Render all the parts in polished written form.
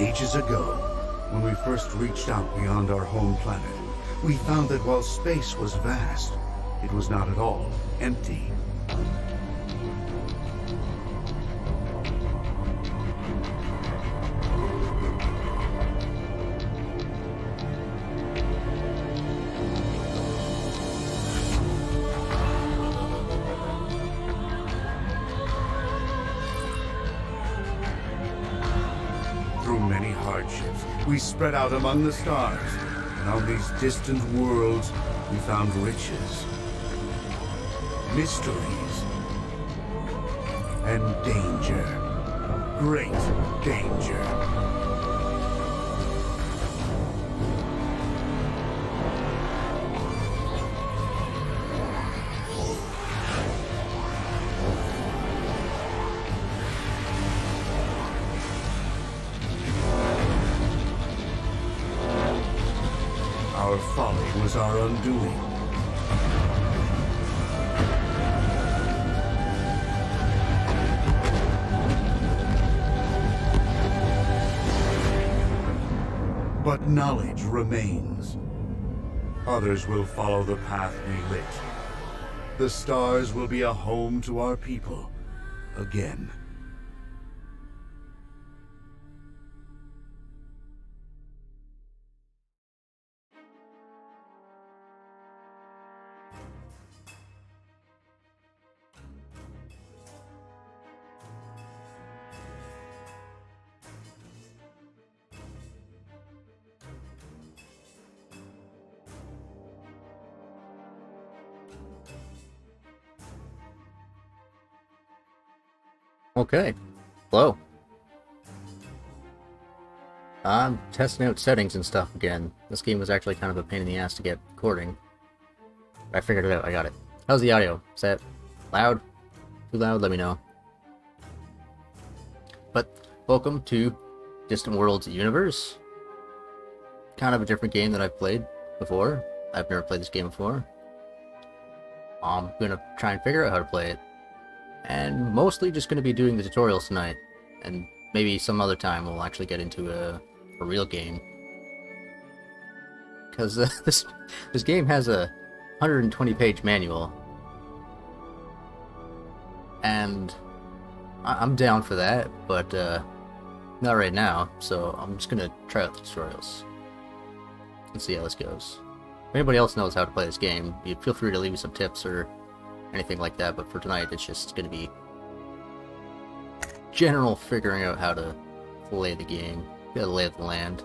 Ages ago, when we first reached out beyond our home planet, we found that while space was vast, it was not at all empty. Through many hardships, we spread out among the stars, and on these distant worlds, we found riches, mysteries, and danger. Great danger. Our folly was our undoing. But knowledge remains. Others will follow the path we lit. The stars will be a home to our people again. Okay, hello. I'm testing out settings and stuff again. This game was actually kind of a pain in the ass to get recording. I figured it out, I got it. How's the audio? Is that loud? Too loud? Let me know. But, welcome to Distant Worlds Universe. Kind of a different game that I've played before. I've never played this game before. I'm gonna try and figure out how to play it. And mostly just going to be doing the tutorials tonight, and maybe some other time we'll actually get into a real game. Because this game has a 120-page manual, and I'm down for that, but not right now. So I'm just going to try out the tutorials and see how this goes. If anybody else knows how to play this game, you feel free to leave me some tips or anything like that, but for tonight it's just going to be general figuring out how to play the game, get the lay of the land.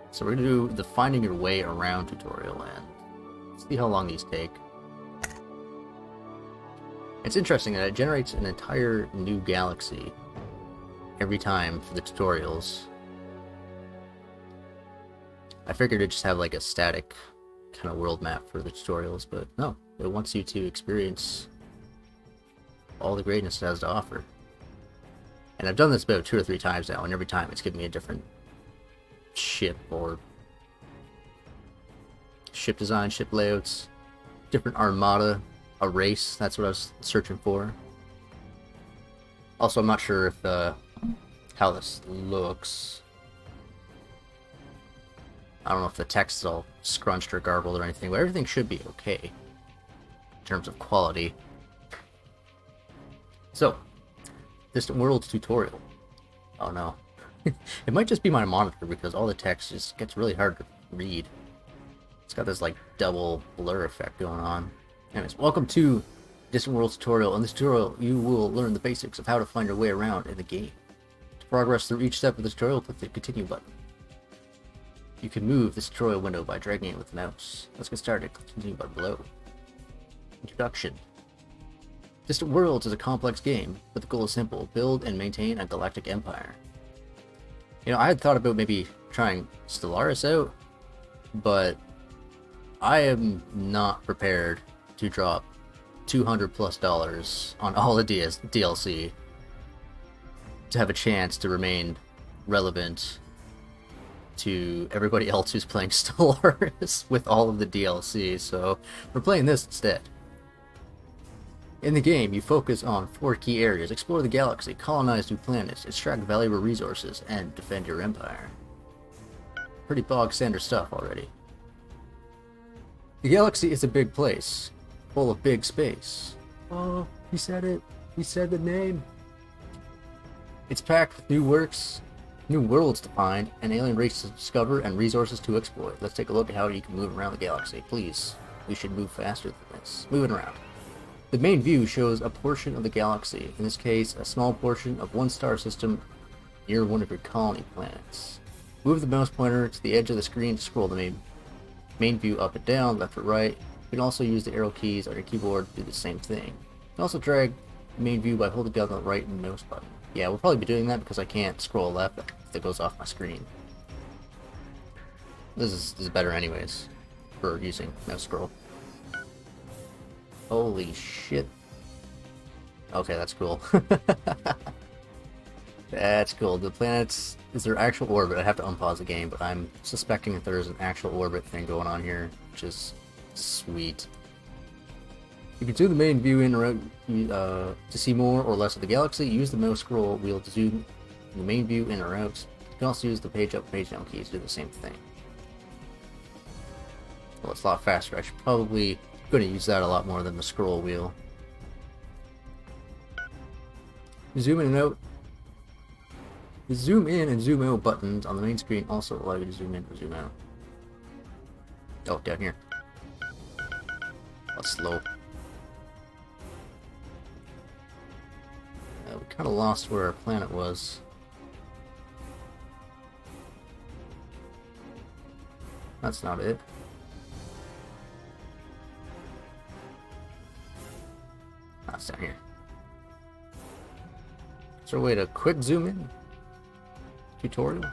So we're going to do the finding your way around tutorial and see how long these take. It's interesting that it generates an entire new galaxy every time for the tutorials. I figured it'd just have like a static kind of world map for the tutorials, but no. It wants you to experience all the greatness it has to offer. And I've done this about 2 or 3 times now, and every time it's given me a different ship or ship design, ship layouts, different armada, a race. That's what I was searching for. Also, I'm not sure if how this looks. I don't know if the text is all scrunched or garbled or anything, but everything should be okay in terms of quality. So, Distant Worlds tutorial. Oh no. It might just be my monitor because all the text just gets really hard to read. It's got this like double blur effect going on. Anyways, welcome to Distant Worlds tutorial. In this tutorial, you will learn the basics of how to find your way around in the game. To progress through each step of the tutorial, click the continue button. You can move this tutorial window by dragging it with the mouse. Let's get started. Click the continue button below. Introduction. Distant Worlds is a complex game, but the goal is simple: build and maintain a galactic empire. You know, I had thought about maybe trying Stellaris out, but I am not prepared to drop $200+ on all the DLC to have a chance to remain relevant to everybody else who's playing Stellaris with all of the DLC, so we're playing this instead. In the game, you focus on 4 key areas: explore the galaxy, colonize new planets, extract valuable resources, and defend your empire. Pretty bog standard stuff already. The galaxy is a big place, full of big space. Oh, he said it. He said the name. It's packed with new worlds to find, an alien race to discover, and resources to exploit. Let's take a look at how you can move around the galaxy. Please, we should move faster than this. Moving around. The main view shows a portion of the galaxy, in this case, a small portion of one star system near one of your colony planets. Move the mouse pointer to the edge of the screen to scroll the main view up and down, left or right. You can also use the arrow keys on your keyboard to do the same thing. You can also drag the main view by holding down the right mouse button. Yeah, we'll probably be doing that because I can't scroll left if it goes off my screen. This is better anyways for using mouse scroll. Holy shit. Okay, that's cool. That's cool. The planets is their actual orbit. I have to unpause the game, but I'm suspecting that there's an actual orbit thing going on here, which is sweet. You can zoom the main view in or out to see more or less of the galaxy. Use the mouse scroll wheel to zoom the main view in or out. You can also use the page up, page down keys to do the same thing. Well, it's a lot faster. I should probably going to use that a lot more than the scroll wheel. Zoom in and out. The zoom in and zoom out buttons on the main screen also allow you to zoom in or zoom out. Oh, down here. That's slow. We kind of lost where our planet was. That's not it. That's down here. Is there a way to quick zoom in? Tutorial?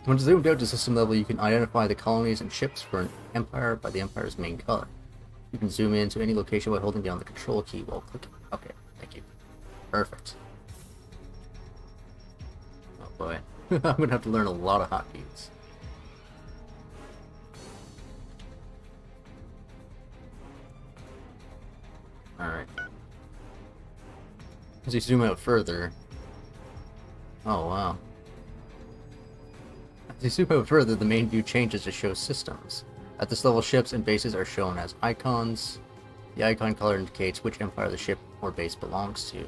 When zoomed out to system level, you can identify the colonies and ships for an empire by the empire's main color. You can zoom in to any location by holding down the control key while clicking. Okay, thank you. Perfect. Oh boy. I'm gonna have to learn a lot of hotkeys. Alright. As you zoom out further... Oh wow. As you zoom out further, the main view changes to show systems. At this level, ships and bases are shown as icons. The icon color indicates which empire the ship or base belongs to.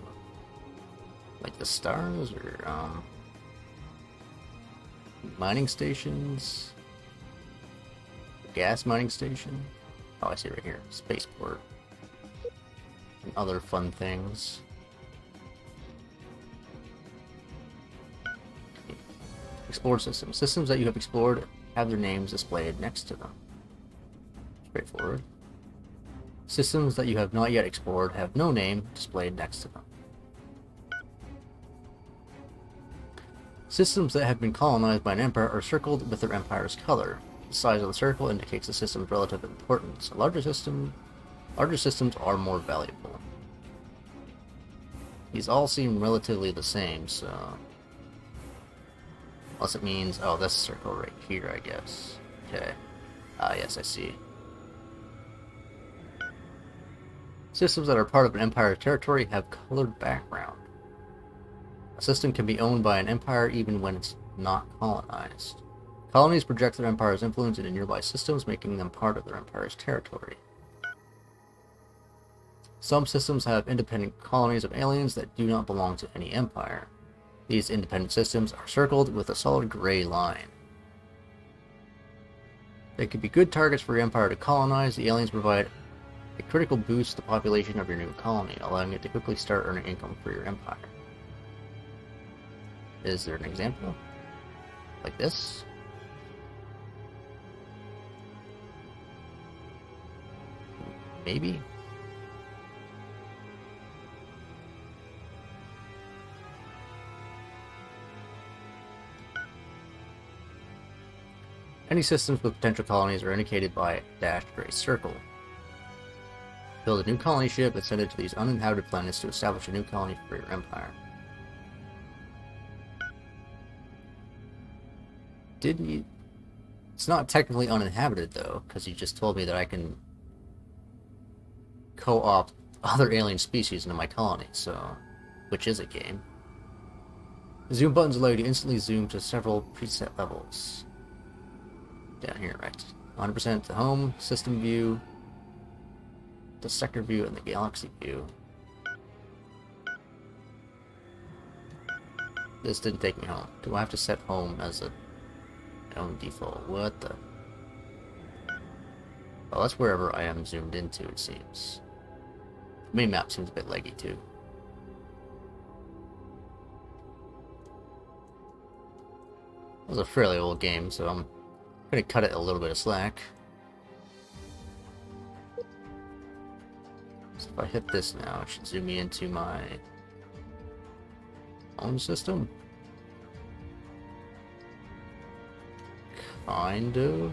Like the stars, or mining stations? Gas mining station? Oh, I see it right here. Spaceport. And other fun things. Explore systems. Systems that you have explored have their names displayed next to them. Straightforward. Systems that you have not yet explored have no name displayed next to them. Systems that have been colonized by an empire are circled with their empire's color. The size of the circle indicates the system's relative importance. Larger systems are more valuable. These all seem relatively the same, so... Unless it means... Oh, this circle right here, I guess. Okay. Ah, yes, I see. Systems that are part of an empire territory have colored background. A system can be owned by an empire even when it's not colonized. Colonies project their empire's influence into nearby systems, making them part of their empire's territory. Some systems have independent colonies of aliens that do not belong to any empire. These independent systems are circled with a solid gray line. They could be good targets for your empire to colonize. The aliens provide a critical boost to the population of your new colony, allowing it to quickly start earning income for your empire. Is there an example? Like this? Maybe? Any systems with potential colonies are indicated by a dashed gray circle. Build a new colony ship and send it to these uninhabited planets to establish a new colony for your empire. Didn't you... It's not technically uninhabited though, because you just told me that I can co-opt other alien species into my colony, so which is a game. The zoom buttons allow you to instantly zoom to several preset levels. Down here, right. 100% the home, system view, the sector view, and the galaxy view. This didn't take me home. Do I have to set home as a own default? What the? Well, that's wherever I am zoomed into, it seems. The main map seems a bit laggy, too. It was a fairly old game, so I'm gonna cut it a little bit of slack. So if I hit this now, it should zoom me into my own system. Kind of.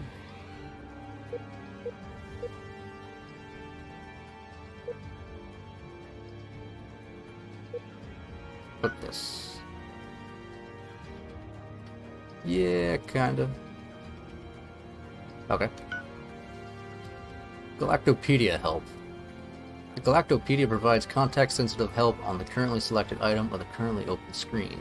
Put this. Yeah, kind of. Okay. Galactopedia help. The Galactopedia provides context-sensitive help on the currently selected item or the currently open screen.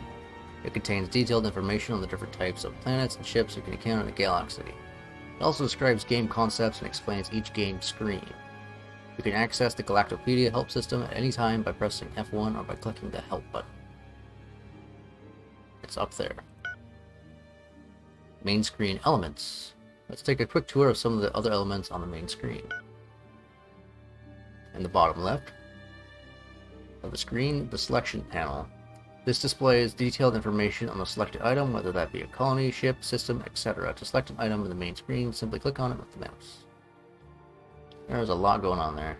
It contains detailed information on the different types of planets and ships you can encounter in the galaxy. It also describes game concepts and explains each game screen. You can access the Galactopedia help system at any time by pressing F1 or by clicking the help button. It's up there. Main screen elements. Let's take a quick tour of some of the other elements on the main screen. In the bottom left of the screen, the selection panel. This displays detailed information on the selected item, whether that be a colony, ship, system, etc. To select an item in the main screen, simply click on it with the mouse. There's a lot going on there.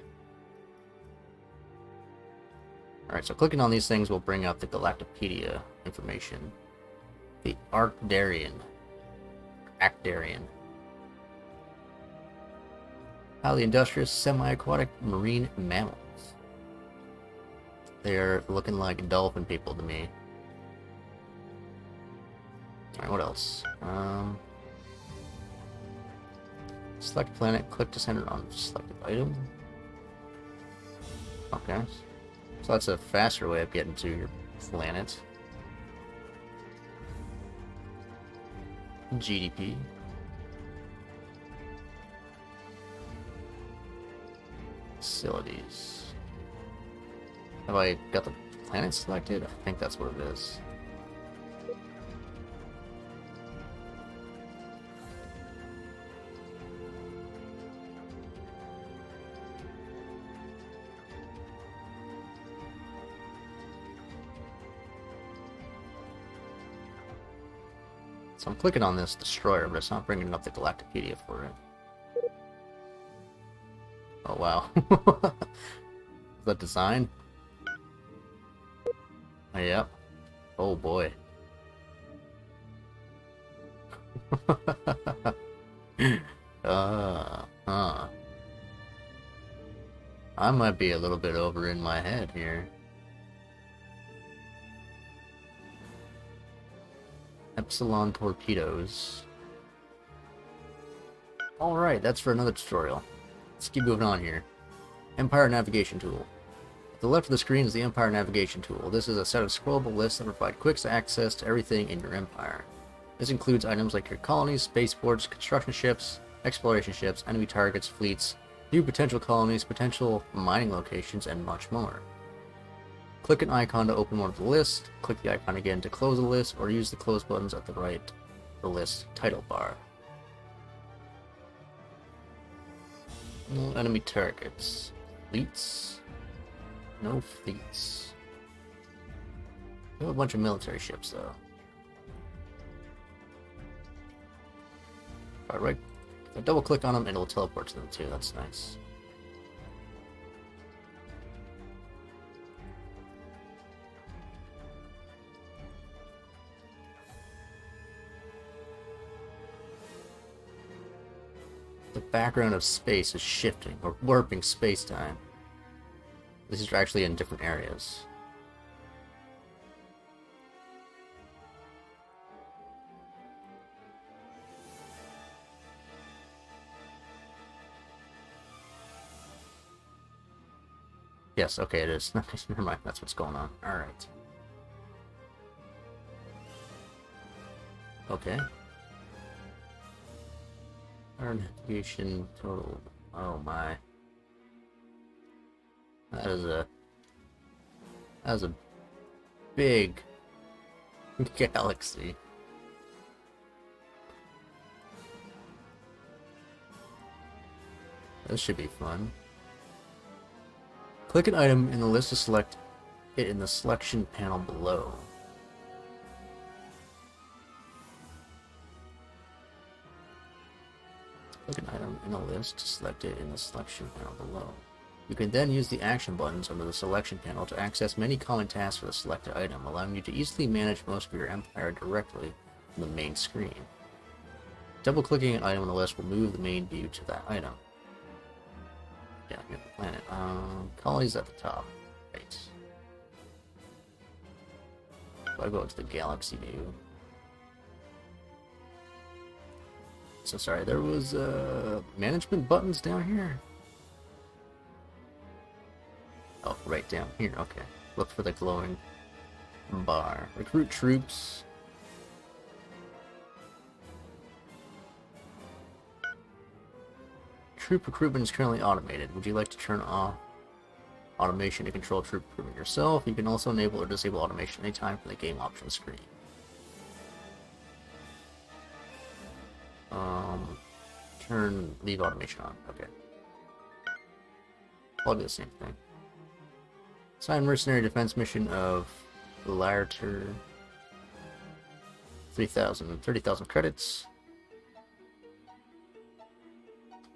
Alright, so clicking on these things will bring up the Galactopedia information. The Arcturian. Highly industrious, semi-aquatic marine mammals. They're looking like dolphin people to me. Alright, what else? Select planet, click to center on selected item. Okay. So that's a faster way of getting to your planet. GDP. Facilities. Have I got the planet selected? I think that's what it is. So I'm clicking on this destroyer, but it's not bringing up the Galactopedia for it. Oh wow. The design? Oh, yep. Oh boy. I might be a little bit over in my head here. Epsilon torpedoes. Alright, that's for another tutorial. Let's keep moving on here. Empire navigation tool. At the left of the screen is the Empire navigation tool. This is a set of scrollable lists that provide quick access to everything in your empire. This includes items like your colonies, spaceports, construction ships, exploration ships, enemy targets, fleets, new potential colonies, potential mining locations, and much more. Click an icon to open one of the lists, click the icon again to close the list, or use the close buttons at the right of the list title bar. No enemy targets. Fleets? No fleets. We have a bunch of military ships though. If I double click on them, it'll teleport to them too, that's nice. The background of space is shifting, or warping space-time. This is actually in different areas. Yes, okay, it is. Never mind, that's what's going on. Alright. Okay. Our navigation total. Oh my. That is a big galaxy. This should be fun. Click an item in the list to select it in the selection panel below. Click an item in a list to select it in the selection panel below. You can then use the action buttons under the selection panel to access many common tasks for the selected item, allowing you to easily manage most of your empire directly from the main screen. Double-clicking an item on the list will move the main view to that item. Yeah, we have the planet. Colonies at the top. Right. So I go into the galaxy view. So sorry, there was management buttons down here. Oh, right down here. Okay. Look for the glowing bar. Recruit troops. Troop recruitment is currently automated. Would you like to turn off automation to control troop recruitment yourself? You can also enable or disable automation anytime from the game options screen. Leave automation on. Okay. Probably the same thing. Assign mercenary defense mission of Larter. 30,000 credits.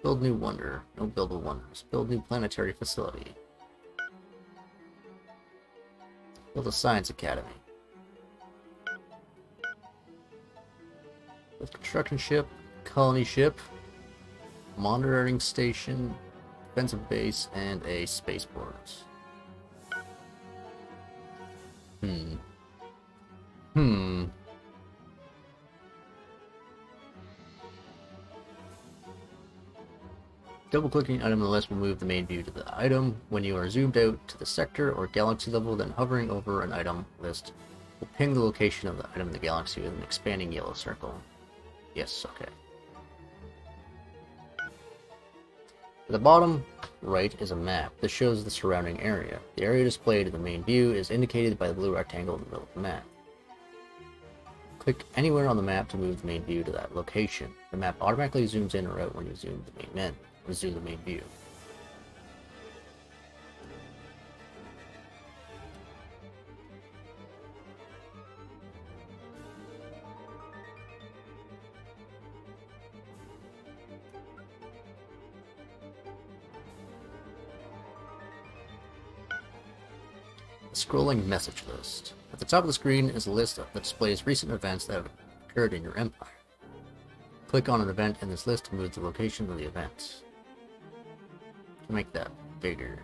Build new wonder. No build with wonders. Build new planetary facility. Build a science academy. Build construction ship. Colony ship. Monitoring station. Defensive base. And a spaceport. Double-clicking item on the list will move the main view to the item. When you are zoomed out to the sector or galaxy level, then hovering over an item list will ping the location of the item in the galaxy with an expanding yellow circle. Yes, okay. At the bottom right is a map that shows the surrounding area. The area displayed in the main view is indicated by the blue rectangle in the middle of the map. Click anywhere on the map to move the main view to that location. The map automatically zooms in or out when you zoom the main view. A scrolling message list. At the top of the screen is a list that displays recent events that have occurred in your empire. Click on an event in this list to move the location of the event. To make that bigger.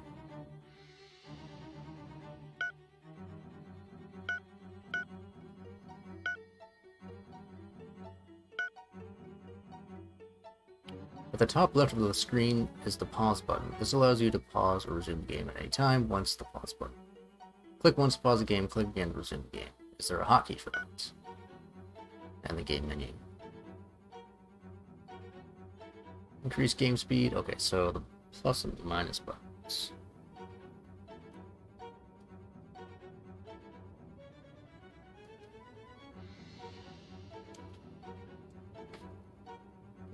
At the top left of the screen is the pause button. This allows you to pause or resume the game at any time once the pause button. Click once to pause the game, click again to resume the game. Is there a hotkey for that? And the game menu. Increase game speed. Okay, so the plus and minus buttons.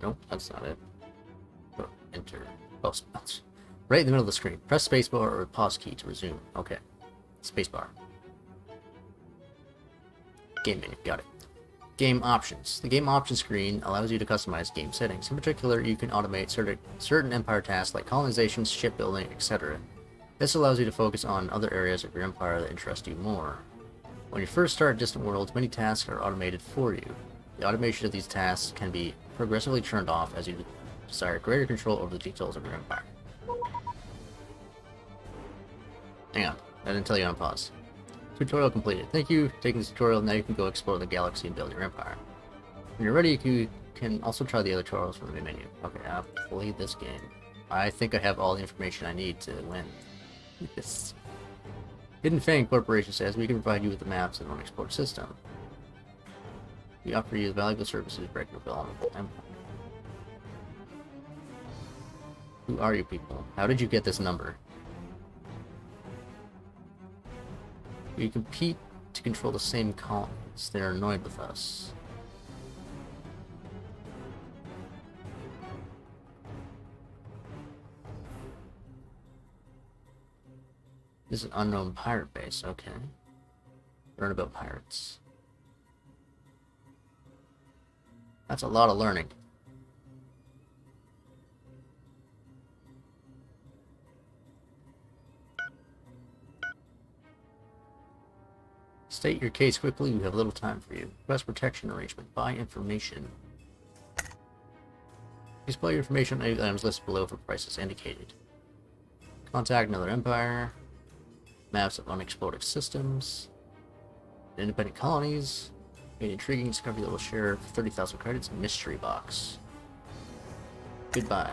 Nope, that's not it. Oh, enter. Oh, spots. Right in the middle of the screen. Press spacebar or pause key to resume. Okay. Spacebar. Game menu. Got it. Game options. The game options screen allows you to customize game settings. In particular, you can automate certain empire tasks like colonization, shipbuilding, etc. This allows you to focus on other areas of your empire that interest you more. When you first start Distant Worlds, many tasks are automated for you. The automation of these tasks can be progressively turned off as you desire greater control over the details of your empire. Hang on, I didn't tell you on pause. Tutorial completed. Thank you for taking this tutorial. Now you can go explore the galaxy and build your empire. When you're ready, you can also try the other tutorials from the main menu. Okay, I'll play this game. I think I have all the information I need to win. Yes. Hidden Fang Corporation says we can provide you with the maps and unexplored system. We offer you the valuable services breaking development empire. Who are you people? How did you get this number? We compete to control the same colonies. They're annoyed with us. This is an unknown pirate base, okay. Learn about pirates. That's a lot of learning. State your case quickly, we have little time for you. Request protection arrangement. Buy information. Display your information on items listed below for prices indicated. Contact another empire. Maps of unexplored systems. Independent colonies. An intriguing discovery that will share 30,000 credits. Mystery box. Goodbye.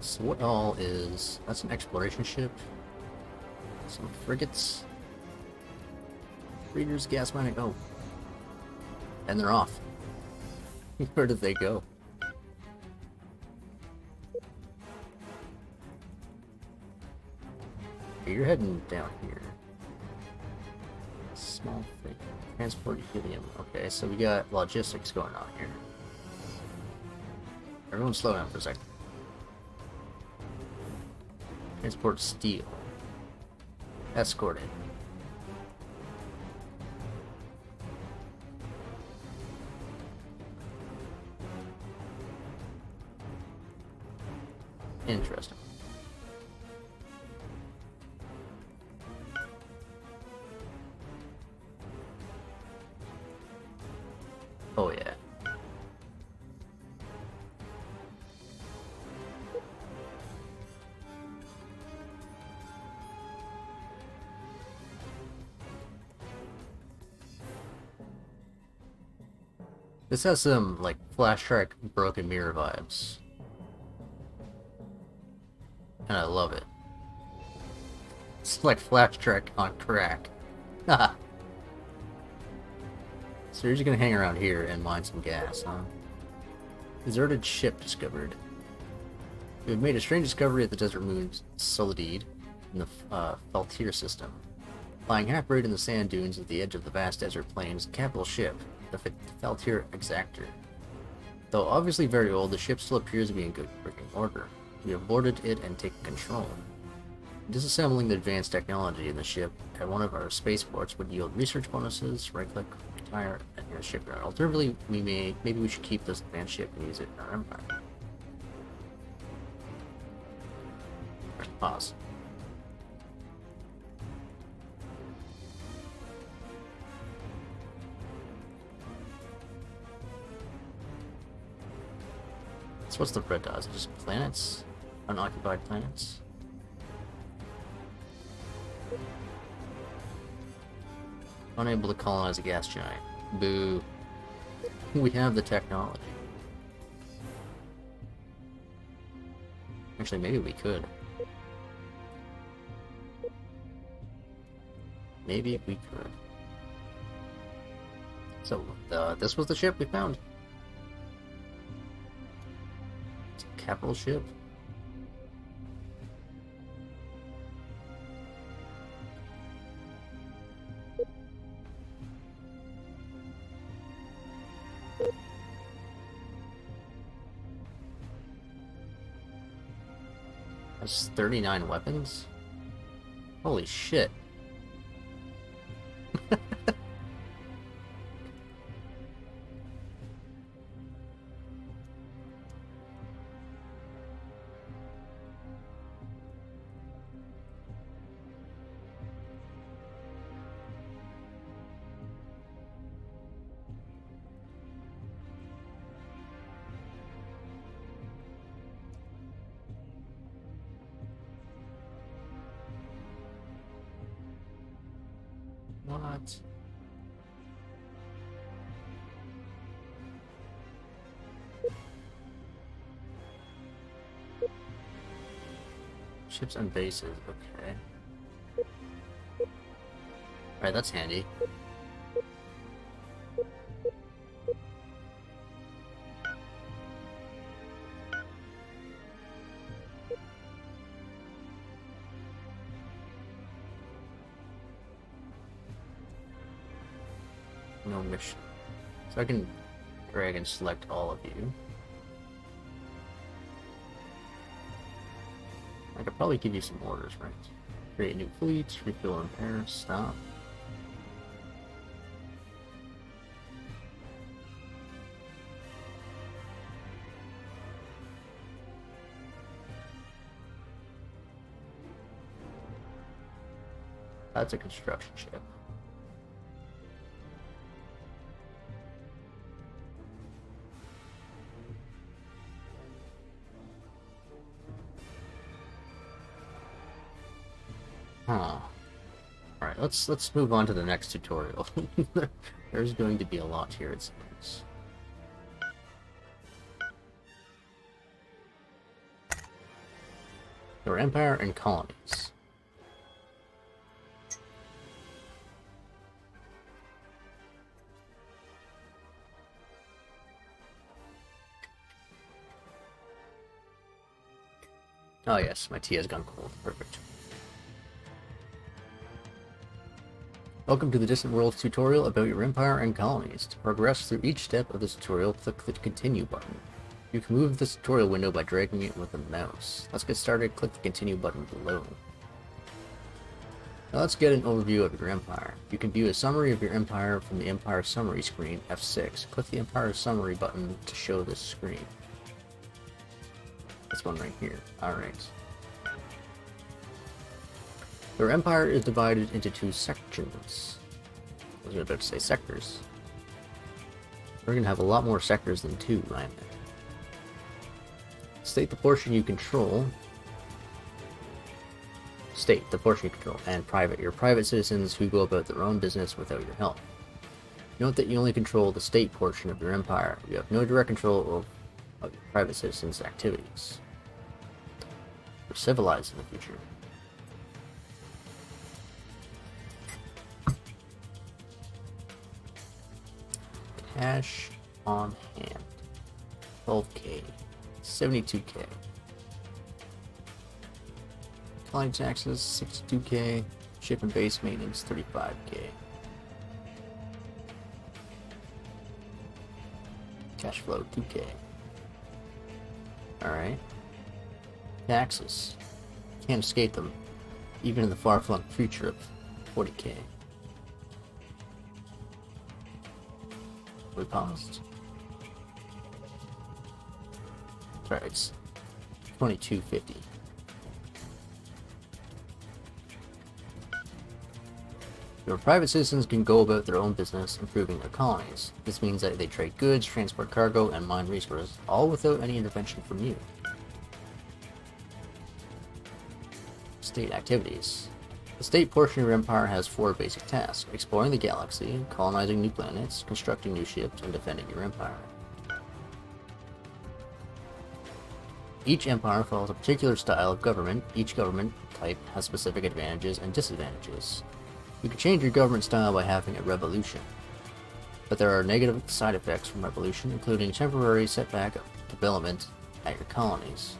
So what all is... That's an exploration ship. Some frigates. Readers, gas mining. Oh. And they're off. Where did they go? Okay, you're heading down here. Small thing. Transport helium. Okay, so we got logistics going on here. Everyone slow down for a second. Transport steel. Escorted. Interesting. Oh yeah. This has some, like, Flash Track Broken Mirror vibes. And I love it. It's like Flash Track on crack. Haha. So you're just gonna hang around here and mine some gas, huh? Deserted ship discovered. We have made a strange discovery at the desert moon Solidide in the Faltier system. Lying half buried in the sand dunes at the edge of the vast desert plains, the capital ship, the Faltier Exactor. Though obviously very old, the ship still appears to be in good working order. We have boarded it and taken control. Disassembling the advanced technology in the ship at one of our spaceports would yield research bonuses, right-click, retire, and your shipyard. Alternatively, maybe we should keep this advanced ship and use it in our empire. Pause. So what's the red dot? Is it just planets? Unoccupied planets? Unable to colonize a gas giant. Boo. We have the technology. Actually, maybe we could. Maybe we could. So, this was the ship we found. It's a capital ship. Has 39 weapons? Holy shit. What? Ships and bases, okay. Alright, that's handy. No mission. So I can drag and select all of you. I could probably give you some orders, right? Create new fleets, refill and repair, stop. That's a construction ship. Huh. Alright, let's move on to the next tutorial. There's going to be a lot here, it seems. Your empire and colonies. Oh yes, my tea has gone cold. Perfect. Welcome to the Distant Worlds tutorial about your empire and colonies. To progress through each step of this tutorial, click the Continue button. You can move this tutorial window by dragging it with a mouse. Let's get started. Click the Continue button below. Now let's get an overview of your empire. You can view a summary of your empire from the Empire Summary screen, F6. Click the Empire Summary button to show this screen. This one right here. Alright. Your empire is divided into two sections. I was about to say sectors. We're going to have a lot more sectors than two, right? State the portion you control. State the portion you control. And private. Your private citizens who go about their own business without your help. Note that you only control the state portion of your empire. You have no direct control of your private citizens' activities. We're civilized in the future. Cash on hand. 12k. 72k. Colony taxes 62k. Ship and base maintenance 35k. Cash flow 2k. Alright. Taxes. Can't escape them, even in the far-flung future of 40k. We paused. Sorry, it's 2250. Your private citizens can go about their own business, improving their colonies. This means that they trade goods, transport cargo, and mine resources, all without any intervention from you. State activities. The state portion of your empire has 4 basic tasks: exploring the galaxy, colonizing new planets, constructing new ships, and defending your empire. Each empire follows a particular style of government. Each government type has specific advantages and disadvantages. You can change your government style by having a revolution, but there are negative side effects from revolution, including temporary setback of development at your colonies.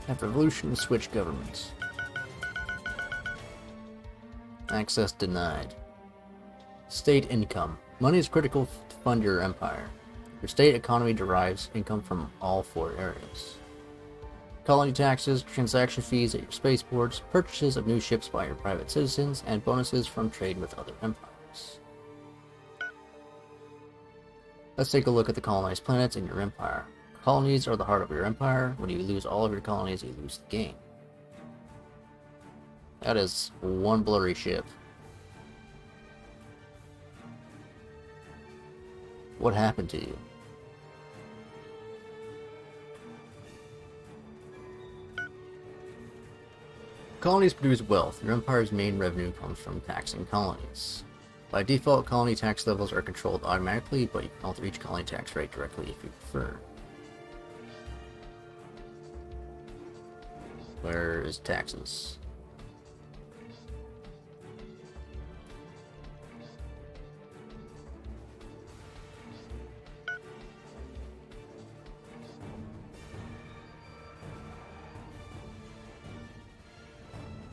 Have revolution, switch governments. Access denied. State income. Money is critical to fund your empire. Your state economy derives income from all 4 areas. Colony taxes, transaction fees at your spaceports, purchases of new ships by your private citizens, and bonuses from trade with other empires. Let's take a look at the colonized planets in your empire. Colonies are the heart of your empire. When you lose all of your colonies, you lose the game. That is one blurry ship. What happened to you? Colonies produce wealth. Your empire's main revenue comes from taxing colonies. By default, colony tax levels are controlled automatically, but you can alter each colony tax rate directly if you prefer. Where is taxes?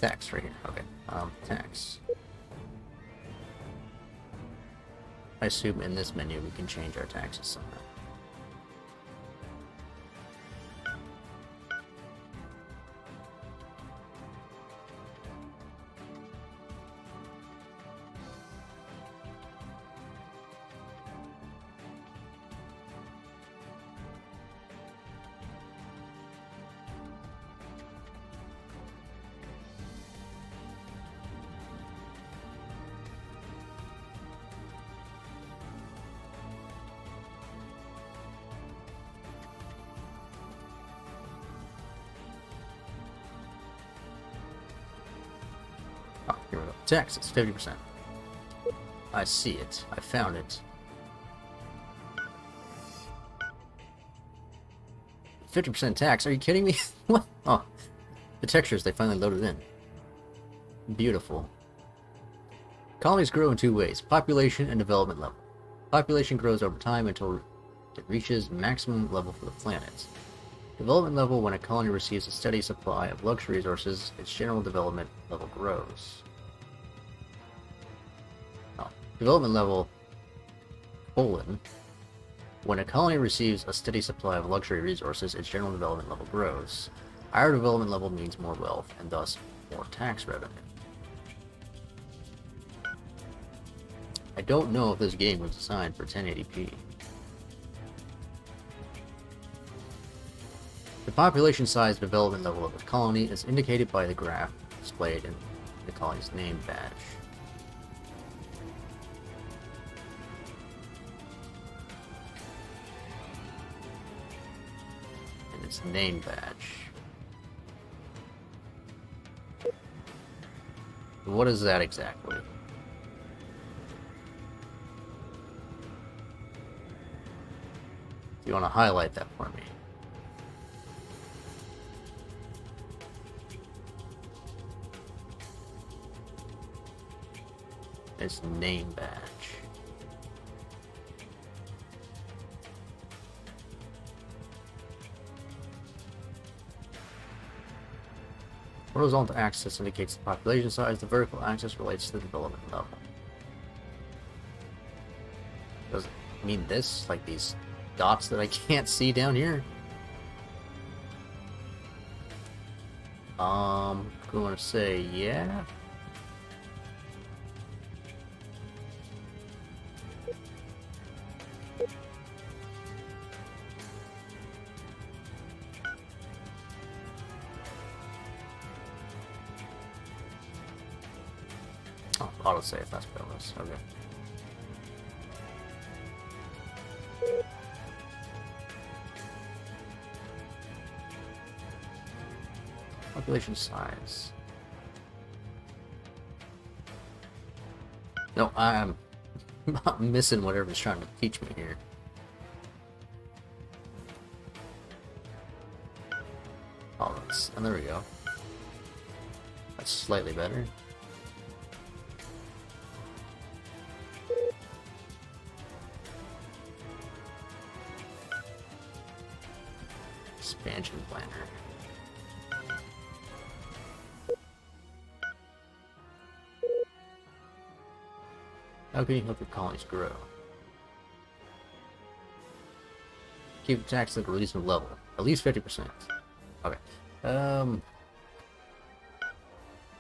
Tax right here. Okay. Tax. I assume in this menu we can change our taxes somehow. Oh, here we go. Taxes, 50%. I see it. I found it. 50% tax? Are you kidding me? What? Oh, the textures, they finally loaded in. Beautiful. Colonies grow in two ways, population and development level. Population grows over time until it reaches maximum level for the planet. Development level, when a colony receives a steady supply of luxury resources, its general development level grows. Oh, development level, colon, when a colony receives a steady supply of luxury resources, its general development level grows. Higher development level means more wealth, and thus more tax revenue. I don't know if this game was designed for 1080p. The population size development level of a colony is indicated by the graph displayed in the colony's name badge. And its name badge. What is that exactly? Do you want to highlight that for me? Its name badge. Horizontal axis indicates the population size. The vertical axis relates to the development level. Does it mean this? Like these dots that I can't see down here? I'm going to say yeah. Oh, autosave, that's what it was. Okay. Population size. No, I'm not missing whatever it's trying to teach me here. Oh, that's, and there we go. That's slightly better. Expansion planner. How can you help your colonies grow? Keep the tax at a reasonable level. At least 50%. Okay.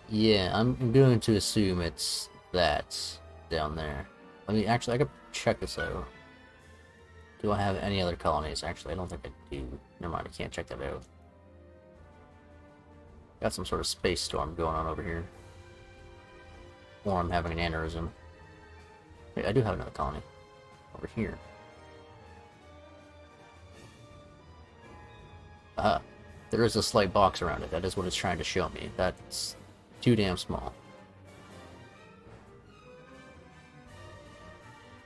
Yeah, I'm going to assume it's that down there. Let me actually, I could check this out. Do I have any other colonies? Actually, I don't think I do. Never mind, I can't check that out. Got some sort of space storm going on over here. Or I'm having an aneurysm. Wait, I do have another colony. Over here. there is a slight box around it. That is what it's trying to show me. That's too damn small.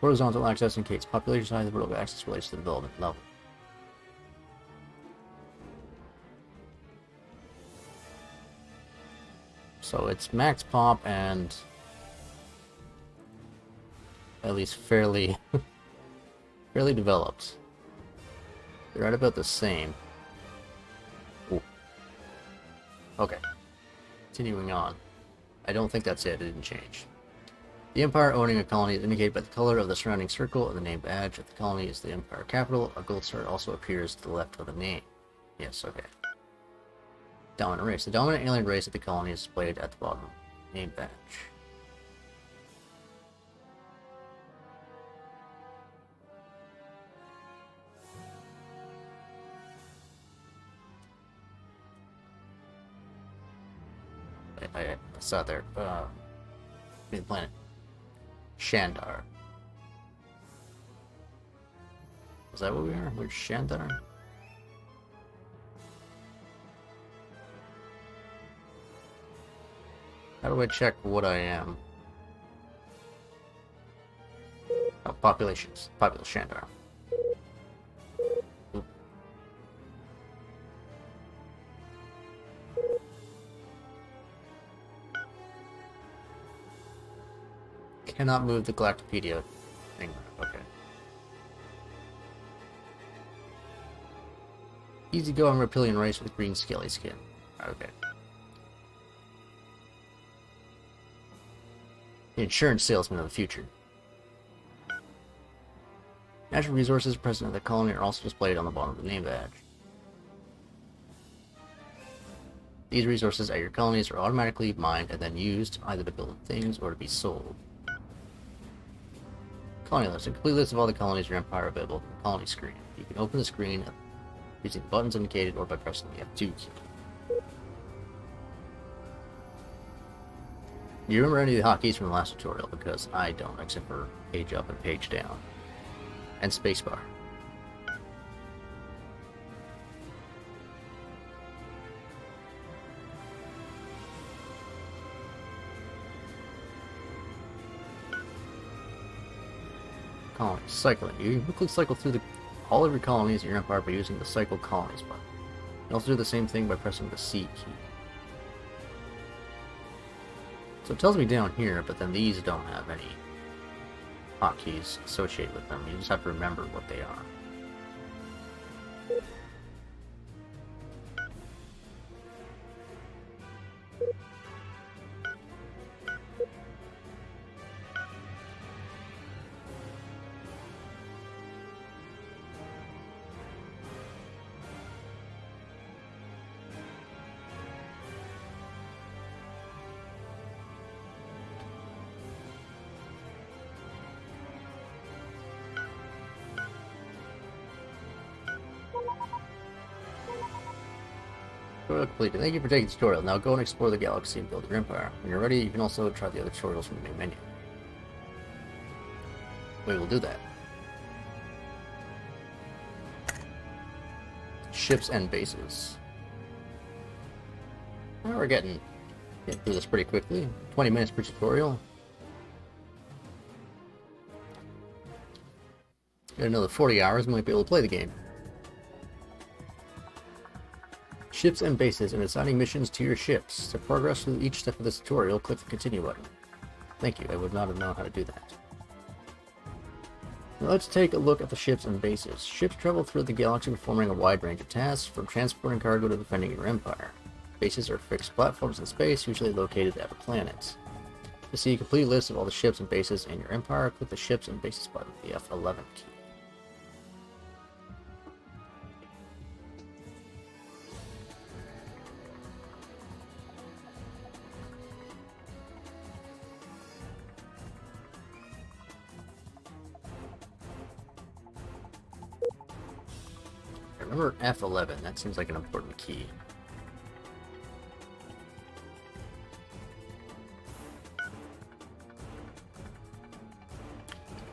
Horizontal access indicates population size. The vertical axis relates to the development level. So it's max pop and at least fairly fairly developed. They're right about the same. Ooh. Okay. Continuing on. I don't think that's it. It didn't change. The empire owning a colony is indicated by the color of the surrounding circle and the name badge. If the colony is the empire capital, a gold star also appears to the left of the name. Yes, okay. Dominant race. The dominant alien race of the colony is displayed at the bottom. Name badge. I saw there. The planet. Shandar. Is that what we are? We're Shandar? How do I check what I am? Oh, populations. Population Shandar. Oop. Cannot move the Galactopedia thing. Okay. Easygoing reptilian race with green scaly skin. Okay. The insurance salesman of the future. Natural resources present at the colony are also displayed on the bottom of the name badge. These resources at your colonies are automatically mined and then used either to build things or to be sold. Colony list. A complete list of all the colonies in your empire available on the colony screen. You can open the screen using the buttons indicated or by pressing the F2 key. Do you remember any of the hotkeys from the last tutorial? Because I don't, except for page up and page down. And spacebar. Colonies. Cycling. You can quickly cycle through all of your colonies in your empire by using the Cycle Colonies button. You can also do the same thing by pressing the C key. So it tells me down here, but then these don't have any hotkeys associated with them. You just have to remember what they are. Tutorial completed. Thank you for taking the tutorial. Now go and explore the galaxy and build your empire. When you're ready, you can also try the other tutorials from the main menu. We will do that. Ships and bases. Now we're getting through this pretty quickly. 20 minutes per tutorial. Got another 40 hours, we might be able to play the game. Ships and bases and assigning missions to your ships. To progress through each step of this tutorial, click the continue button. Thank you, I would not have known how to do that. Now let's take a look at the ships and bases. Ships travel through the galaxy performing a wide range of tasks, from transporting cargo to defending your empire. Bases are fixed platforms in space, usually located at a planet. To see a complete list of all the ships and bases in your empire, click the ships and bases button, the F11 key. Remember F11, that seems like an important key.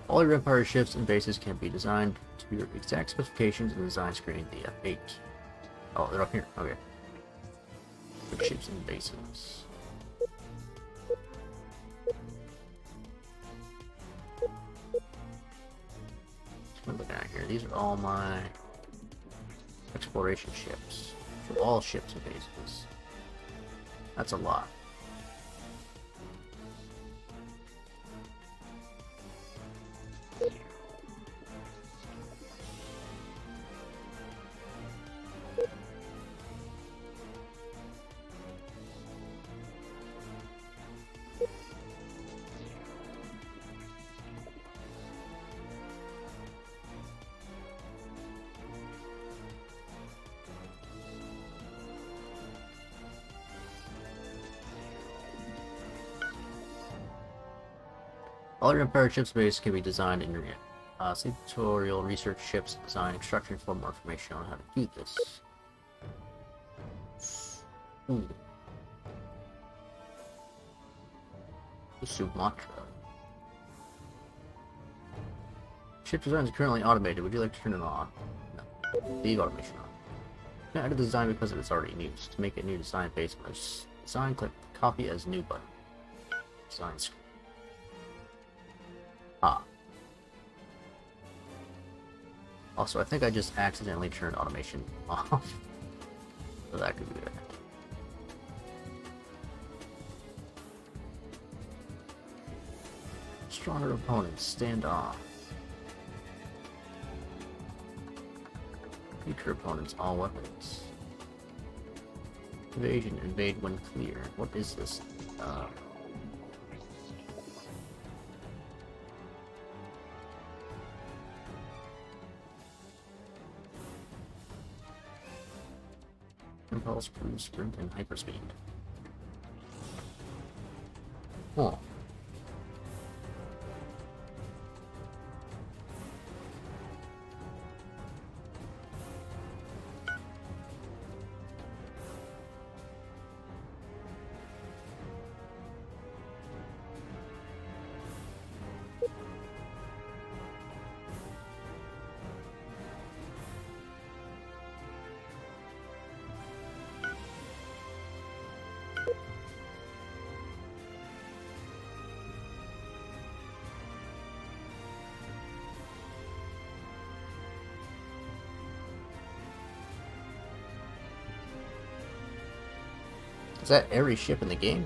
All your empire ships and bases can be designed to your exact specifications in the design screen, the F8 key. Oh, they're up here. Okay. Good ships and bases. What am I looking at here? These are all my exploration ships. For all ships and bases. That's a lot. All your Empire ship space can be designed in your see tutorial, research ships, design, instruction for more information on how to do this. Ooh. Sumatra. Ship design is currently automated. Would you like to turn it on? No. Leave automation on. You can add a design because it's already in use. To make a new design based on this design, click copy as new button. Design screen. Ah. Also, I think I just accidentally turned automation off. So that could be good. Stronger opponents, stand off. Weaker opponents, all weapons. Evasion, invade when clear. What is this? Impulse, cruise, sprint, and hyperspeed. Oh. Is that every ship in the game?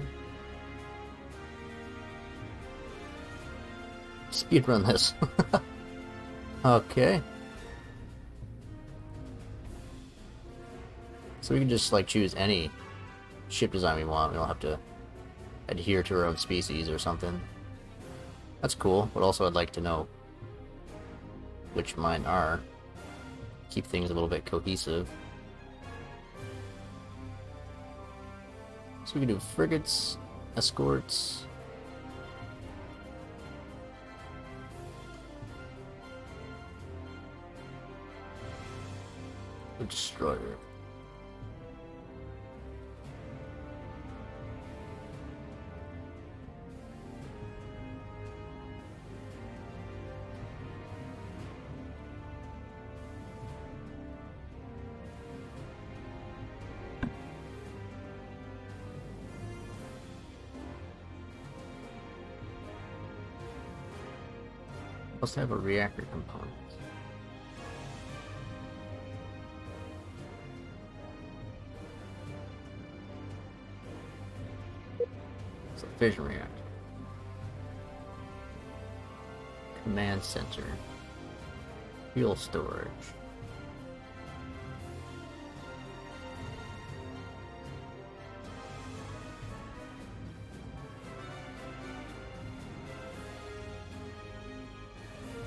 Speedrun this. Okay. So we can just like choose any ship design we want. We don't have to adhere to our own species or something. That's cool, but also I'd like to know which mine are. Keep things a little bit cohesive. So we can do frigates, escorts. A destroyer. Must have a reactor component. It's a fission reactor. Command center. Fuel storage.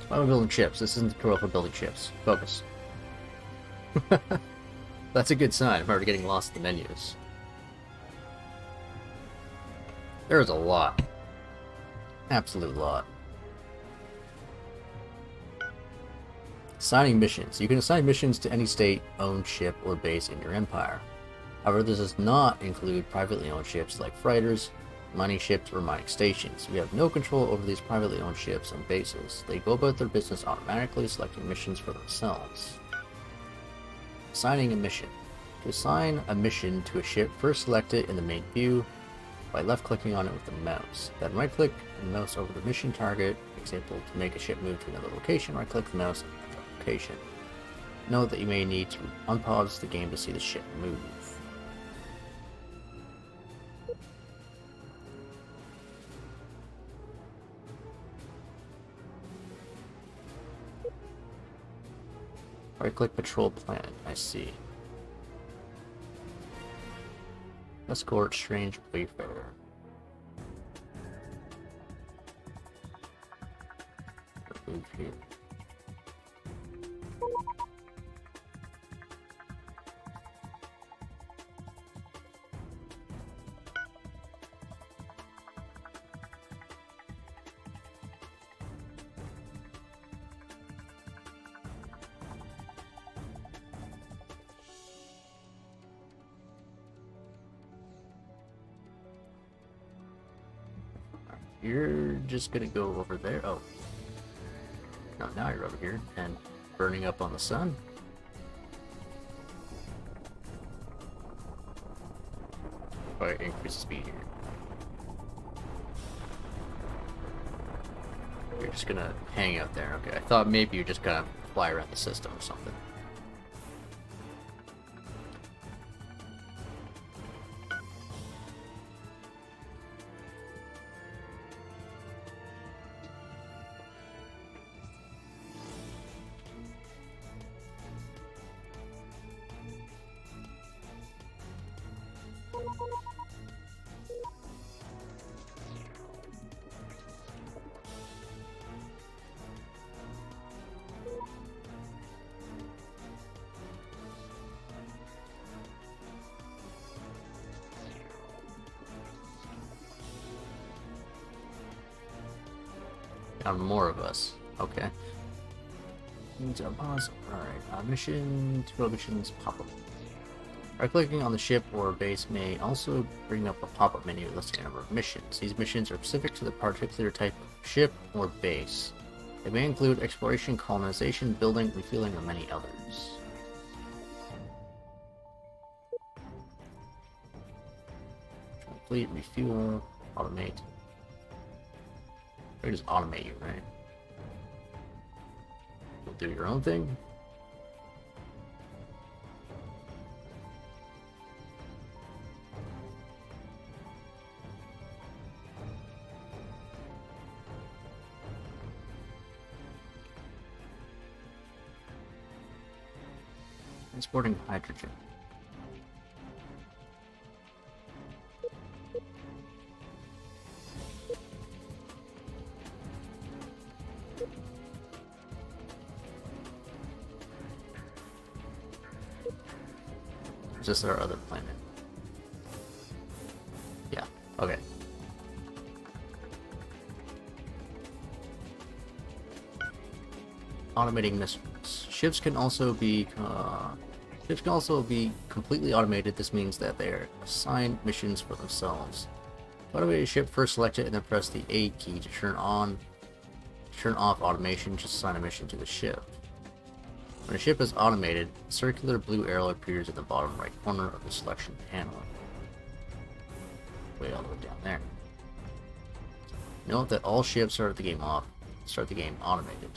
Why am I building ships? This isn't the tutorial for building ships. Focus. That's a good sign. I'm already getting lost in the menus. There's a lot. Absolute lot. Assigning missions. You can assign missions to any state-owned ship or base in your empire. However, this does not include privately owned ships like freighters, mining ships, or mining stations. We have no control over these privately owned ships and bases. They go about their business automatically, selecting missions for themselves. Assigning a mission. To assign a mission to a ship, first select it in the main view by left-clicking on it with the mouse. Then right-click the mouse over the mission target. For example, to make a ship move to another location, right-click the mouse on that location. Note that you may need to unpause the game to see the ship move. Right-click Patrol Planet. I see. Escort Strange Wayfarer. Move here. You're just gonna go over there. Oh. No, now you're over here and burning up on the sun. But increase the speed here. You're just gonna hang out there. Okay, I thought maybe you're just gonna fly around the system or something. More of us. Okay. Alright, mission, tutorial missions pop up. Right-clicking on the ship or base may also bring up a pop-up menu listing a number of missions. These missions are specific to the particular type of ship or base. They may include exploration, colonization, building, refueling, or many others. Complete, refuel, automate. Or just automate you, right? You'll do your own thing. Transporting hydrogen. Is this our other planet? Yeah, okay. Automating missions. Ships can also be completely automated. This means that they are assigned missions for themselves. To automate a ship, first select it and then press the A key to turn off automation. Just assign a mission to the ship. When a ship is automated, a circular blue arrow appears in the bottom right corner of the selection panel. Way all the way down there. Note that all ships start the game automated.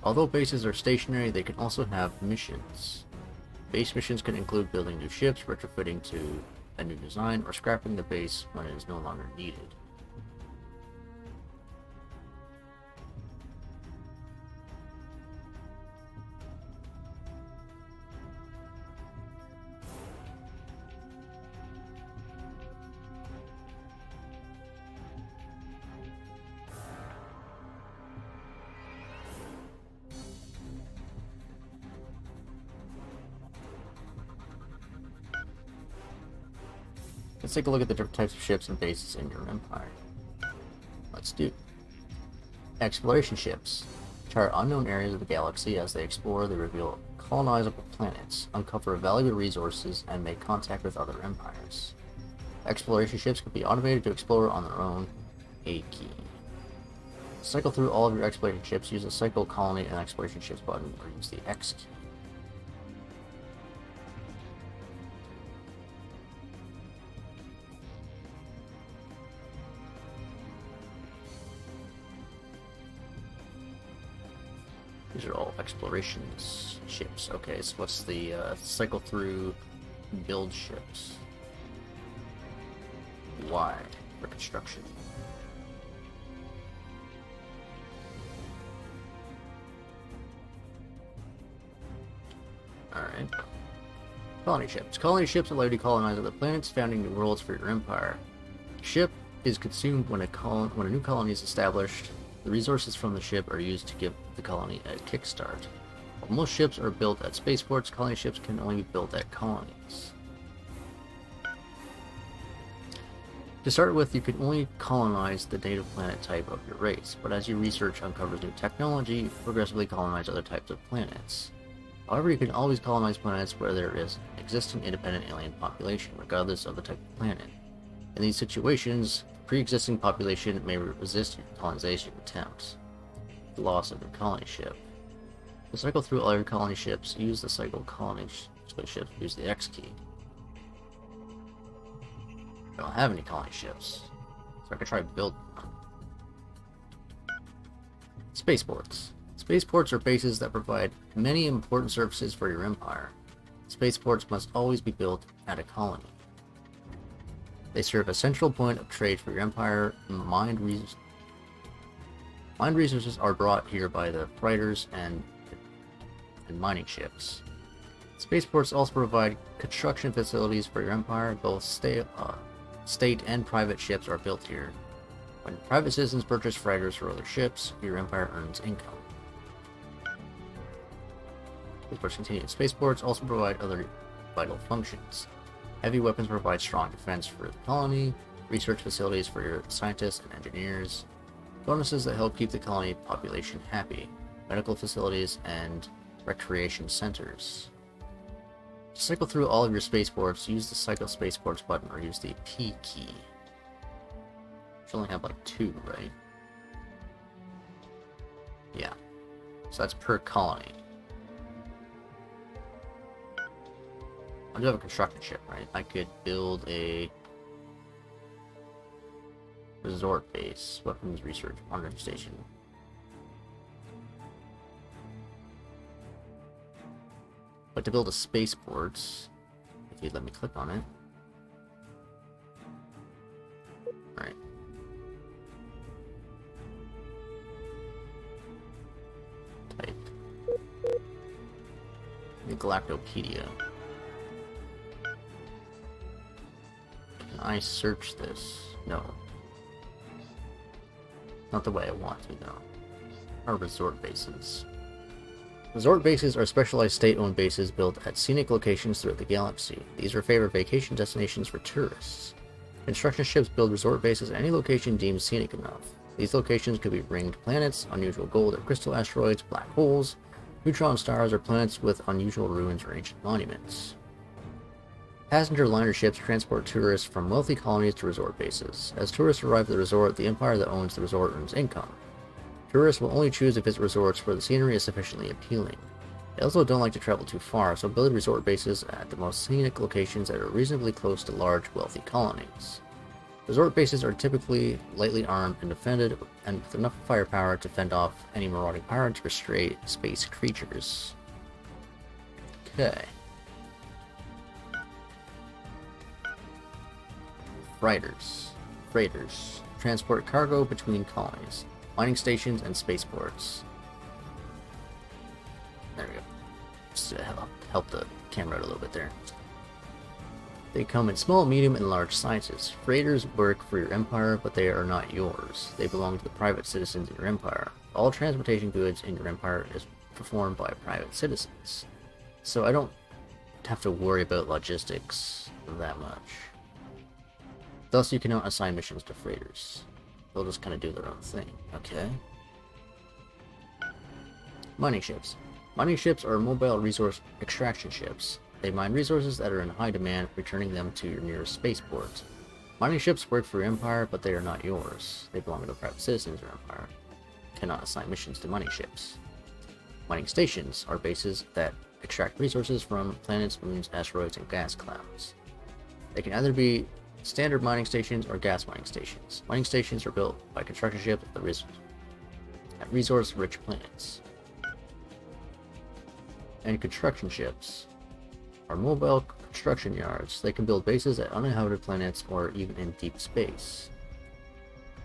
Although bases are stationary, they can also have missions. Base missions can include building new ships, retrofitting to a new design, or scrapping the base when it is no longer needed. Let's take a look at the different types of ships and bases in your empire. Let's do. Exploration ships. Chart unknown areas of the galaxy. As they explore, they reveal colonizable planets, uncover valuable resources, and make contact with other empires. Exploration ships can be automated to explore on their own. A key. Cycle through all of your exploration ships, use the cycle colony and exploration ships button, or use the X key. These are all exploration ships. Okay, so what's the cycle through build ships? Y for construction. Alright. Colony ships. Colony ships allow you to colonize other planets, founding new worlds for your empire. Ship is consumed when a new colony is established. The resources from the ship are used to give the colony a kickstart. While most ships are built at spaceports, colony ships can only be built at colonies. To start with, you can only colonize the native planet type of your race, but as your research uncovers new technology, you progressively colonize other types of planets. However, you can always colonize planets where there is an existing independent alien population, regardless of the type of planet. In these situations, the pre-existing population may resist your colonization attempts. The loss of your colony ship. To cycle through all your colony ships, use the cycle colony ships, use the X key. I don't have any colony ships, so I can try to build one. Spaceports. Spaceports are bases that provide many important services for your empire. Spaceports must always be built at a colony. They serve a central point of trade for your empire. Mined resources are brought here by the freighters and mining ships. Spaceports also provide construction facilities for your empire. Both state and private ships are built here. When private citizens purchase freighters or other ships, your empire earns income. Spaceports continue. Spaceports also provide other vital functions. Heavy weapons provide strong defense for the colony, research facilities for your scientists and engineers, bonuses that help keep the colony population happy, medical facilities, and recreation centers. To cycle through all of your spaceports, use the Cycle Spaceports button or use the P key. Should only have like 2, right? Yeah. So that's per colony. I do have a construction ship, right? I could build a resort base, weapons research, monitoring station. But to build a spaceport, if you'd let me click on it. Alright. Type. The Galactopedia. Can I search this? No. Not the way I want to, though. Our resort bases. Resort bases are specialized state-owned bases built at scenic locations throughout the galaxy. These are favored vacation destinations for tourists. Construction ships build resort bases at any location deemed scenic enough. These locations could be ringed planets, unusual gold or crystal asteroids, black holes, neutron stars, or planets with unusual ruins or ancient monuments. Passenger liner ships transport tourists from wealthy colonies to resort bases. As tourists arrive at the resort, the empire that owns the resort earns income. Tourists will only choose to visit resorts where the scenery is sufficiently appealing. They also don't like to travel too far, so build resort bases at the most scenic locations that are reasonably close to large, wealthy colonies. Resort bases are typically lightly armed and defended, and with enough firepower to fend off any marauding pirates or stray space creatures. Okay. Freighters. Transport cargo between colonies, mining stations, and spaceports. There we go. Just to help the camera out a little bit there. They come in small, medium, and large sizes. Freighters work for your empire, but they are not yours. They belong to the private citizens in your empire. All transportation goods in your empire is performed by private citizens. So I don't have to worry about logistics that much. Thus, you cannot assign missions to freighters. They'll just kind of do their own thing. Okay. Mining ships. Mining ships are mobile resource extraction ships. They mine resources that are in high demand, returning them to your nearest spaceport. Mining ships work for your empire, but they are not yours. They belong to the private citizens of your empire. cannot assign missions to mining ships. Mining stations are bases that extract resources from planets, moons, asteroids, and gas clouds. They can either be standard mining stations or gas mining stations. Mining stations are built by construction ships at resource-rich planets. And construction ships are mobile construction yards. They can build bases at uninhabited planets or even in deep space.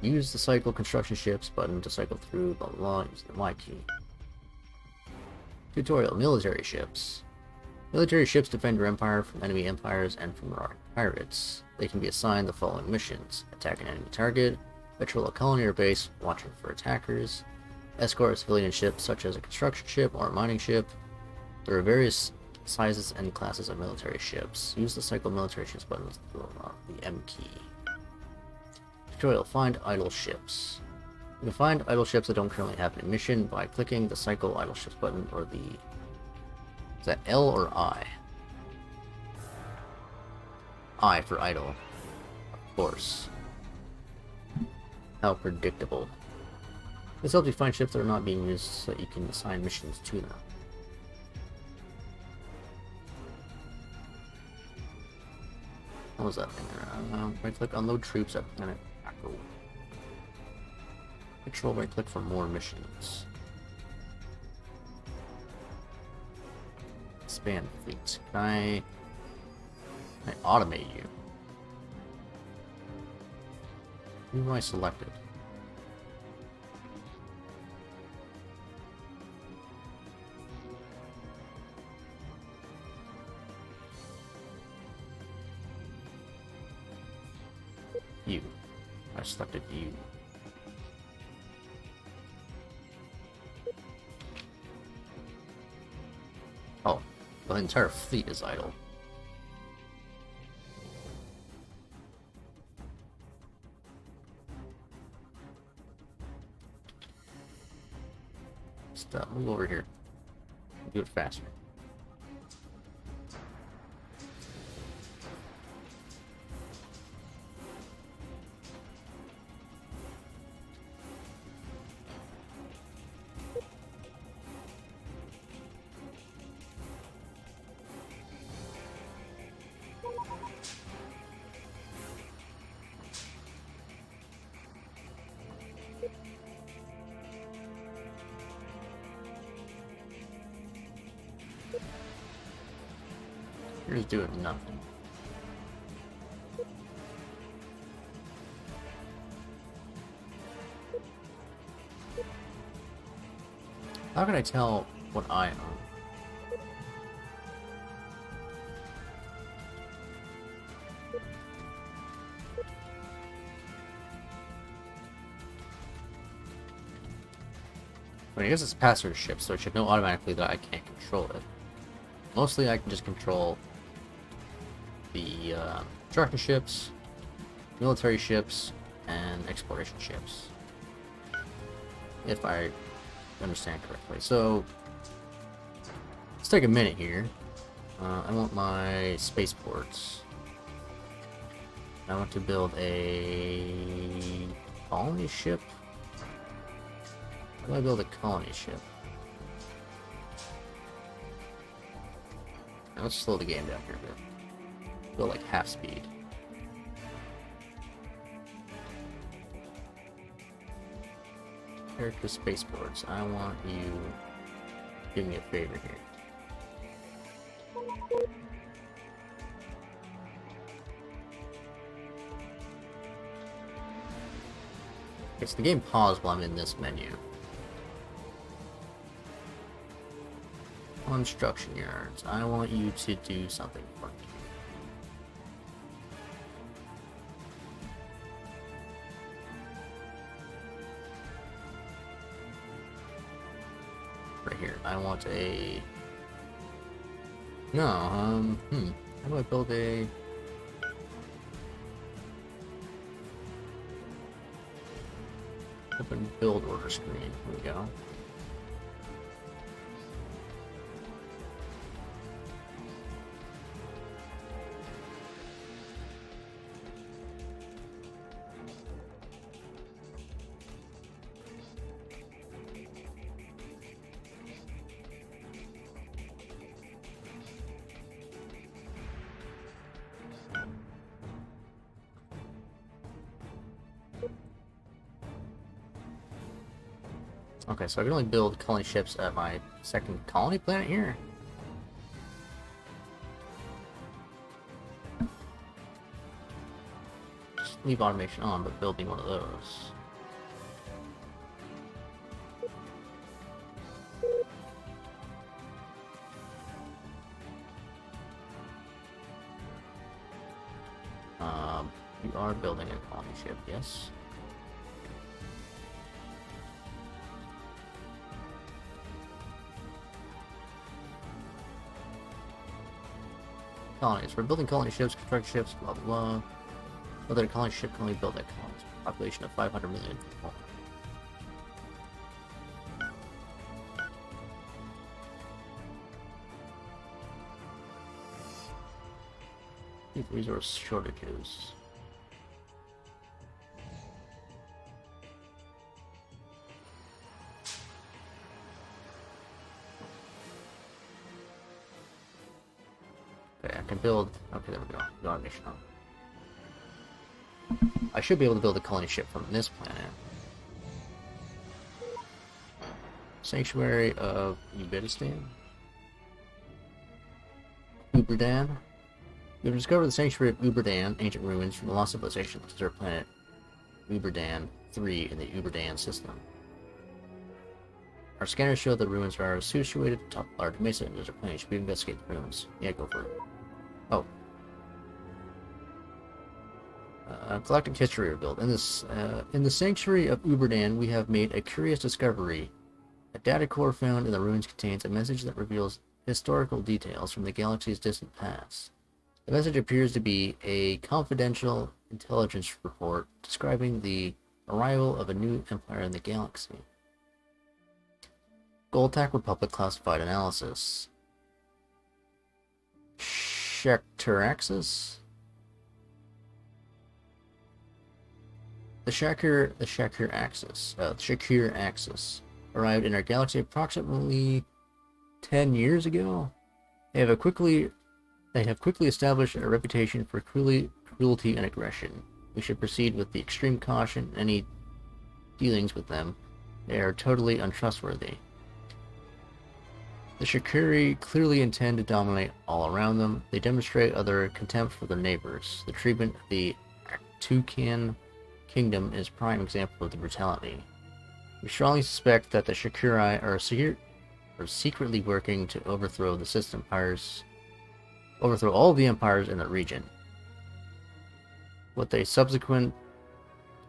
Use the cycle construction ships button to cycle through the law using the Y key. Tutorial: military ships. Military ships defend your empire from enemy empires and from marauding pirates. They can be assigned the following missions: attack an enemy target, patrol a colony or base, watching for attackers, escort a civilian ship such as a construction ship or a mining ship. There are various sizes and classes of military ships. Use the cycle military ships button with the M key. Tutorial: find idle ships. You can find idle ships that don't currently have a mission by clicking the cycle idle ships button or the... Is that L or I? I for idle. Of course. How predictable. This helps you find ships that are not being used so that you can assign missions to them. What was that thing there? Right click, unload troops at planet Acro. Control right click for more missions. Expand fleet. Can I automate you? Who am I selected? You. I selected you. Oh, the entire fleet is idle. Stop, move over here. Do it faster. You're just doing nothing. How can I tell what I own? I guess it's passenger ship, so it should know automatically that I can't control it. Mostly I can just control the construction ships, military ships, and exploration ships. If I understand correctly. So, let's take a minute here. I want my spaceports. I want to build a colony ship. How do I build a colony ship? Now let's slow the game down here a bit. Go like half speed. Character spaceports. I want you to give me a favor here. Okay, so the game paused while I'm in this menu. Construction yards. I want you to do something for me. Right here. I want a... No, how do I build a... Open build order screen. Here we go. Okay, so I can only build colony ships at my second colony planet here. Just leave automation on, but build me one of those. You are building a colony ship, yes? Colonies. We're building colony ships, construct ships, blah blah blah. Whether a colony ship can only build that colony. Population of 500 million people. Resource shortages. Okay, I can build. Okay, there we go. The automation on. I should be able to build a colony ship from this planet. Sanctuary of Ubedistan. Uberdan. We have discovered the Sanctuary of Uberdan, ancient ruins from the lost civilization of the desert planet Uberdan 3 in the Uberdan system. Our scanners show the ruins are situated atop a large mesa in the desert planet. Should we investigate the ruins? Yeah, go for it. Oh. Galactic history revealed. In the Sanctuary of Uberdan, we have made a curious discovery. A data core found in the ruins contains a message that reveals historical details from the galaxy's distant past. The message appears to be a confidential intelligence report describing the arrival of a new empire in the galaxy. Goltak Republic classified analysis. Shakhturaxis? The Shakir axis arrived in our galaxy approximately 10 years ago. They have quickly established a reputation for cruelty and aggression. We should proceed with the extreme caution in any dealings with them. They are totally untrustworthy. The Shakiri clearly intend to dominate all around them. They demonstrate utter contempt for their neighbors. The treatment of the Aktukan kingdom is a prime example of the brutality. We strongly suspect that the Shakiri are secretly working to overthrow the system empires. Overthrow all of the empires in the region. What their subsequent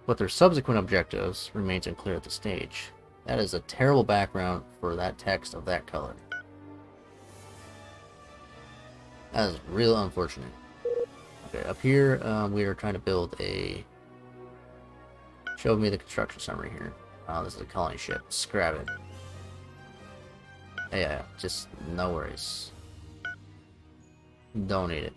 objectives remains unclear at this stage. That is a terrible background for that text of that color. That is real unfortunate. Okay, up here we are trying to build a... Show me the construction summary here. This is a colony ship. Scrap it. Yeah, just no worries. Don't need it.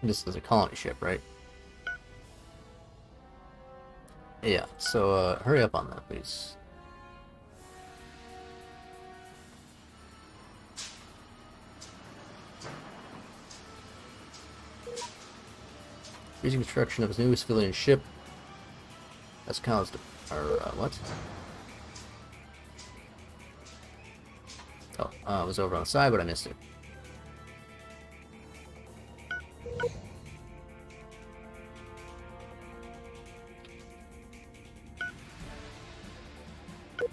This is a colony ship, right? Yeah, so hurry up on that, please. Using construction of his new civilian ship. That's caused... what? Oh, it was over on the side, but I missed it.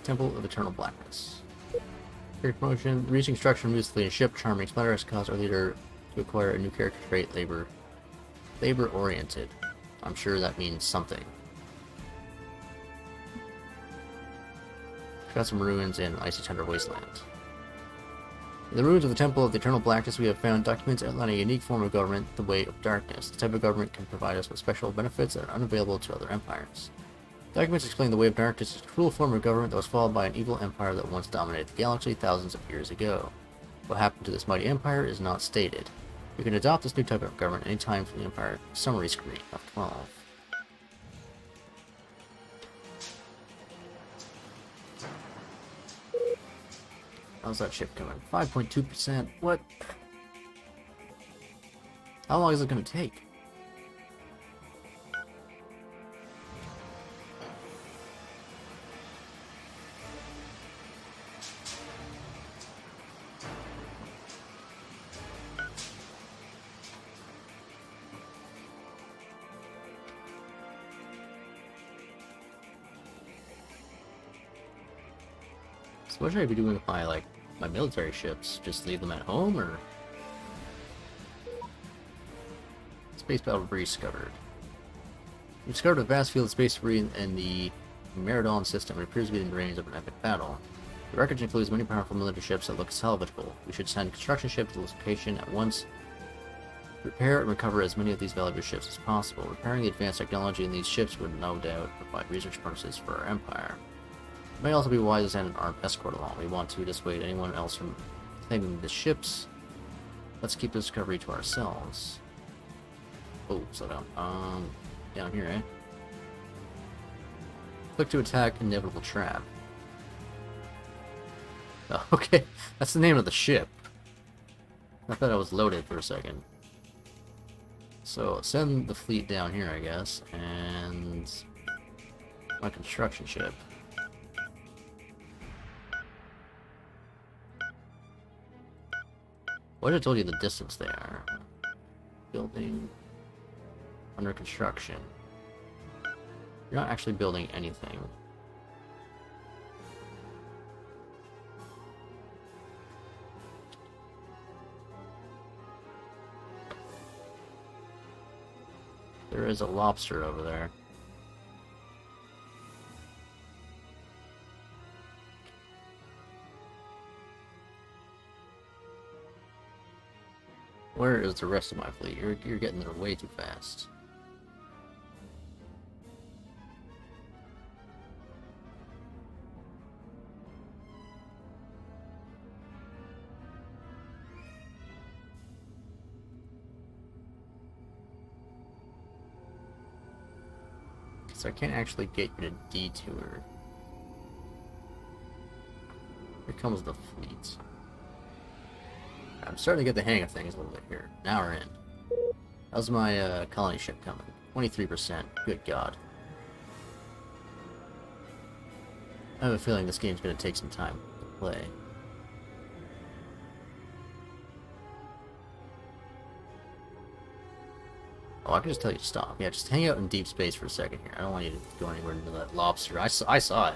Temple of Eternal Blackness. Character promotion. Reaching construction moves civilian ship. Charming explainer has caused our leader to acquire a new character trait, labor-oriented. I'm sure that means something. Got some ruins in Icy Tundra Wasteland. In the ruins of the Temple of the Eternal Blackness, we have found documents outlining a unique form of government, the Way of Darkness. This type of government can provide us with special benefits that are unavailable to other empires. Documents explain the Way of Darkness is a cruel form of government that was followed by an evil empire that once dominated the galaxy thousands of years ago. What happened to this mighty empire is not stated. You can adopt this new type of government anytime from the Empire summary screen of 12. How's that ship coming? 5.2%. What? How long is it going to take? So what should I be doing with my, like, my military ships? Just leave them at home, or...? Space battle debris discovered. We discovered a vast field of space debris in the Meridon system. It appears to be the remains of an epic battle. The wreckage includes many powerful military ships that look salvageable. We should send construction ships to the location at once. Repair and recover as many of these valuable ships as possible. Repairing the advanced technology in these ships would no doubt provide research purposes for our empire. It may also be wise to send an armed escort along. We want to dissuade anyone else from claiming the ships. Let's keep the discovery to ourselves. Oh, slow down. Down here, eh? Click to attack inevitable trap. Oh, okay, that's the name of the ship. I thought I was loaded for a second. So, send the fleet down here, I guess, and my construction ship. What if I told you the distance they are? Building under construction. You're not actually building anything. There is a lobster over there. Where is the rest of my fleet? You're getting there way too fast. So I can't actually get you to detour. Here comes the fleet. I'm starting to get the hang of things a little bit here. Now we're in. How's my colony ship coming? 23%. Good God. I have a feeling this game's going to take some time to play. Oh, I can just tell you to stop. Yeah, just hang out in deep space for a second here. I don't want you to go anywhere into that lobster. I saw it.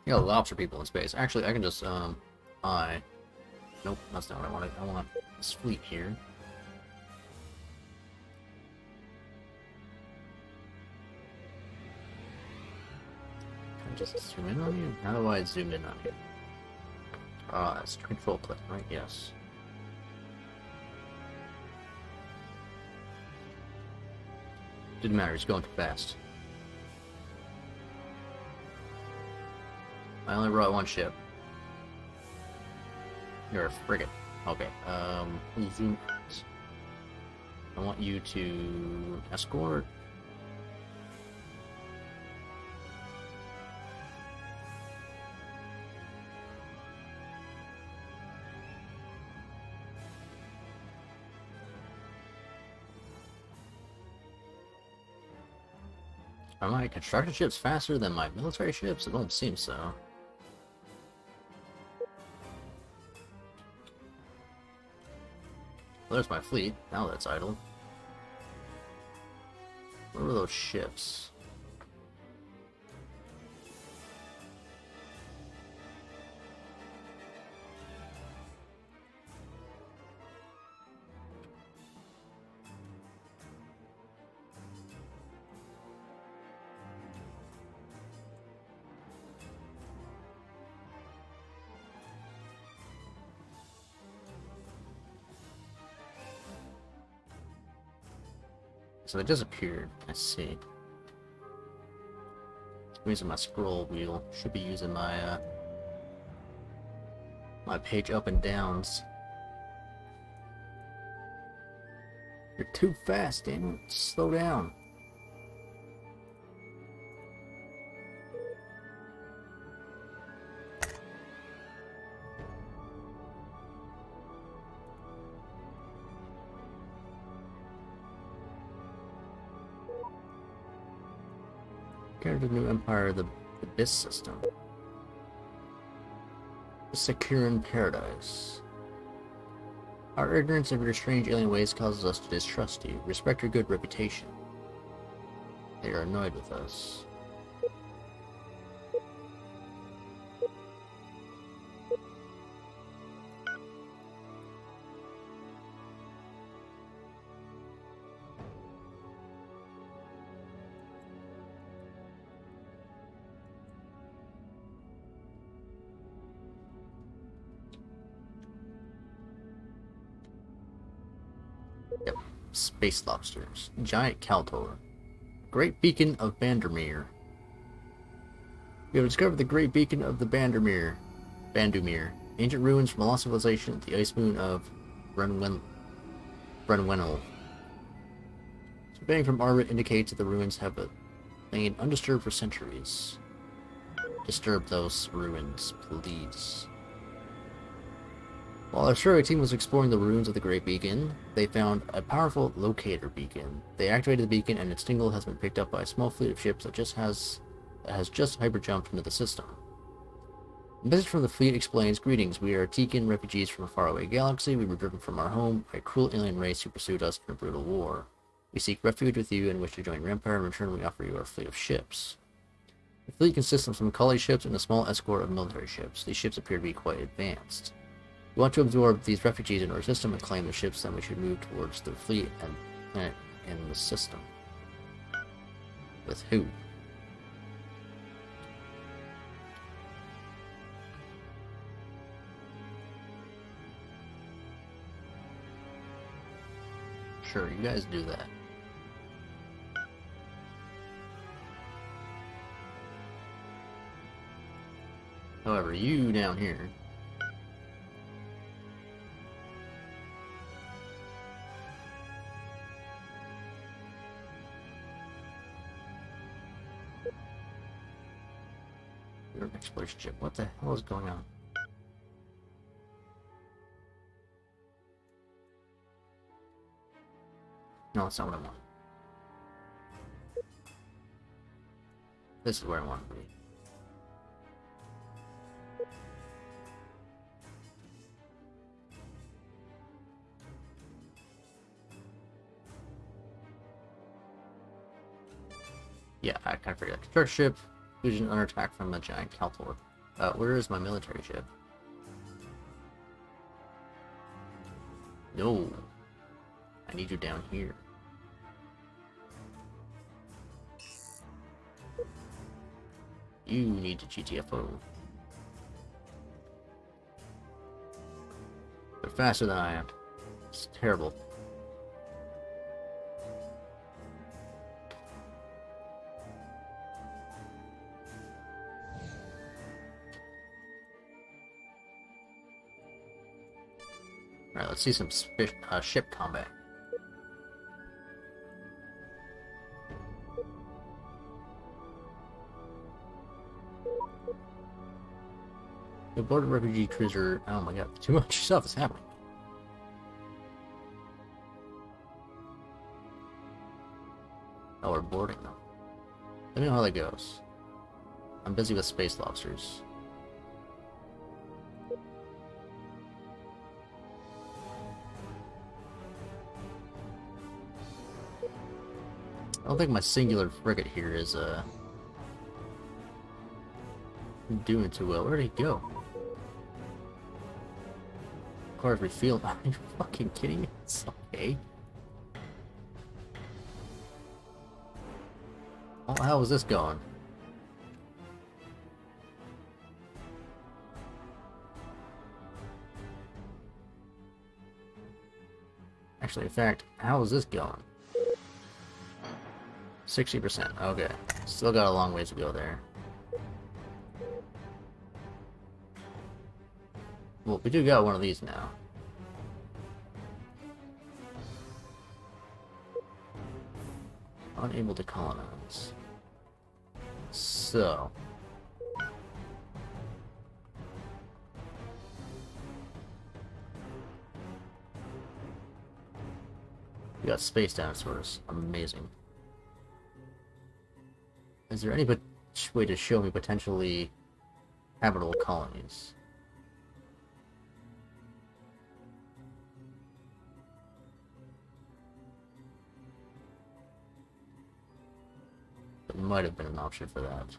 You got lobster people in space. Actually, I can just, Nope, that's not what I wanted. I want this fleet here. Can I just zoom in on you? How do I zoom in on you? It's control click, right? Yes. Didn't matter, he's going too fast. I only brought one ship. You're a frigate. Okay, zoom out. I want you to escort. Are my construction ships faster than my military ships? It don't seem so. Well, there's my fleet. Now that's idle. Where were those ships? So they disappeared. I see. I'm using my scroll wheel. Should be using my my page up and downs. You're too fast, damn it. Slow down. Encountered the new empire, the Abyss system. The Securan Paradise. Our ignorance of your strange alien ways causes us to distrust you. Respect your good reputation. They are annoyed with us. Yep. Space lobsters. Giant Kaltor. Great Beacon of Bandumir. We have discovered the Great Beacon of the Bandumir. Ancient ruins from a lost civilization at the ice moon of Brunwenel. Surveying from orbit indicates that the ruins have lain undisturbed for centuries. Disturb those ruins, please. While our survey team was exploring the ruins of the Great Beacon, they found a powerful locator beacon. They activated the beacon, and its signal has been picked up by a small fleet of ships that has just hyperjumped into the system. A message from the fleet explains, "Greetings, we are Tikan refugees from a faraway galaxy. We were driven from our home by a cruel alien race who pursued us in a brutal war. We seek refuge with you and wish to join your empire. In return, we offer you our fleet of ships." The fleet consists of some colony ships and a small escort of military ships. These ships appear to be quite advanced. We want to absorb these refugees into our system and claim their ships, then we should move towards the fleet and planet in the system. With who? Sure, you guys do that. However, you down here... You're an exploration ship. What the hell is going on? No, that's not what I want. This is where I want to be. Yeah, I kind of figured that. Construct ship. Fusion under attack from a giant Kaltor. Where is my military ship? No. I need you down here. You need to GTFO. They're faster than I am. It's terrible. Alright, let's see some ship combat. The boarded refugee cruiser. Oh my god, too much stuff is happening. Oh, we're boarding them. Let me know how that goes. I'm busy with space lobsters. I don't think my singular frigate here is doing too well. Where did he go? Car refield. Are you fucking kidding me? It's okay. Oh, how is this going? Actually, in fact, how is this going? 60%. Okay. Still got a long ways to go there. Well, we do got one of these now. Unable to colonize. So... we got space dinosaurs. Amazing. Is there any way to show me potentially habitable colonies? There might have been an option for that.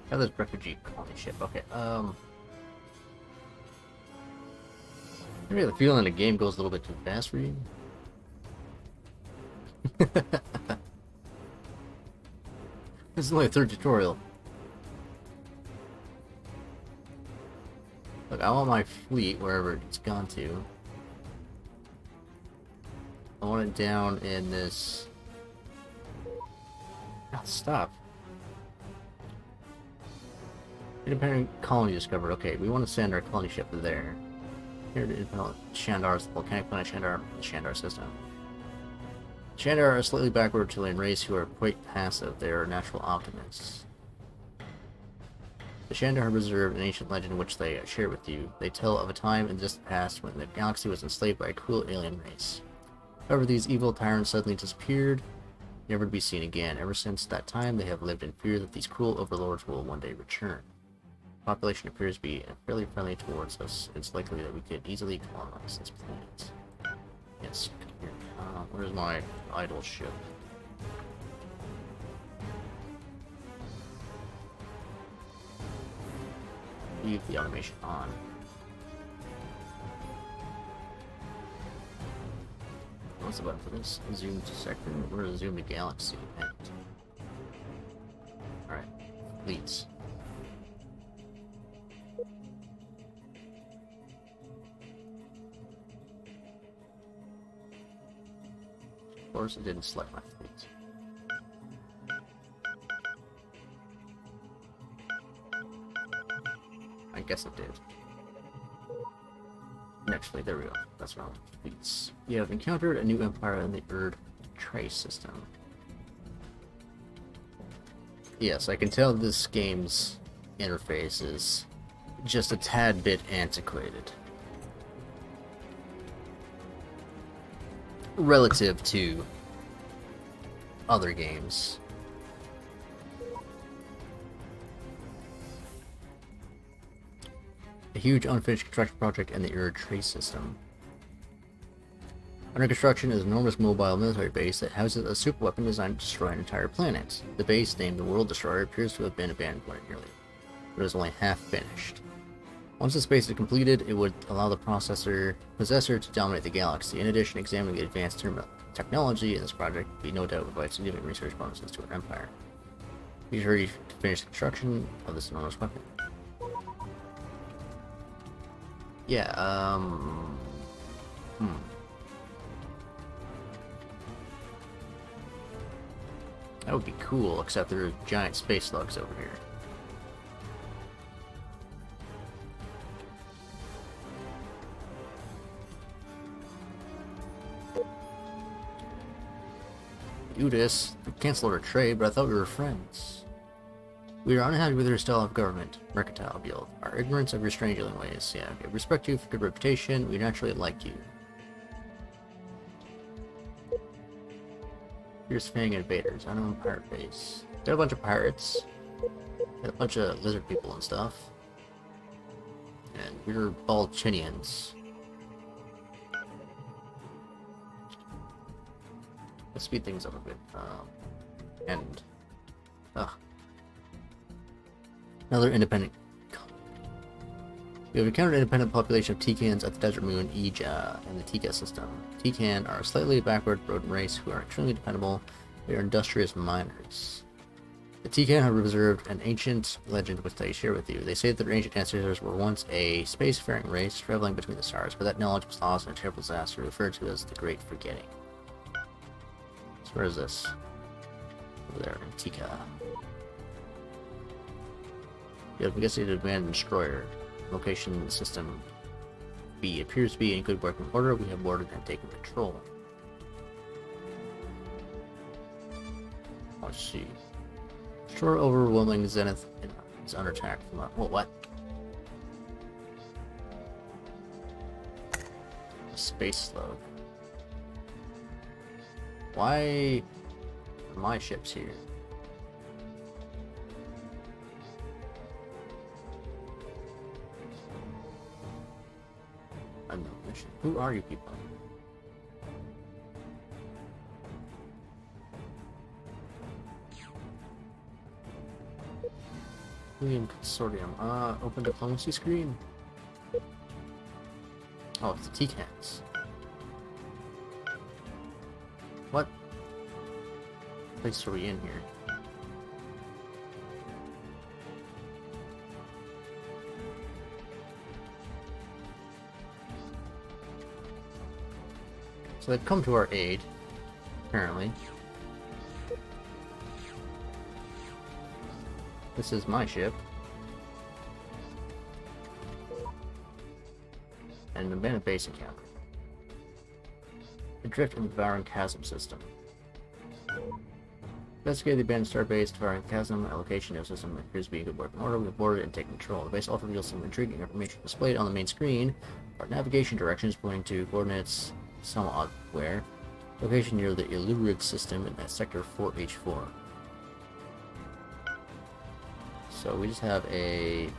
Oh, there's refugee colony ship. Okay, I really have a feeling the game goes a little bit too fast for you. This is only a third tutorial. Look, I want my fleet wherever it's gone to. I want it down in this... Oh, stop. Independent colony discovered. Okay, we want to send our colony ship there. Here to independent Shandar's volcanic planet Shandar, the Shandar system. Shandar are a slightly backward reptilian race who are quite passive. They are natural optimists. The Shandar have preserved an ancient legend which they share with you. They tell of a time in the distant past when the galaxy was enslaved by a cruel alien race. However, these evil tyrants suddenly disappeared, never to be seen again. Ever since that time, they have lived in fear that these cruel overlords will one day return. Population appears to be fairly friendly towards us. It's likely that we could easily colonize this planet. Yes, come here. Where's my idle ship? Leave the automation on. What's the button for this? Zoom to sector. We're gonna zoom to Galaxy. Alright. Fleets. Of course, it didn't select my fleet. I guess it did. Next fleet, there we go. That's around fleets. You have encountered a new empire in the Erd Trace system. Yes, I can tell this game's interface is just a tad bit antiquated. Relative to other games. A huge unfinished construction project in the Erd Trace system. Under construction is an enormous mobile military base that houses a superweapon designed to destroy an entire planet. The base, named the World Destroyer, appears to have been abandoned quite nearly, but is only half finished. Once the space is completed, it would allow the possessor to dominate the galaxy. In addition, examining the advanced technology in this project would be no doubt provide significant research bonuses to our empire. Be sure to finish the construction of this enormous weapon. Yeah, That would be cool, except there are giant space slugs over here. Udis, we canceled our trade, but I thought we were friends. We are unhappy with your style of government, mercantile guild. Our ignorance of your strange alien ways. Yeah, okay. Respect you for good reputation. We naturally like you. Here's Fang invaders. Unknown pirate base. Got a bunch of pirates. Got a bunch of lizard people and stuff. And we're Balchinians. Let's speed things up a bit. Another independent. We have encountered an independent population of Tekans at the desert moon Ija in the Tika system. Tekan are a slightly backward rodent race who are extremely dependable They are industrious miners. The Tikan have reserved an ancient legend which they share with you. They say that their ancient ancestors were once a spacefaring race traveling between the stars, but that knowledge was lost in a terrible disaster referred to as the Great Forgetting. So where is this? Over there, in Tika. You have investigated an abandoned destroyer. Location system B appears to be in good working order. We have boarded and taken control. Let's see. Destroyer overwhelming Zenith is under attack from a... Whoa, what? A space slug. Why are my ships here? Unknown mission. Who are you people? William Consortium. Open diplomacy screen. Oh, it's the T-Cats. What place are we in here? So they've come to our aid, apparently. This is my ship. And an abandoned base encounter. Adrift in the devouring chasm system. Investigate the abandoned star base, devouring chasm, allocation of system appears to be in good working order. We have boarded and taken control. The base also reveals some intriguing information displayed on the main screen. Our navigation directions pointing to coordinates somewhat where. Location near the Illurid system in sector 4H4. So we just have a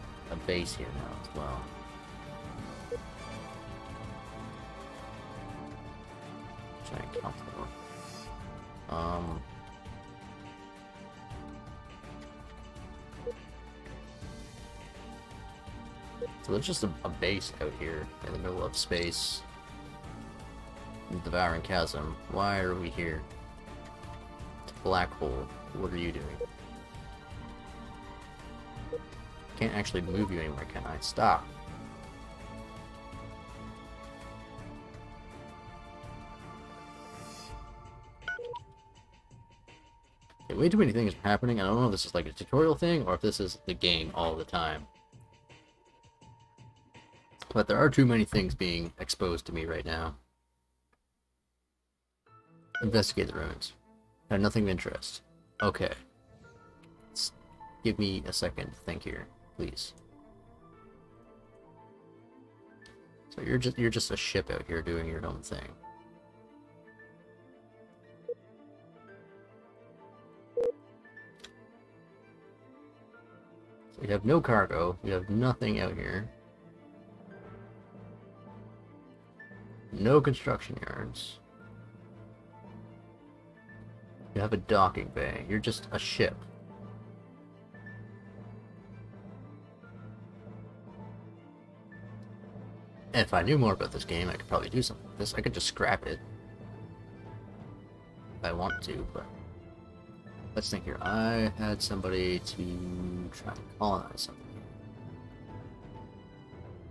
base here now as well. Giant count for. So there's just a base out here in the middle of space. Devouring chasm. Why are we here? It's a black hole. What are you doing? Can't actually move you anywhere, can I? Stop. Okay, way too many things are happening. I don't know if this is like a tutorial thing or if this is the game all the time. But there are too many things being exposed to me right now. Investigate the ruins. Had nothing of interest. Okay. Give me a second to think here, please. So you're just a ship out here doing your own thing. So you have no cargo, you have nothing out here. No construction yards. You have a docking bay. You're just a ship. And if I knew more about this game, I could probably do something with this. I could just scrap it. If I want to, but... Let's think here. I had somebody to try and colonize something.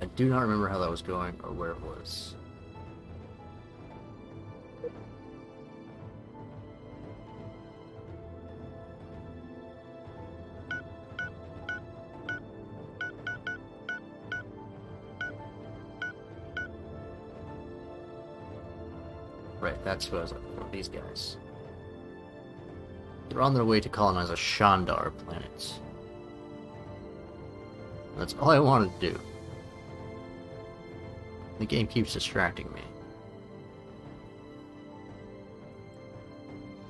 I do not remember how that was going or where it was. Right, that's what I was looking for, these guys. They're on their way to colonize a Shandar planet. That's all I wanted to do. The game keeps distracting me.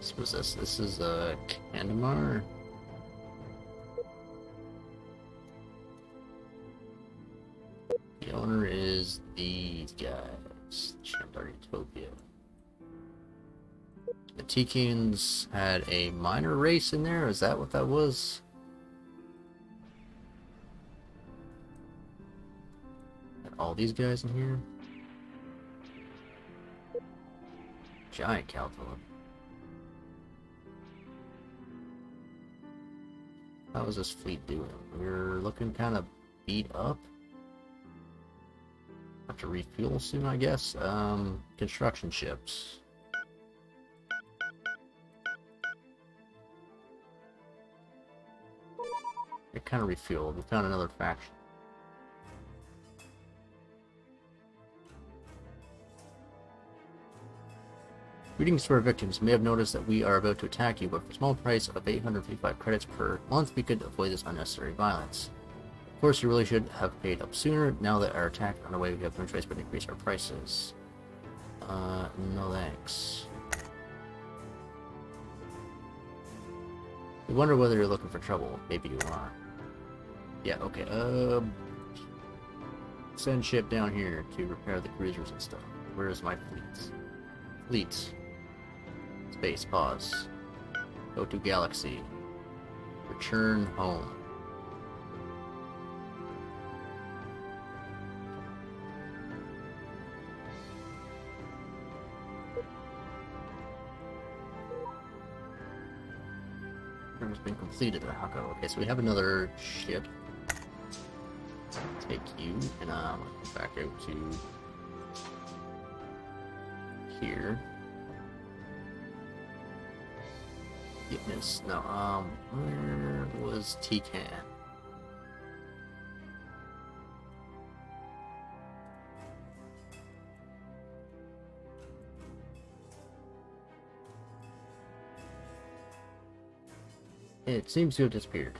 What was this? This is Kandamar? The owner is these guys. Shandar Utopia. The Tikans had a minor race in there? Is that what that was? Got all these guys in here? Giant Calculum. How is this fleet doing? We're looking kind of beat up. Have to refuel soon, I guess. Construction ships. It kind of refueled. We found another faction. Greetings to our victims. You may have noticed that we are about to attack you, but for a small price of 855 credits per month, we could avoid this unnecessary violence. Of course, you really should have paid up sooner. Now that our attack is underway, we have no choice but to increase our prices. No thanks. We wonder whether you're looking for trouble. Maybe you are. Yeah, okay, send ship down here to repair the cruisers and stuff. Where is my fleet? Fleet. Space, pause. Go to Galaxy. Return home. Has been completed. Okay, so we have another ship. Take you, and I'm gonna go back out to here. Goodness, no, where was T-Can? It seems to have disappeared.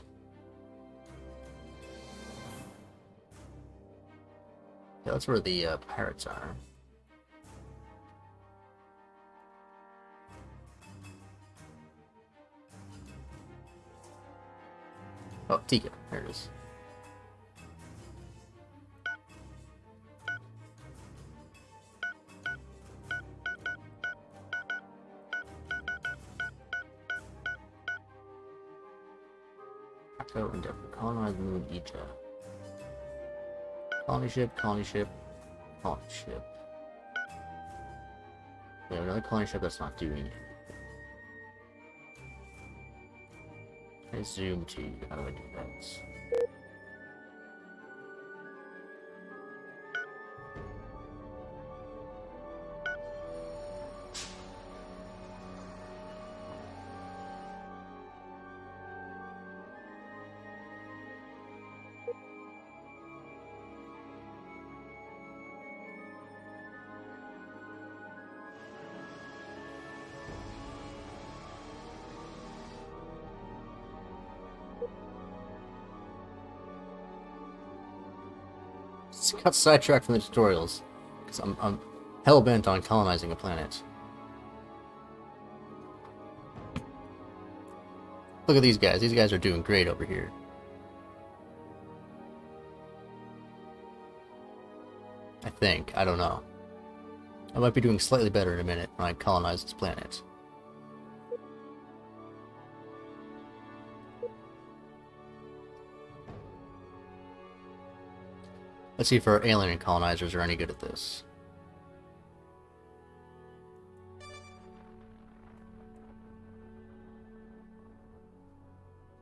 Yeah, that's where the pirates are. Oh, Tika, there it is. Go and colonize moon Egypt. Colony ship, colony ship, colony ship. We have another colony ship that's not doing it. I zoom to you. How do I do that? Got sidetracked from the tutorials because I'm hell bent on colonizing a planet. Look at these guys. These guys are doing great over here. I think. I don't know. I might be doing slightly better in a minute when I colonize this planet. Let's see if our alien colonizers are any good at this.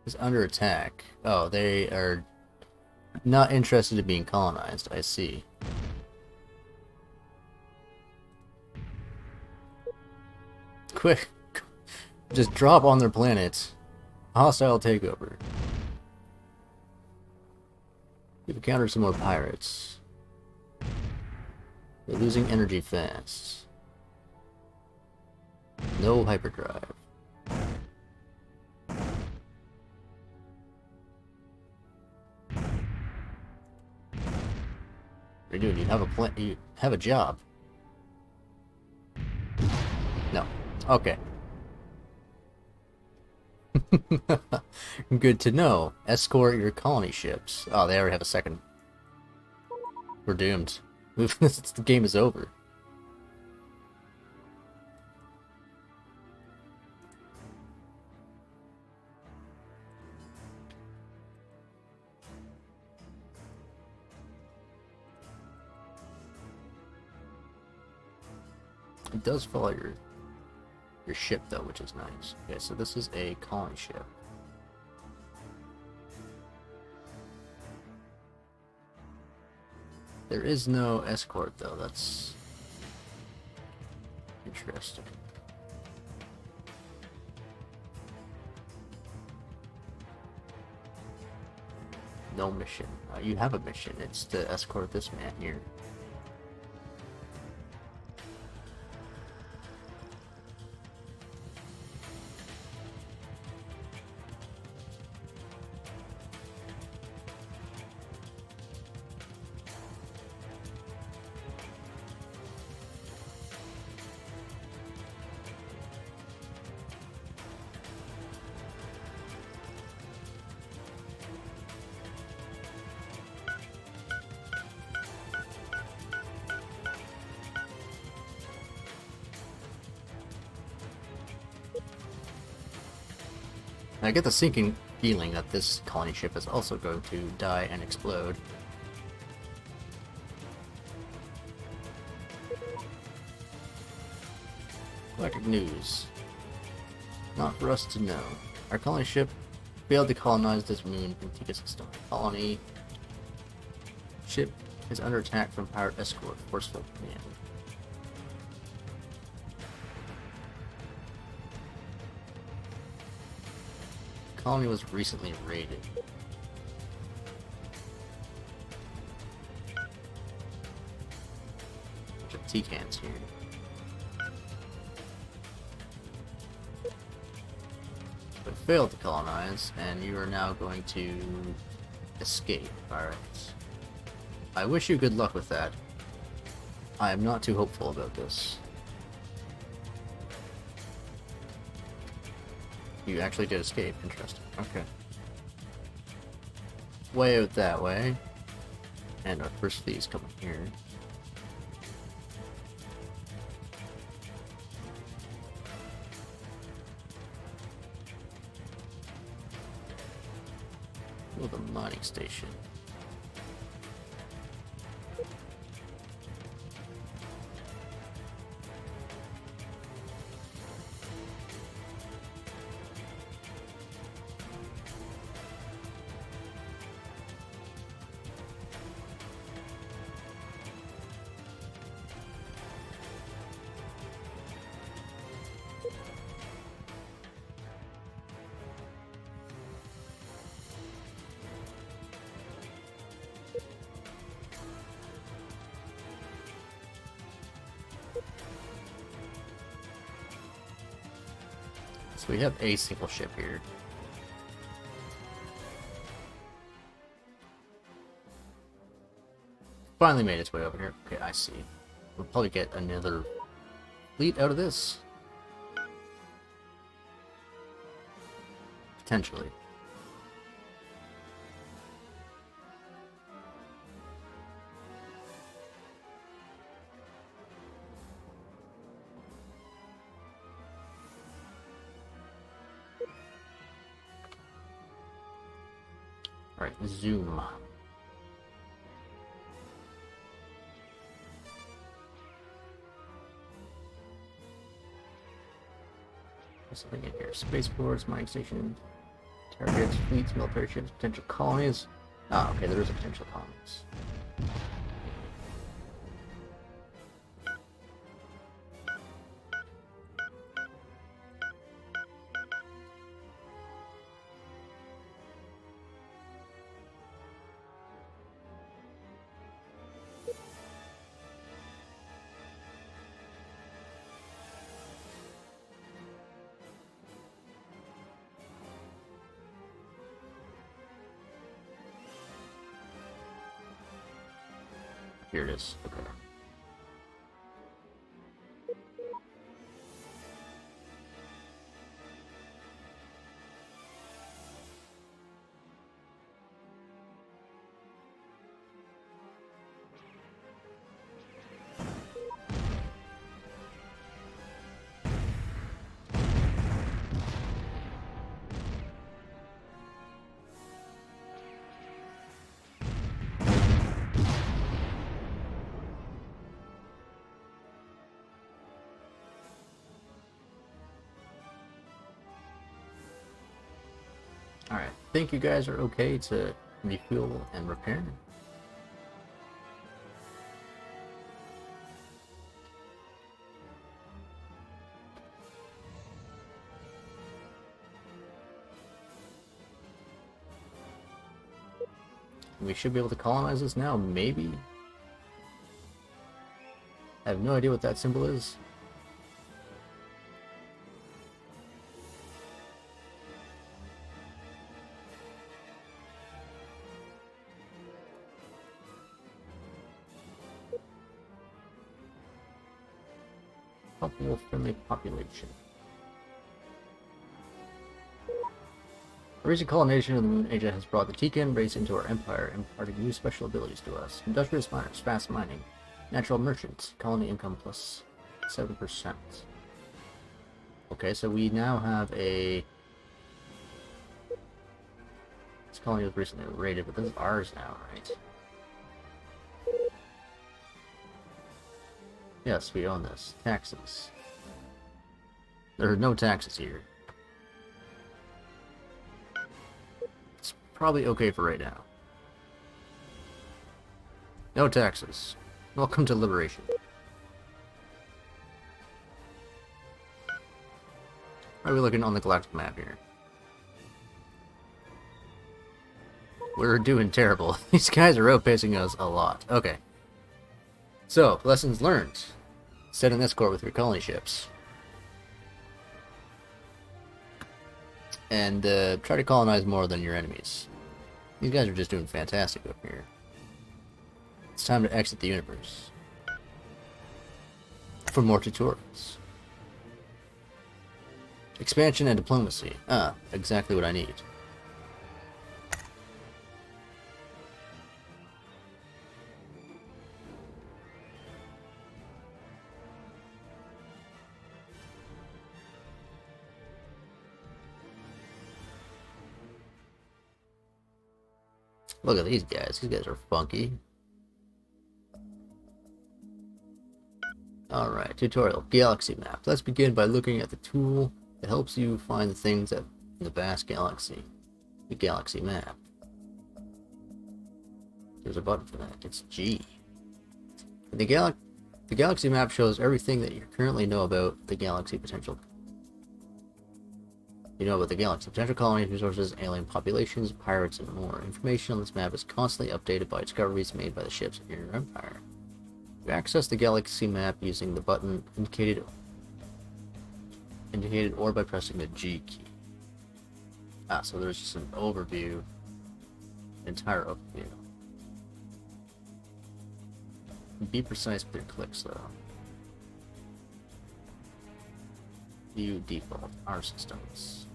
It's under attack. Oh, they are not interested in being colonized, I see. Quick! Just drop on their planet. Hostile takeover. We've encountered some more pirates. They're losing energy fast. No hyperdrive. What are you doing? You have a plan? You have a job? No. Okay. Good to know. Escort your colony ships. Oh, they already have a second. We're doomed. The game is over. It does follow your ship though, which is nice. Okay, so this is a colony ship. There is no escort though, that's interesting. No mission. You have a mission. It's to escort this man here. I get the sinking feeling that this colony ship is also going to die and explode. Galactic news. Not for us to know. Our colony ship failed to colonize this moon Antigua system. Colony ship is under attack from pirate escort. Forceful command. Colony was recently raided. Bunch of T-cans here. But failed to colonize, and you are now going to escape. Alright. I wish you good luck with that. I am not too hopeful about this. You actually did escape. Interesting. Okay. Way out that way. And our first fleet's coming here. Oh, the mining station. So we have a single ship here. Finally made its way over here. Okay, I see. We'll probably get another fleet out of this. Potentially. Alright, zoom. There's something in here. Spaceports, mining station, targets, fleets, military ships, potential colonies. Ah, okay, there is a potential colonies. Here it is. Okay. Alright, think you guys are okay to refuel and repair? We should be able to colonize this now, maybe? I have no idea what that symbol is. Friendly population. The recent colonization of the Moon Asia has brought the Tikan race into our empire, imparting new special abilities to us. Industrious miners, fast mining, natural merchants, colony income plus 7%. Okay, so we now have a... This colony was recently raided, but this is ours now, right? Yes, we own this. Taxes. There are no taxes here. It's probably okay for right now. No taxes. Welcome to liberation. How are we looking on the galactic map here? We're doing terrible. These guys are outpacing us a lot. Okay. So, lessons learned. Set an escort with your colony ships. And try to colonize more than your enemies. These guys are just doing fantastic up here. It's time to exit the universe. For more tutorials. Expansion and diplomacy. Ah, exactly what I need. Look at these guys. These guys are funky. Alright, tutorial. Galaxy map. Let's begin by looking at the tool that helps you find the things in the vast galaxy. The galaxy map. There's a button for that. It's G. The galaxy map shows everything that you currently know about the galaxy potential. You know about the galaxy, potential colonies, resources, alien populations, pirates, and more. Information on this map is constantly updated by discoveries made by the ships of your empire. You access the galaxy map using the button indicated or by pressing the G key. Ah, so there's just an overview, entire overview. Be precise with your clicks, though. View default, our systems.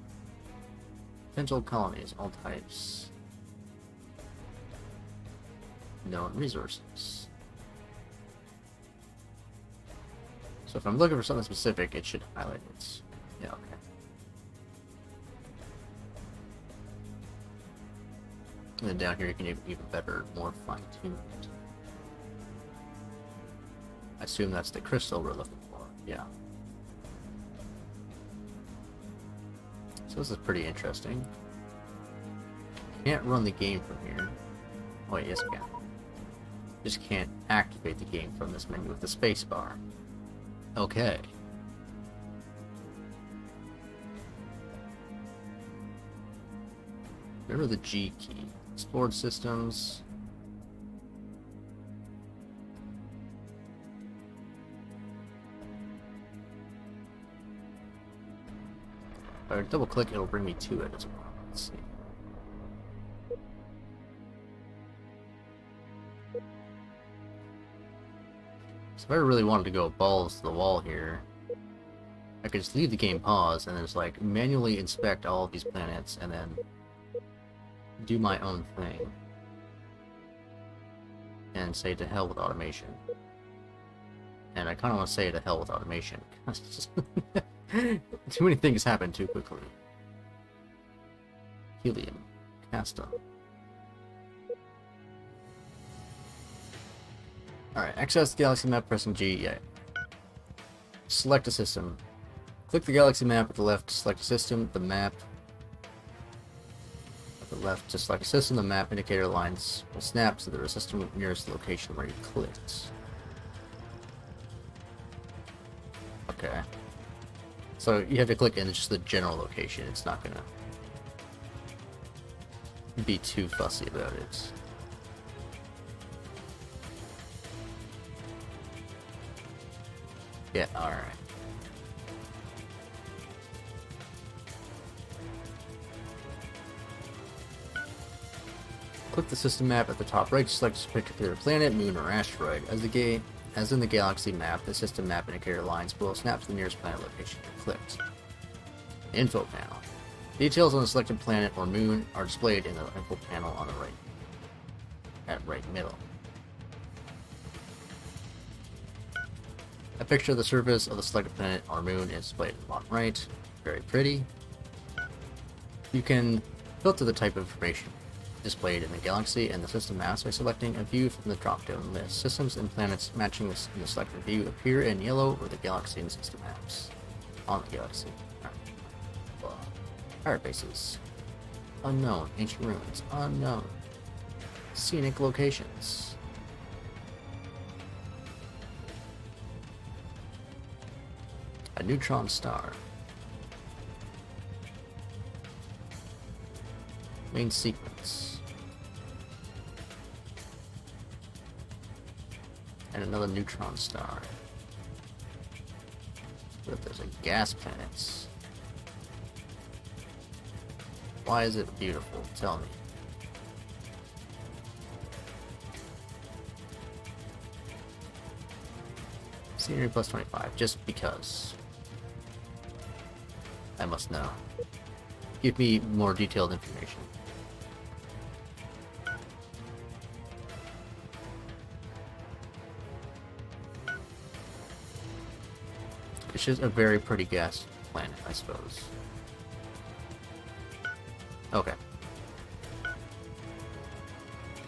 Potential colonies, all types. Known resources. So if I'm looking for something specific, it should highlight it. Yeah, okay. And then down here you can even better, more fine-tuned. I assume that's the crystal we're looking for. Yeah. So this is pretty interesting. Can't run the game from here. Oh wait, yes we can. Just can't activate the game from this menu with the space bar. Okay. Remember the G key. Explored systems. If I double click, it'll bring me to it as well. Let's see. So if I really wanted to go balls to the wall here, I could just leave the game pause and then just like manually inspect all of these planets and then do my own thing. And say to hell with automation. And I kind of want to say to hell with automation. Too many things happen too quickly. Helium. Casta. Alright, access the galaxy map pressing G. Yeah. Select a system. Click the galaxy map at the left to select a system. The map at the left to select a system. The map indicator lines will snap to the system nearest the location where you clicked. Okay. So you have to click in just the general location. It's not gonna be too fussy about it. Yeah, alright. Click the system map at the top right to select a particular planet, moon, or asteroid. As in the galaxy map, the system map indicator lines will snap to the nearest planet location you clicked. Info panel. Details on the selected planet or moon are displayed in the info panel on the right. At right middle. A picture of the surface of the selected planet or moon is displayed in the bottom right. Very pretty. You can filter the type of information displayed in the galaxy and the system maps by selecting a view from the drop-down list. Systems and planets matching this in the selected view appear in yellow or the galaxy and system maps. On the galaxy. Pirate bases. Unknown. Ancient ruins. Unknown. Scenic locations. A neutron star. Main sequence. And another neutron star. But there's a gas planet. Why is it beautiful? Tell me. Scenery plus 25, just because. I must know. Give me more detailed information. It's just a very pretty gas planet, I suppose. Okay.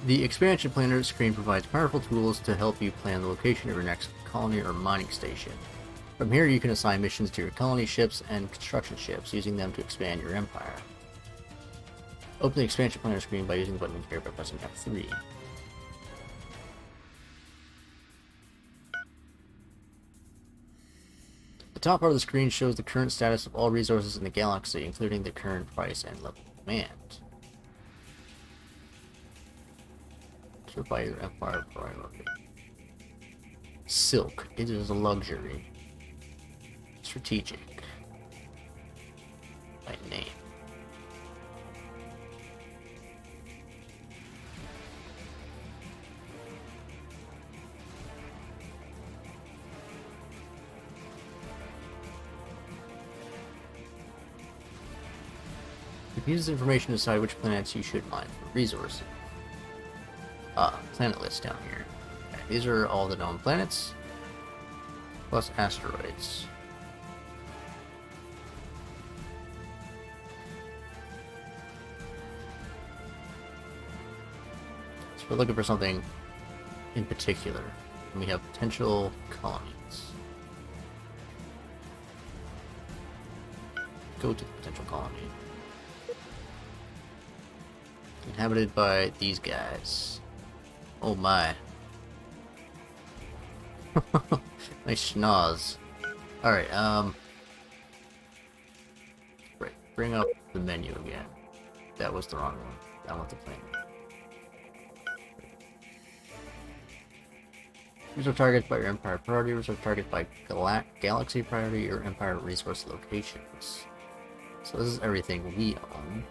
The expansion planner screen provides powerful tools to help you plan the location of your next colony or mining station. From here you can assign missions to your colony ships and construction ships, using them to expand your empire. Open the expansion planner screen by using the button here by pressing F3. The top part of the screen shows the current status of all resources in the galaxy, including the current price and level of demand. Sort by your empire priority. Silk. It is a luxury. Strategic. By name. You can use this information to decide which planets you should mine for resources. Planet list down here. Okay, these are all the known planets, plus asteroids. So we're looking for something in particular, and we have potential colonies. Go to the potential colony. Inhabited by these guys. Oh my. Nice schnoz. Alright, right, bring up the menu again. That was the wrong one. I want the plain one. Reserve targets by your empire priority, reserve targets by galaxy priority, or empire resource locations. So this is everything we own.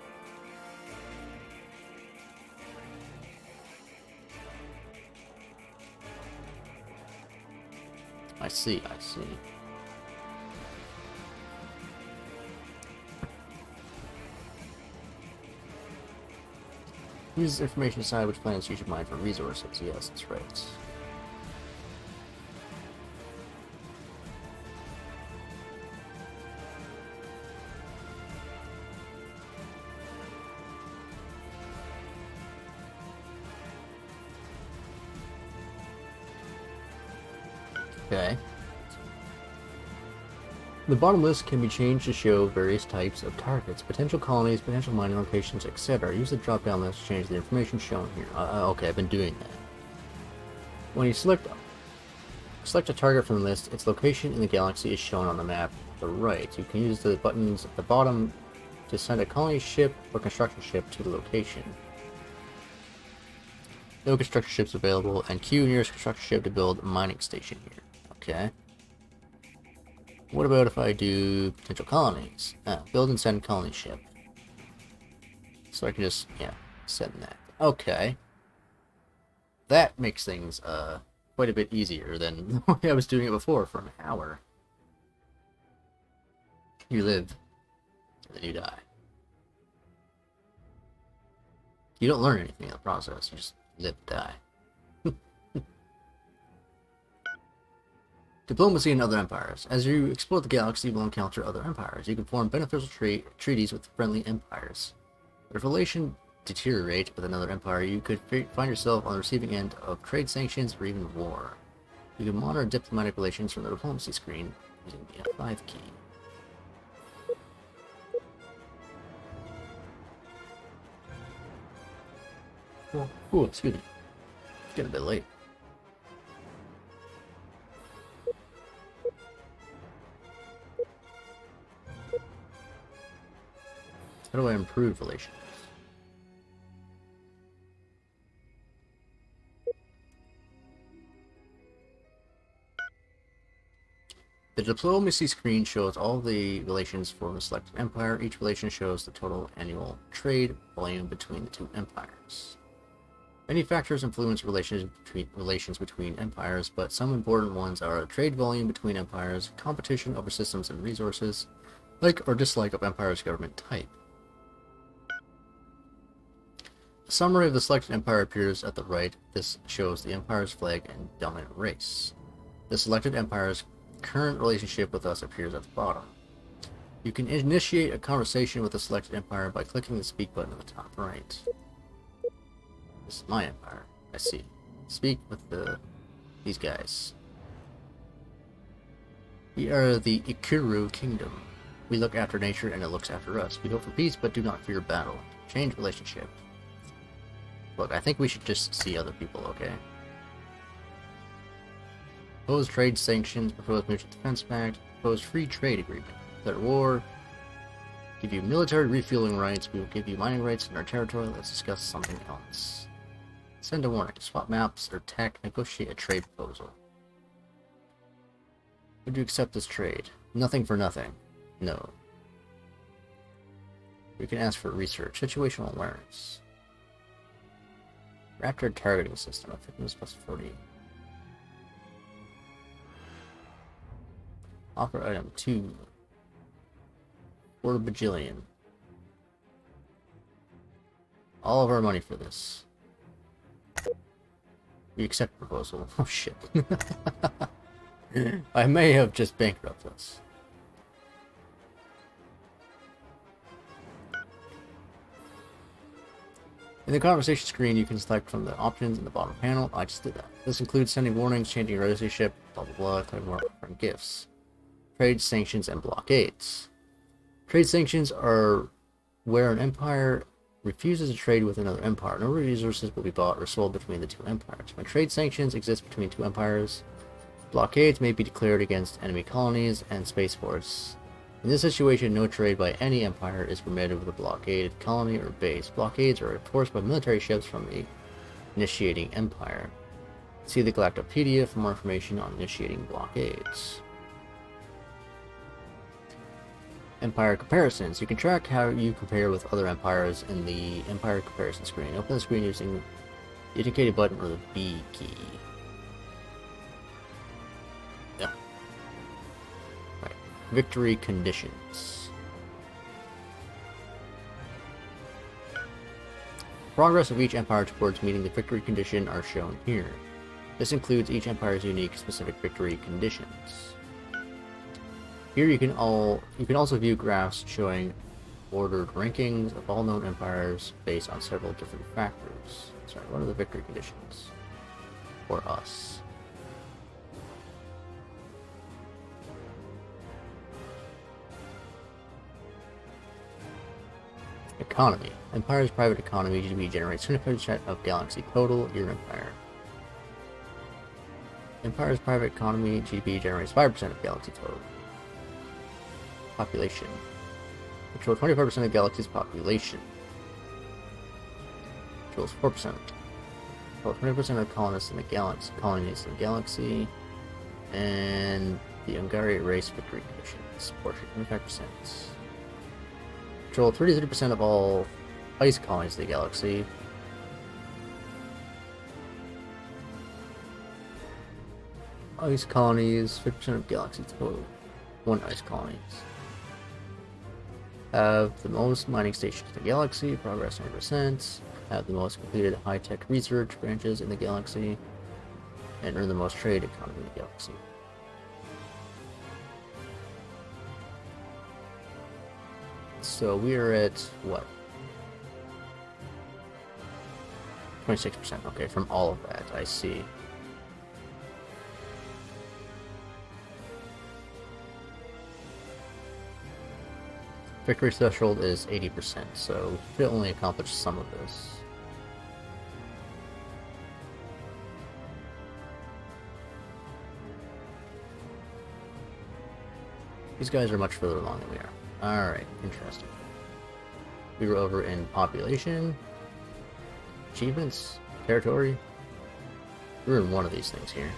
I see, I see. Use this information to decide which planets you should mine for resources. Yes, that's right. Okay. The bottom list can be changed to show various types of targets, potential colonies, potential mining locations, etc. Use the drop-down list to change the information shown here. Okay, I've been doing that. When you select a target from the list, its location in the galaxy is shown on the map to the right. You can use the buttons at the bottom to send a colony ship or construction ship to the location. No construction ships available, and queue nearest construction ship to build a mining station here. Okay. What about if I do potential colonies? Build and send colony ship. So I can just, yeah, send that. Okay. That makes things, quite a bit easier than the way I was doing it before for an hour. You live, and then you die. You don't learn anything in the process, you just live and die. Diplomacy and other empires. As you explore the galaxy, you will encounter other empires. You can form beneficial treaties with friendly empires. But if relations deteriorate with another empire, you could find yourself on the receiving end of trade sanctions or even war. You can monitor diplomatic relations from the diplomacy screen using the F5 key. Oh, excuse me. It's getting a bit late. How do I improve relations? The diplomacy screen shows all the relations for the selected empire. Each relation shows the total annual trade volume between the two empires. Many factors influence relations between empires, but some important ones are trade volume between empires, competition over systems and resources, like or dislike of empire's government type. A summary of the selected empire appears at the right. This shows the empire's flag and dominant race. The selected empire's current relationship with us appears at the bottom. You can initiate a conversation with the selected empire by clicking the speak button at the top right. This is my empire. I see. Speak with these guys. We are the Ikuru Kingdom. We look after nature and it looks after us. We hope for peace but do not fear battle. Change relationship. Look, I think we should just see other people, okay? Propose trade sanctions, propose mutual defense pact, propose free trade agreement, declare war, give you military refueling rights, we will give you mining rights in our territory, let's discuss something else. Send a warning, swap maps or tech, negotiate a trade proposal. Would you accept this trade? Nothing for nothing. No. We can ask for research, situational awareness. Raptor targeting system, effectiveness plus 40. Offer item 2. 4 bajillion. All of our money for this. We accept proposal. Oh shit. I may have just bankrupted us. In the conversation screen, you can select from the options in the bottom panel. I just did that. This includes sending warnings, changing your relationship, blah blah blah, claiming more from gifts. Trade sanctions and blockades. Trade sanctions are where an empire refuses to trade with another empire. No resources will be bought or sold between the two empires. When trade sanctions exist between two empires, blockades may be declared against enemy colonies and spaceports. In this situation, no trade by any empire is permitted with a blockaded colony or base. Blockades are enforced by military ships from the initiating empire. See the Galactopedia for more information on initiating blockades. Empire comparisons. You can track how you compare with other empires in the Empire comparison screen. Open the screen using the indicated button or the B key. Yeah. Right. Victory conditions. Progress of each empire towards meeting the victory condition are shown here. This includes each empire's unique specific victory conditions. Here you can also view graphs showing ordered rankings of all known empires based on several different factors. Sorry, what are the victory conditions for us? Economy. Empire's private economy GDP generates 25% of Galaxy total. Your empire. Empire's private economy GDP generates 5% of Galaxy total. Population. Control 25% of Galaxy's population. Controls 4%. Control 20% of colonists in the galaxy. Colonies in the galaxy. And The Ungari race victory conditions. Portion 25%. Control 33% of all ice colonies of the galaxy. Ice colonies, 50% of galaxy total. 1 ice colonies. Have the most mining stations in the galaxy, progress 100%. Have the most completed high-tech research branches in the galaxy. And earn the most trade economy in the galaxy. So we are at what? 26%. Okay, from all of that, I see. Victory threshold is 80%, so we should only accomplish some of this. These guys are much further along than we are. Alright, interesting. We were over in population, achievements, territory. We're in one of these things here.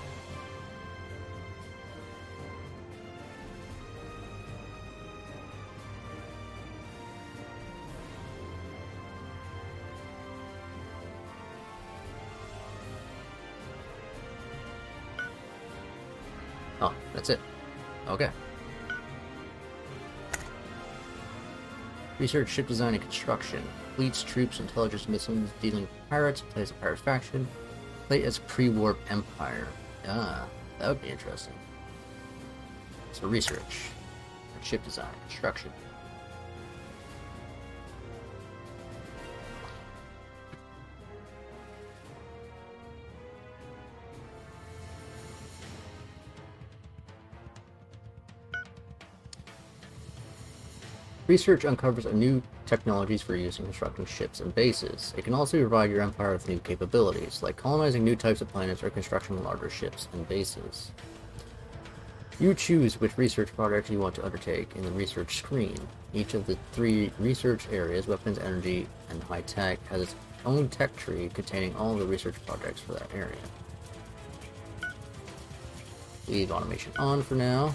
Oh, that's it. Okay. Research ship design and construction. Fleets, troops, intelligence missions, dealing with pirates, plays a pirate faction. Play as pre-warp empire. Ah, that would be interesting. So research. Ship design, construction. Research uncovers new technologies for use in constructing ships and bases. It can also provide your empire with new capabilities, like colonizing new types of planets or constructing larger ships and bases. You choose which research project you want to undertake in the research screen. Each of the 3 research areas, weapons, energy, and high tech, has its own tech tree containing all of the research projects for that area. Leave automation on for now.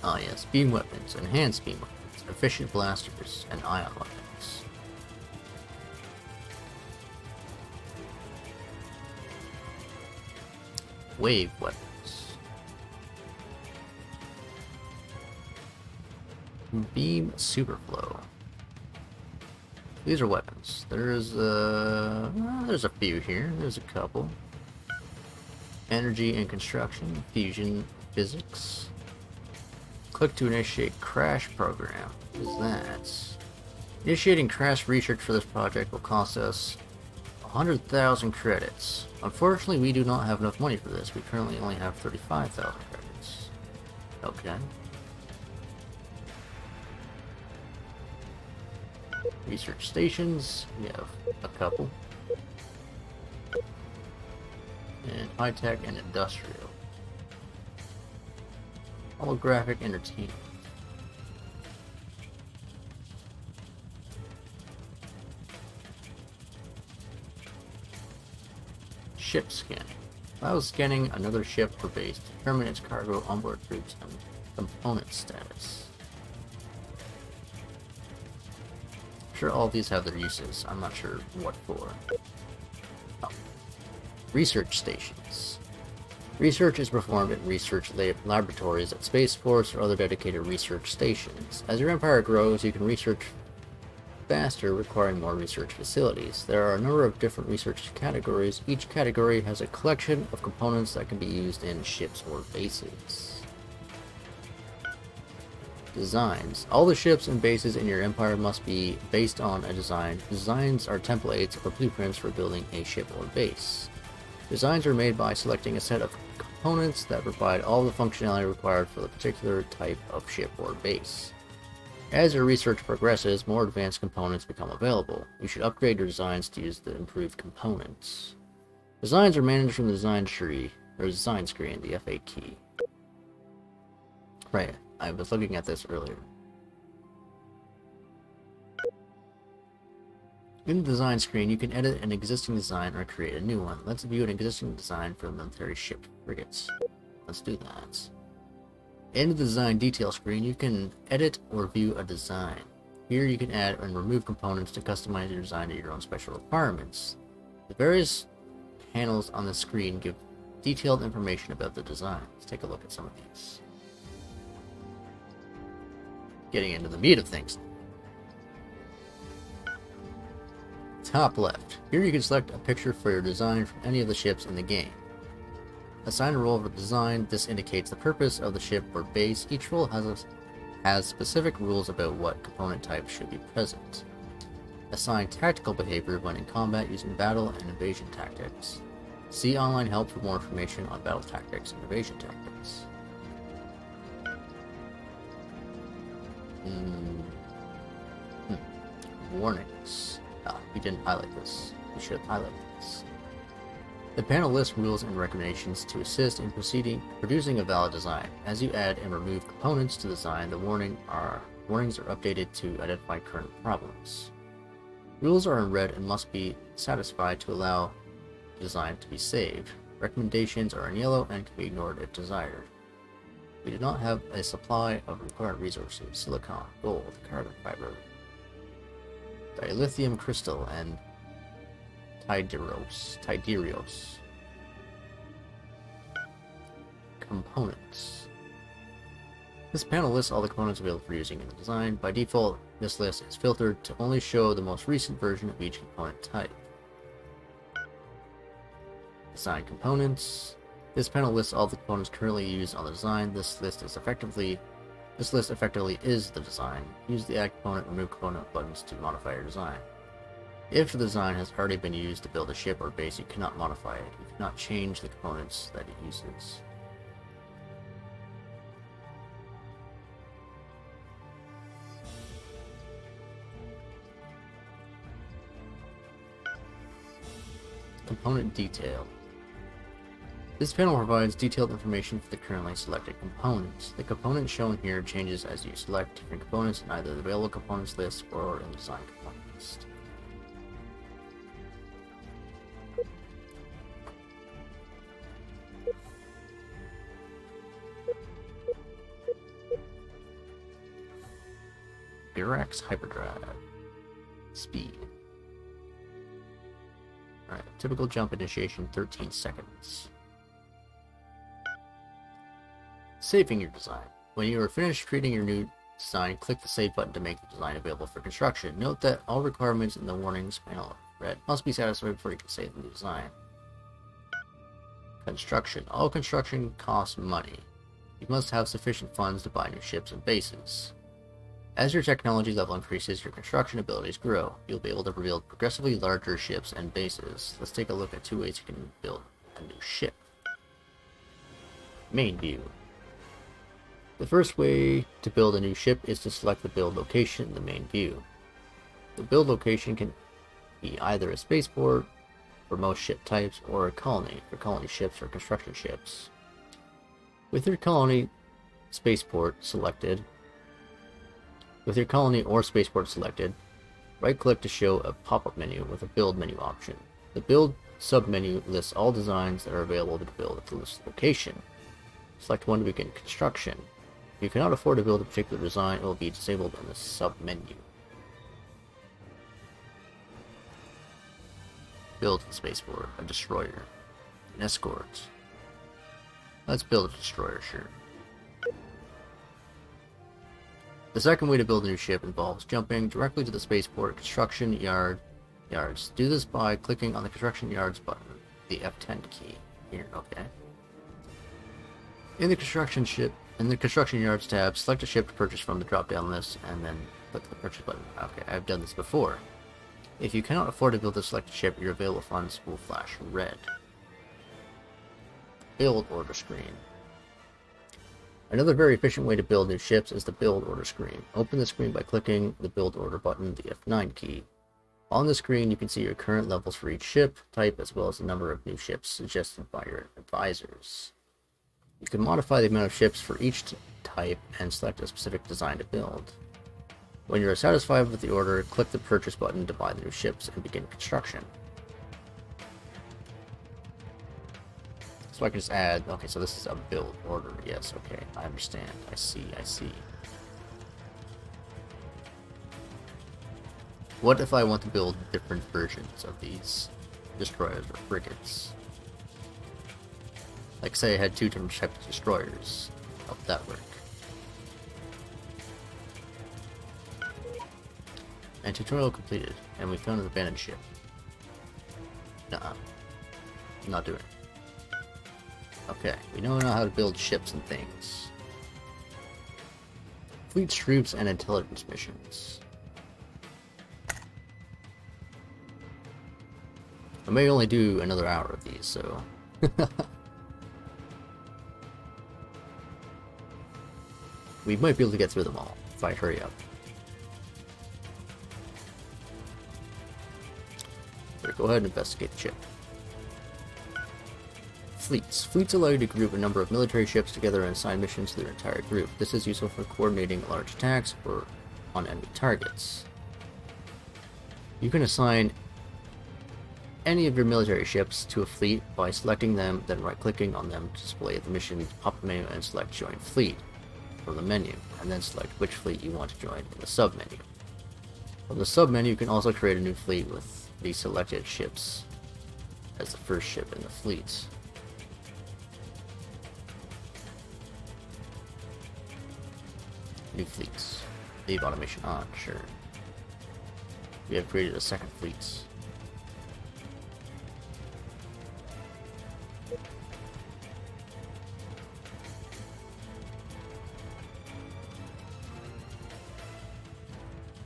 Ah yes, beam weapons, enhanced beam weapons, efficient blasters, and ion weapons. Wave weapons. Beam superflow. These are weapons. There's a few here. There's a couple. Energy and construction, fusion, physics. Click to initiate crash program. What is that? Initiating crash research for this project will cost us 100,000 credits. Unfortunately, we do not have enough money for this. We currently only have 35,000 credits. Okay. Research stations. We have a couple. And high-tech and industrial. Holographic entertainment. Ship scanning. Allows scanning another ship or base to determine its cargo, onboard troops, and component status. I'm sure all of these have their uses. I'm not sure what for. Oh. Research stations. Research is performed in research laboratories at spaceports or other dedicated research stations. As your empire grows, you can research faster, requiring more research facilities. There are a number of different research categories. Each category has a collection of components that can be used in ships or bases. Designs. All the ships and bases in your empire must be based on a design. Designs are templates or blueprints for building a ship or base. Designs are made by selecting a set of components that provide all the functionality required for the particular type of ship or base. As your research progresses, more advanced components become available. You should upgrade your designs to use the improved components. Designs are managed from the design tree, or design screen, the F8 key. Right, I was looking at this earlier. In the design screen, you can edit an existing design or create a new one. Let's view an existing design for military ship frigates. Let's do that. In the design detail screen, you can edit or view a design. Here you can add and remove components to customize your design to your own special requirements. The various panels on the screen give detailed information about the design. Let's take a look at some of these. Getting into the meat of things. Top left. Here you can select a picture for your design from any of the ships in the game. Assign a role for the design. This indicates the purpose of the ship or base. Each role has specific rules about what component types should be present. Assign tactical behavior when in combat using battle and invasion tactics. See online help for more information on battle tactics and invasion tactics. Warnings. We didn't highlight this. We should have highlighted this. The panel lists rules and recommendations to assist in producing a valid design. As you add and remove components to the design, the warnings are updated to identify current problems. Rules are in red and must be satisfied to allow the design to be saved. Recommendations are in yellow and can be ignored if desired. We do not have a supply of required resources: silicon, gold, carbon fiber, dilithium crystal, and Tiderios. Components. This panel lists all the components available for using in the design. By default, this list is filtered to only show the most recent version of each component type. Design components. This panel lists all the components currently used on the design. This list effectively is the design. Use the Add Component, Remove Component buttons to modify your design. If the design has already been used to build a ship or base, you cannot modify it. You cannot change the components that it uses. Component detail. This panel provides detailed information for the currently selected components. The component shown here changes as you select different components in either the available components list or in the design component list. Virax hyperdrive. Speed. Alright, typical jump initiation 13 seconds. Saving your design. When you are finished creating your new design, click the Save button to make the design available for construction. Note that all requirements in the warnings panel red must be satisfied before you can save the new design. Construction. All construction costs money. You must have sufficient funds to buy new ships and bases. As your technology level increases, your construction abilities grow. You'll be able to build progressively larger ships and bases. Let's take a look at 2 ways you can build a new ship. Main view. The first way to build a new ship is to select the build location in the main view. The build location can be either a spaceport for most ship types or a colony for colony ships or construction ships. With your colony or spaceport selected, right-click to show a pop-up menu with a build menu option. The build submenu lists all designs that are available to build at this location. Select one to begin construction. If you cannot afford to build a particular design, it will be disabled in the sub-menu. Build a spaceport, a destroyer, an escort. Let's build a destroyer, sure. The second way to build a new ship involves jumping directly to the spaceport construction yards. Do this by clicking on the construction yards button, the F10 key. Here, okay. In the construction yards tab, select a ship to purchase from the drop-down list, and then click the purchase button. Okay, I've done this before. If you cannot afford to build a selected ship, your available funds will flash red. Build order screen. Another very efficient way to build new ships is the build order screen. Open the screen by clicking the build order button, the F9 key. On the screen, you can see your current levels for each ship type, as well as the number of new ships suggested by your advisors. You can modify the amount of ships for each type and select a specific design to build. When you're satisfied with the order, click the purchase button to buy the new ships and begin construction. So I can just add, okay, so this is a build order, yes, okay, I understand, I see. What if I want to build different versions of these destroyers or frigates? Like, say I had 2 different types of destroyers. How would that work? And tutorial completed, and we found an abandoned ship. Nuh-uh. Not doing it. Okay, we know now how to build ships and things. Fleet troops and intelligence missions. I may only do another hour of these, so... we might be able to get through them all, if I hurry up. Here, go ahead and investigate the ship. Fleets. Fleets allow you to group a number of military ships together and assign missions to their entire group. This is useful for coordinating large attacks or on enemy targets. You can assign any of your military ships to a fleet by selecting them, then right-clicking on them to display the mission pop-up menu and select Join Fleet from the menu, and then select which fleet you want to join in the sub-menu. From the sub-menu, you can also create a new fleet with the selected ships as the first ship in the fleet. New fleets. Leave automation on, sure. We have created a second fleet.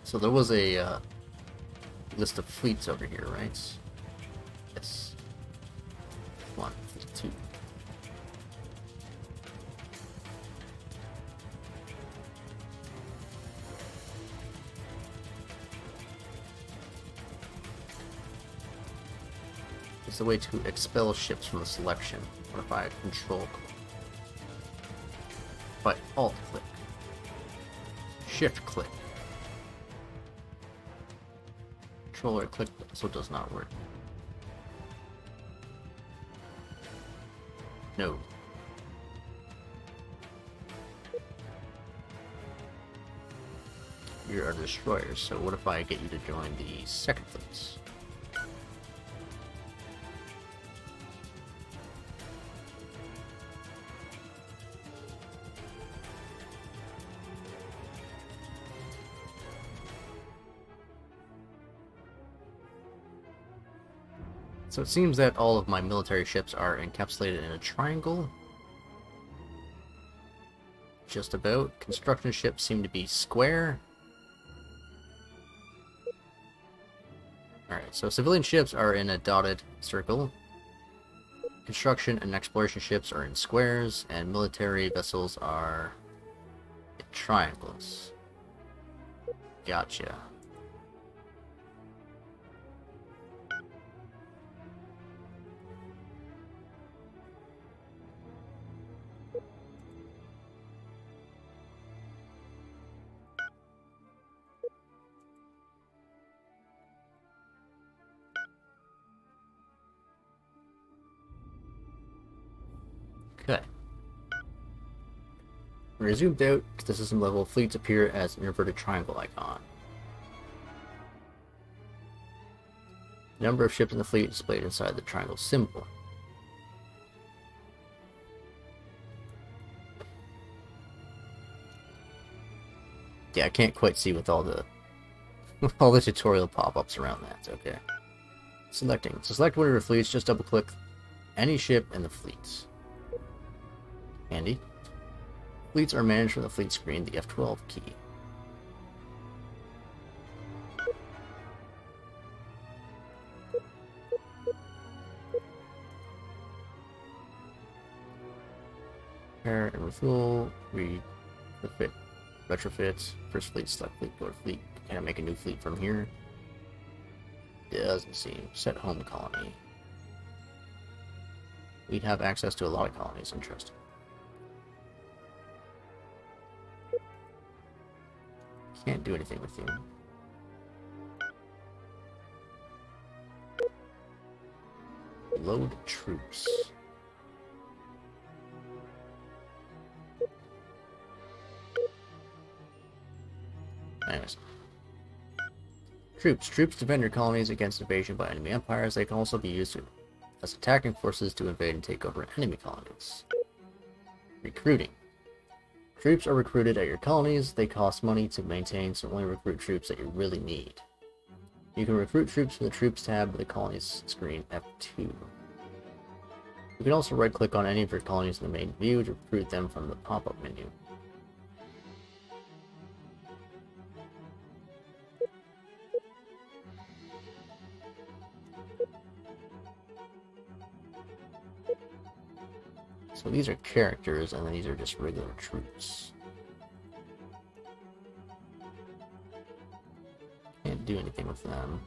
So there was a list of fleets over here, right? Yes. 1, 2. It's a way to expel ships from the selection. What if I control click? If I alt click? Shift click? Controller click also does not work. No. You're a destroyer, so what if I get you to join the second fleet? So it seems that all of my military ships are encapsulated in a triangle. Just about. Construction ships seem to be square. Alright, so civilian ships are in a dotted circle. Construction and exploration ships are in squares, and military vessels are in triangles. Gotcha. Okay. When you're zoomed out to the system level, fleets appear as an inverted triangle icon. The number of ships in the fleet is displayed inside the triangle symbol. Yeah, I can't quite see with all the tutorial pop-ups around that. Okay. Selecting. To select one of your fleets, just double-click any ship in the fleet. Handy. Fleets are managed from the fleet screen, the F12 key. Repair and refuel. Retrofit. First fleet, select fleet, go to fleet. Can I make a new fleet from here? Doesn't seem. Set home colony. We'd have access to a lot of colonies. Interesting. Can't do anything with you. Load troops. Anyways. Troops defend your colonies against invasion by enemy empires. They can also be used as attacking forces to invade and take over enemy colonies. Recruiting. Troops are recruited at your colonies. They cost money to maintain, so only recruit troops that you really need. You can recruit troops from the Troops tab of the colonies screen F2. You can also right-click on any of your colonies in the main view to recruit them from the pop-up menu. So these are characters, and then these are just regular troops. Can't do anything with them.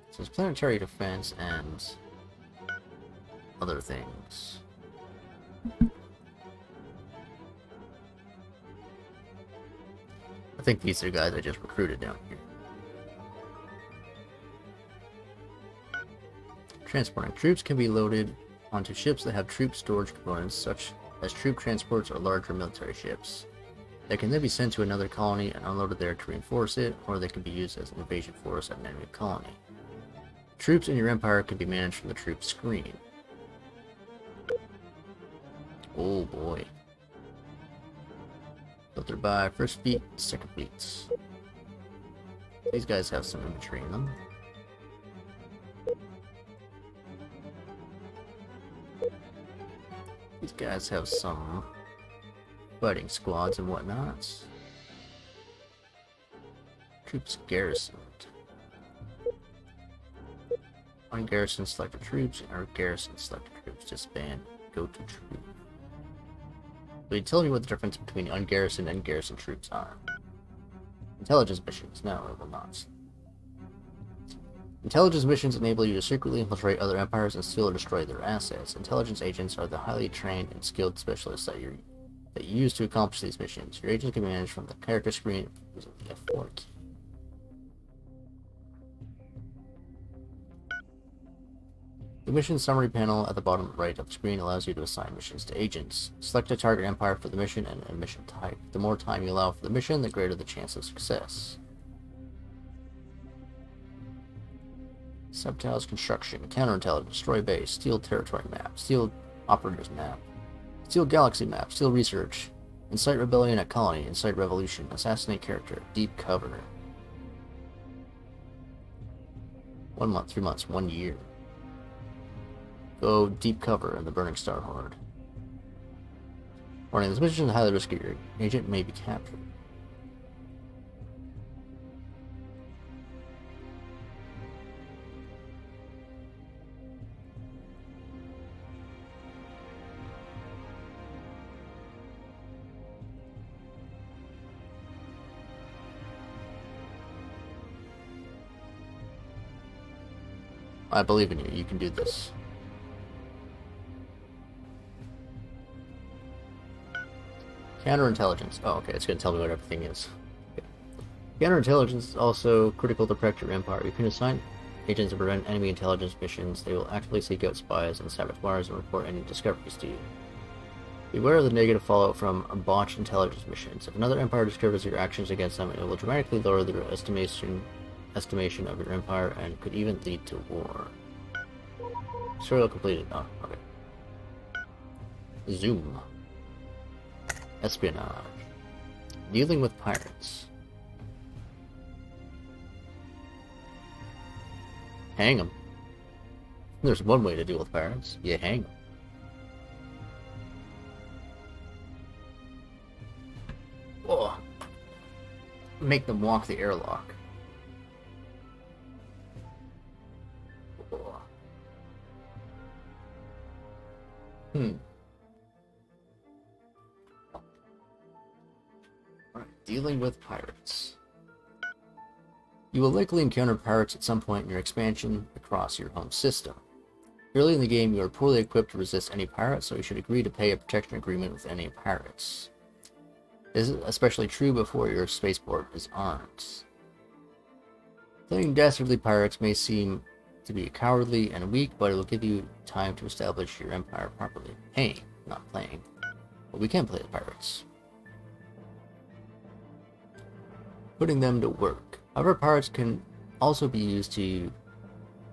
So it's planetary defense and other things. I think these are guys I just recruited down here. Transporting troops can be loaded onto ships that have troop storage components, such as troop transports or larger military ships. They can then be sent to another colony and unloaded there to reinforce it, or they can be used as an invasion force at an enemy colony. Troops in your empire can be managed from the troop screen. Oh boy. Filtered by first fleet, second fleets. These guys have some infantry in them. These guys have some fighting squads and whatnot. Troops garrisoned. Ungarrisoned selected troops or garrison selected troops. Disband. Go to troop. Will you tell me what the difference between ungarrisoned and garrisoned troops are? Intelligence missions. No, it will not. Intelligence missions enable you to secretly infiltrate other empires and steal or destroy their assets. Intelligence agents are the highly trained and skilled specialists that you use to accomplish these missions. Your agents can be managed from the character screen using the F4 key. The mission summary panel at the bottom right of the screen allows you to assign missions to agents. Select a target empire for the mission and a mission type. The more time you allow for the mission, the greater the chance of success. Subtiles construction, counterintelligence, destroy base, steal territory map, steal operators map, steal galaxy map, steal research, incite rebellion at colony, incite revolution, assassinate character, deep cover. 1 month, 3 months, 1 year. Go deep cover in the Burning Star Horde. Warning, this mission is highly risky. Your agent may be captured. I believe in you. You can do this. Counterintelligence. Oh, okay. It's going to tell me what everything is. Okay. Counterintelligence is also critical to protect your empire. You can assign agents to prevent enemy intelligence missions. They will actively seek out spies and saboteurs and report any discoveries to you. Beware of the negative fallout from botched intelligence missions. If another empire discovers your actions against them, it will dramatically lower their estimation of your empire and could even lead to war. Tutorial completed. Oh, okay. Zoom. Espionage. Dealing with pirates. Hang them. There's one way to deal with pirates. You hang them. Oh. Make them walk the airlock. Oh. Alright, dealing with pirates. You will likely encounter pirates at some point in your expansion across your home system. Early in the game, you are poorly equipped to resist any pirates, so you should agree to pay a protection agreement with any pirates. This is especially true before your spaceport is armed. Playing dastardly pirates may seem to be cowardly and weak, but it will give you time to establish your empire properly. Hey, not playing. But we can play the pirates. Putting them to work. However, pirates can also be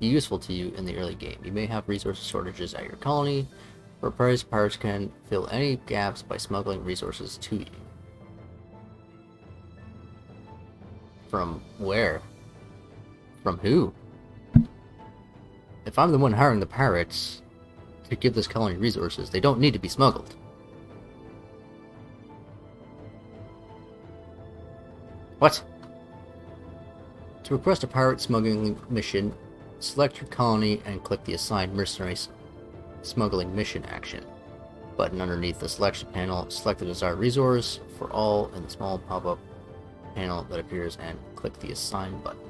useful to you in the early game. You may have resource shortages at your colony. For a price, pirates can fill any gaps by smuggling resources to you. From where? From who? If I'm the one hiring the pirates to give this colony resources, they don't need to be smuggled. What? To request a pirate smuggling mission, select your colony and click the Assigned Mercenaries Smuggling Mission action button underneath the selection panel. Select the desired resource for all in the small pop-up panel that appears and click the Assign button.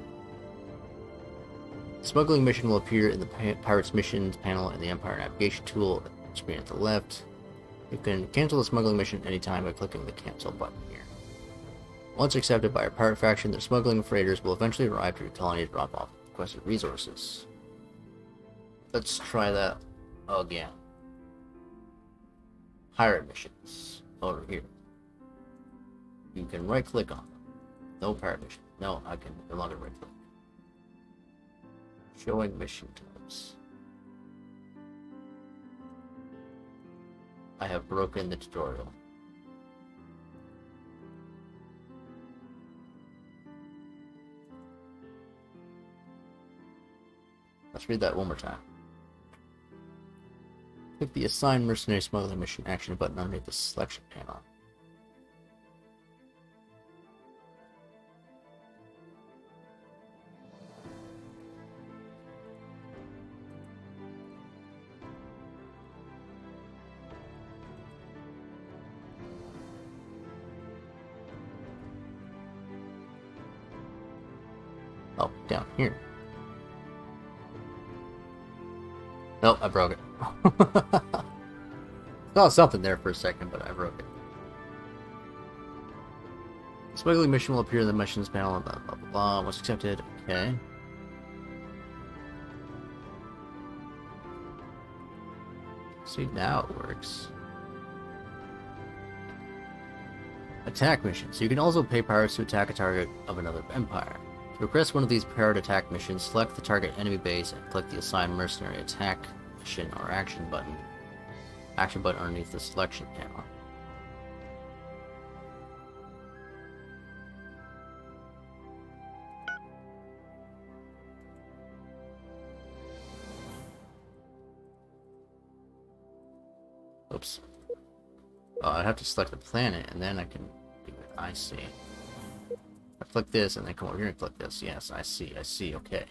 The smuggling mission will appear in the Pirates Missions panel in the Empire Navigation tool screen at the left. You can cancel the smuggling mission anytime by clicking the Cancel button here. Once accepted by a pirate faction, their smuggling freighters will eventually arrive to your colony to drop off requested resources. Let's try that again. Pirate missions. Over here. You can right click on them. No pirate mission. No, I can no longer right click. Showing mission types. I have broken the tutorial. Let's read that one more time. Click the Assign Mercenary Smuggling Mission action button underneath the selection panel. Oh, down here. Nope, I broke it. Saw something there for a second, but I broke it. The smuggling mission will appear in the missions panel, blah blah blah blah. Once accepted, okay. See, now it works. Attack missions. You can also pay pirates to attack a target of another empire. To request one of these pirate attack missions, select the target enemy base and click the Assign Mercenary Attack Mission or Action button. Action button underneath the selection panel. Oops. Oh, I have to select the planet and then I can do it. I see. I click this and then come over here and click this. Yes, I see, okay.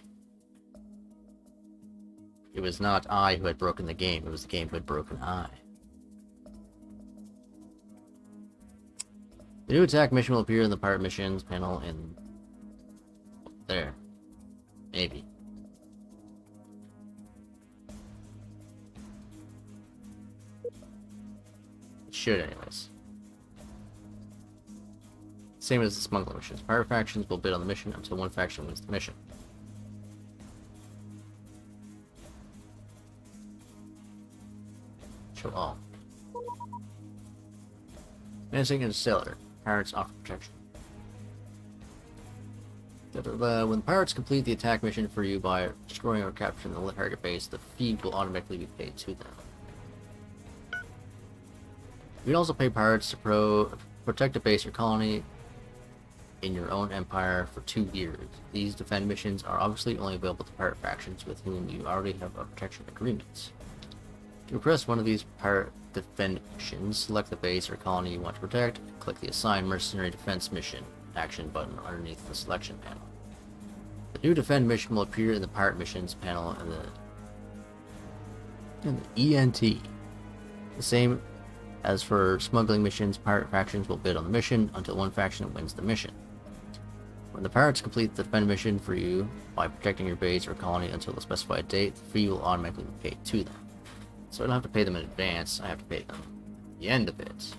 It was not I who had broken the game, it was the game who had broken I. The new attack mission will appear in the Pirate Missions panel in... there. Maybe. It should anyways. Same as the smuggling missions. Pirate factions will bid on the mission until one faction wins the mission. Show all. Menacing and sailor. Pirates offer protection. When pirates complete the attack mission for you by destroying or capturing the target base, the fee will automatically be paid to them. You can also pay pirates to protect a base or colony in your own empire for 2 years. These defend missions are obviously only available to pirate factions with whom you already have a protection agreement. To request one of these pirate defend missions, select the base or colony you want to protect, and click the Assign Mercenary Defense Mission action button underneath the selection panel. The new defend mission will appear in the Pirate Missions panel in the ENT. The same as for smuggling missions, pirate factions will bid on the mission until one faction wins the mission. When the pirates complete the defend mission for you by protecting your base or colony until the specified date, the fee will automatically be paid to them. So I don't have to pay them in advance, I have to pay them at the end of it.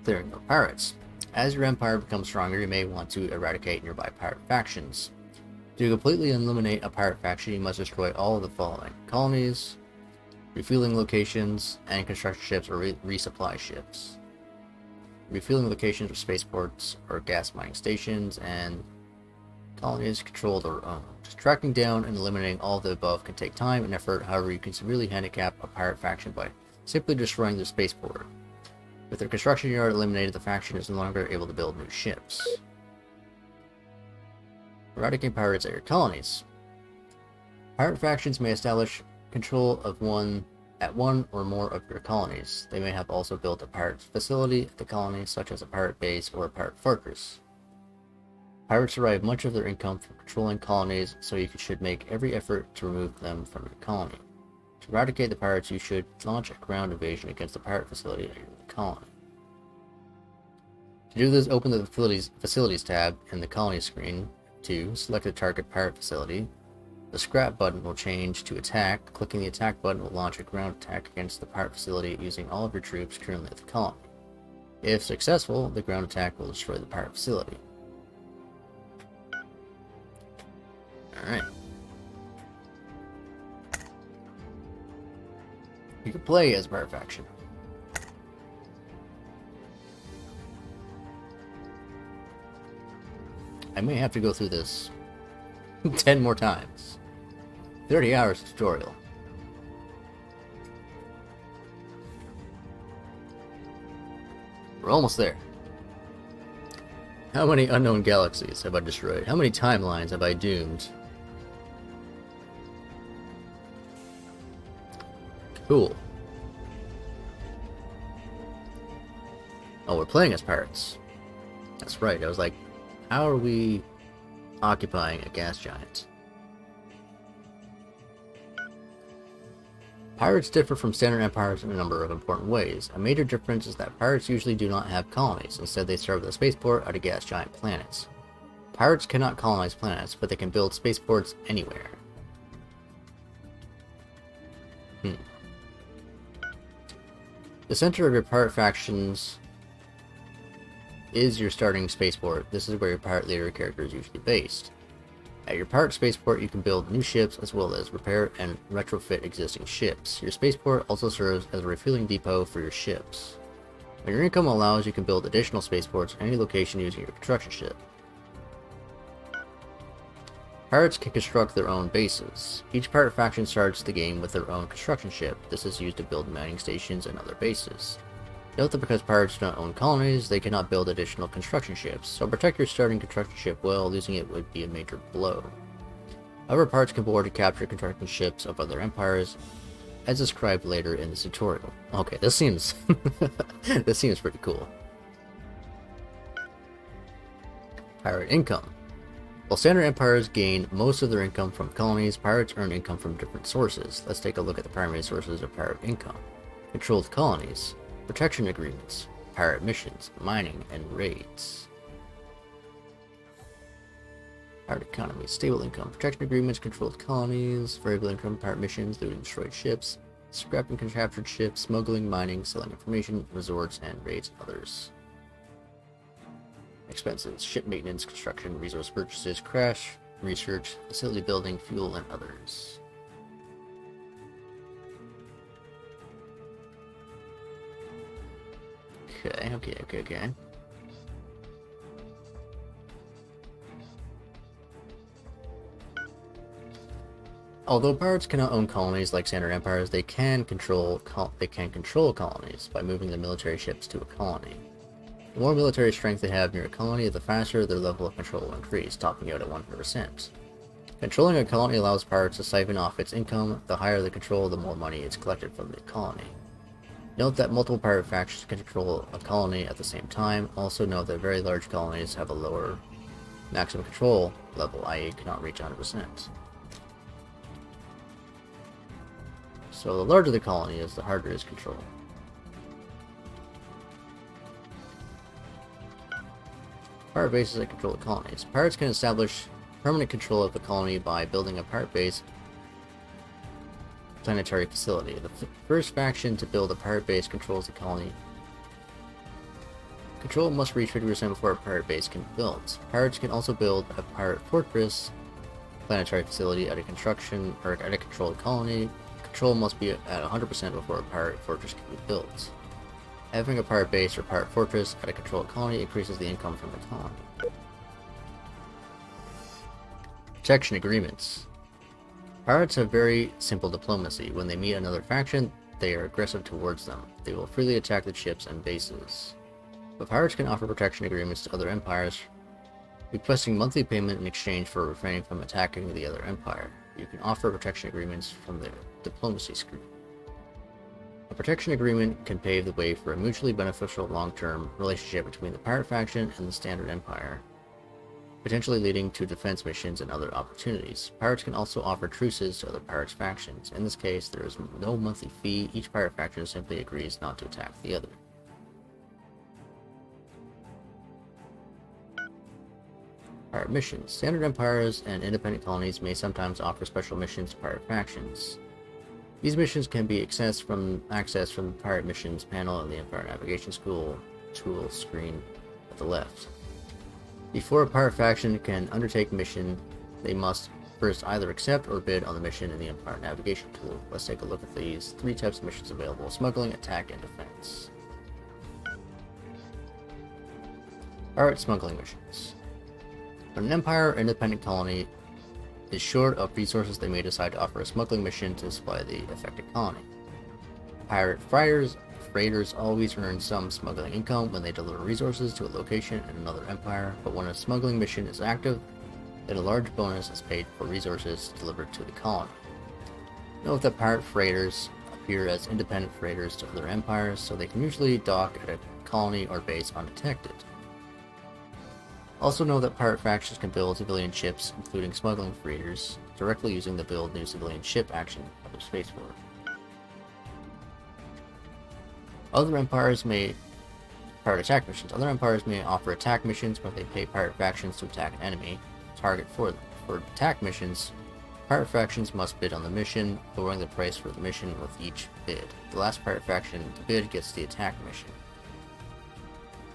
Clearing of pirates. As your empire becomes stronger, you may want to eradicate nearby pirate factions. To completely eliminate a pirate faction, you must destroy all of the following: colonies, refueling locations, and construction ships or resupply ships. Refueling locations or spaceports or gas mining stations, and colonies control their own. Just tracking down and eliminating all of the above can take time and effort, however you can severely handicap a pirate faction by simply destroying their spaceport. With their construction yard eliminated, the faction is no longer able to build new ships. Eradicating pirates at your colonies. Pirate factions may establish control of one or more of your colonies. They may have also built a pirate facility at the colony, such as a pirate base or a pirate fortress. Pirates derive much of their income from controlling colonies, so you should make every effort to remove them from your colony. To eradicate the pirates, you should launch a ground invasion against the pirate facility at your colony. To do this, open the Facilities tab in the Colony screen. 2. Select the target pirate facility. The scrap button will change to attack. Clicking the attack button will launch a ground attack against the pirate facility using all of your troops currently at the colony. If successful, the ground attack will destroy the pirate facility. Alright. You can play as pirate faction. I may have to go through this 10 more times. 30 hours of tutorial. We're almost there. How many unknown galaxies have I destroyed? How many timelines have I doomed? Cool. Oh, we're playing as pirates. That's right, I was like, how are we occupying a gas giant? Pirates differ from standard empires in a number of important ways. A major difference is that pirates usually do not have colonies. Instead, they start with a spaceport out of gas giant planets. Pirates cannot colonize planets, but they can build spaceports anywhere. The center of your pirate factions is your starting spaceport. This is where your pirate leader character is usually based. At your pirate spaceport, you can build new ships as well as repair and retrofit existing ships. Your spaceport also serves as a refueling depot for your ships. When your income allows, you can build additional spaceports at any location using your construction ship. Pirates can construct their own bases. Each pirate faction starts the game with their own construction ship. This is used to build mining stations and other bases. Note that because pirates do not own colonies, they cannot build additional construction ships, so protect your starting construction ship well. Losing it would be a major blow. However, pirates can board and capture construction ships of other empires, as described later in this tutorial. Okay, this seems this seems pretty cool. Pirate income. While standard empires gain most of their income from colonies, pirates earn income from different sources. Let's take a look at the primary sources of pirate income. Controlled colonies, protection agreements, pirate missions, mining, and raids. Pirate economy, stable income, protection agreements, controlled colonies, variable income, pirate missions, looting destroyed ships, scrapping captured ships, smuggling, mining, selling information, resorts, and raids, others. Expenses, ship maintenance, construction, resource purchases, crash, research, facility building, fuel, and others. Okay. Although pirates cannot own colonies like standard empires, they can control colonies by moving their military ships to a colony. The more military strength they have near a colony, the faster their level of control will increase, topping out at 100%. Controlling a colony allows pirates to siphon off its income. The higher the control, the more money is collected from the colony. Note that multiple pirate factions can control a colony at the same time. Also note that very large colonies have a lower maximum control level, i.e. cannot reach 100%. So the larger the colony is, the harder it is to control. Pirate bases that control the colonies. Pirates can establish permanent control of the colony by building a pirate base planetary facility. The first faction to build a pirate base controls the colony. Control must reach 50% before a pirate base can be built. Pirates can also build a pirate fortress planetary facility at a construction or at a controlled colony. Control must be at 100% before a pirate fortress can be built. Having a pirate base or pirate fortress at a controlled colony increases the income from the colony. Protection agreements. Pirates have very simple diplomacy. When they meet another faction, they are aggressive towards them. They will freely attack the ships and bases. But pirates can offer protection agreements to other empires, requesting monthly payment in exchange for refraining from attacking the other empire. You can offer protection agreements from the diplomacy screen. A protection agreement can pave the way for a mutually beneficial long-term relationship between the pirate faction and the standard empire, potentially leading to defense missions and other opportunities. Pirates can also offer truces to other pirates factions. In this case, there is no monthly fee. Each pirate faction simply agrees not to attack the other. Pirate missions. Standard empires and independent colonies may sometimes offer special missions to pirate factions. These missions can be accessed from the Pirate Missions panel in the Empire Navigation tool screen at the left. Before a pirate faction can undertake a mission, they must first either accept or bid on the mission in the Empire Navigation tool. Let's take a look at these 3 types of missions available: smuggling, attack, and defense. Pirate smuggling missions. When an empire or independent colony is short of resources, they may decide to offer a smuggling mission to supply the affected colony. Pirate freighters always earn some smuggling income when they deliver resources to a location in another empire, but when a smuggling mission is active, then a large bonus is paid for resources delivered to the colony. Note that pirate freighters appear as independent freighters to other empires, so they can usually dock at a colony or base undetected. Also know that pirate factions can build civilian ships, including smuggling freighters, directly using the build new civilian ship action of the space war. Pirate attack missions. Other empires may offer attack missions where they pay pirate factions to attack an enemy target for them. For attack missions, pirate factions must bid on the mission, lowering the price for the mission with each bid. The last pirate faction to bid gets the attack mission.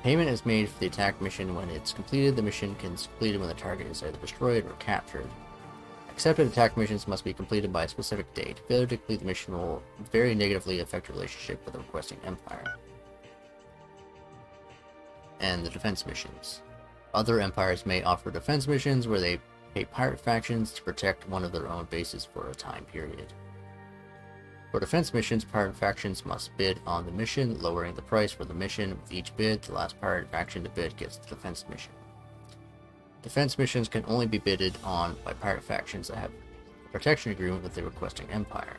Payment is made for the attack mission when it's completed. The mission can be completed when the target is either destroyed or captured. Accepted attack missions must be completed by a specific date. Failure to complete the mission will very negatively affect your relationship with the requesting empire. And the defense missions. Other empires may offer defense missions where they pay pirate factions to protect one of their own bases for a time period. For defense missions, pirate factions must bid on the mission, lowering the price for the mission with each bid. The last pirate faction to bid gets the defense mission. Defense missions can only be bidded on by pirate factions that have a protection agreement with the requesting empire.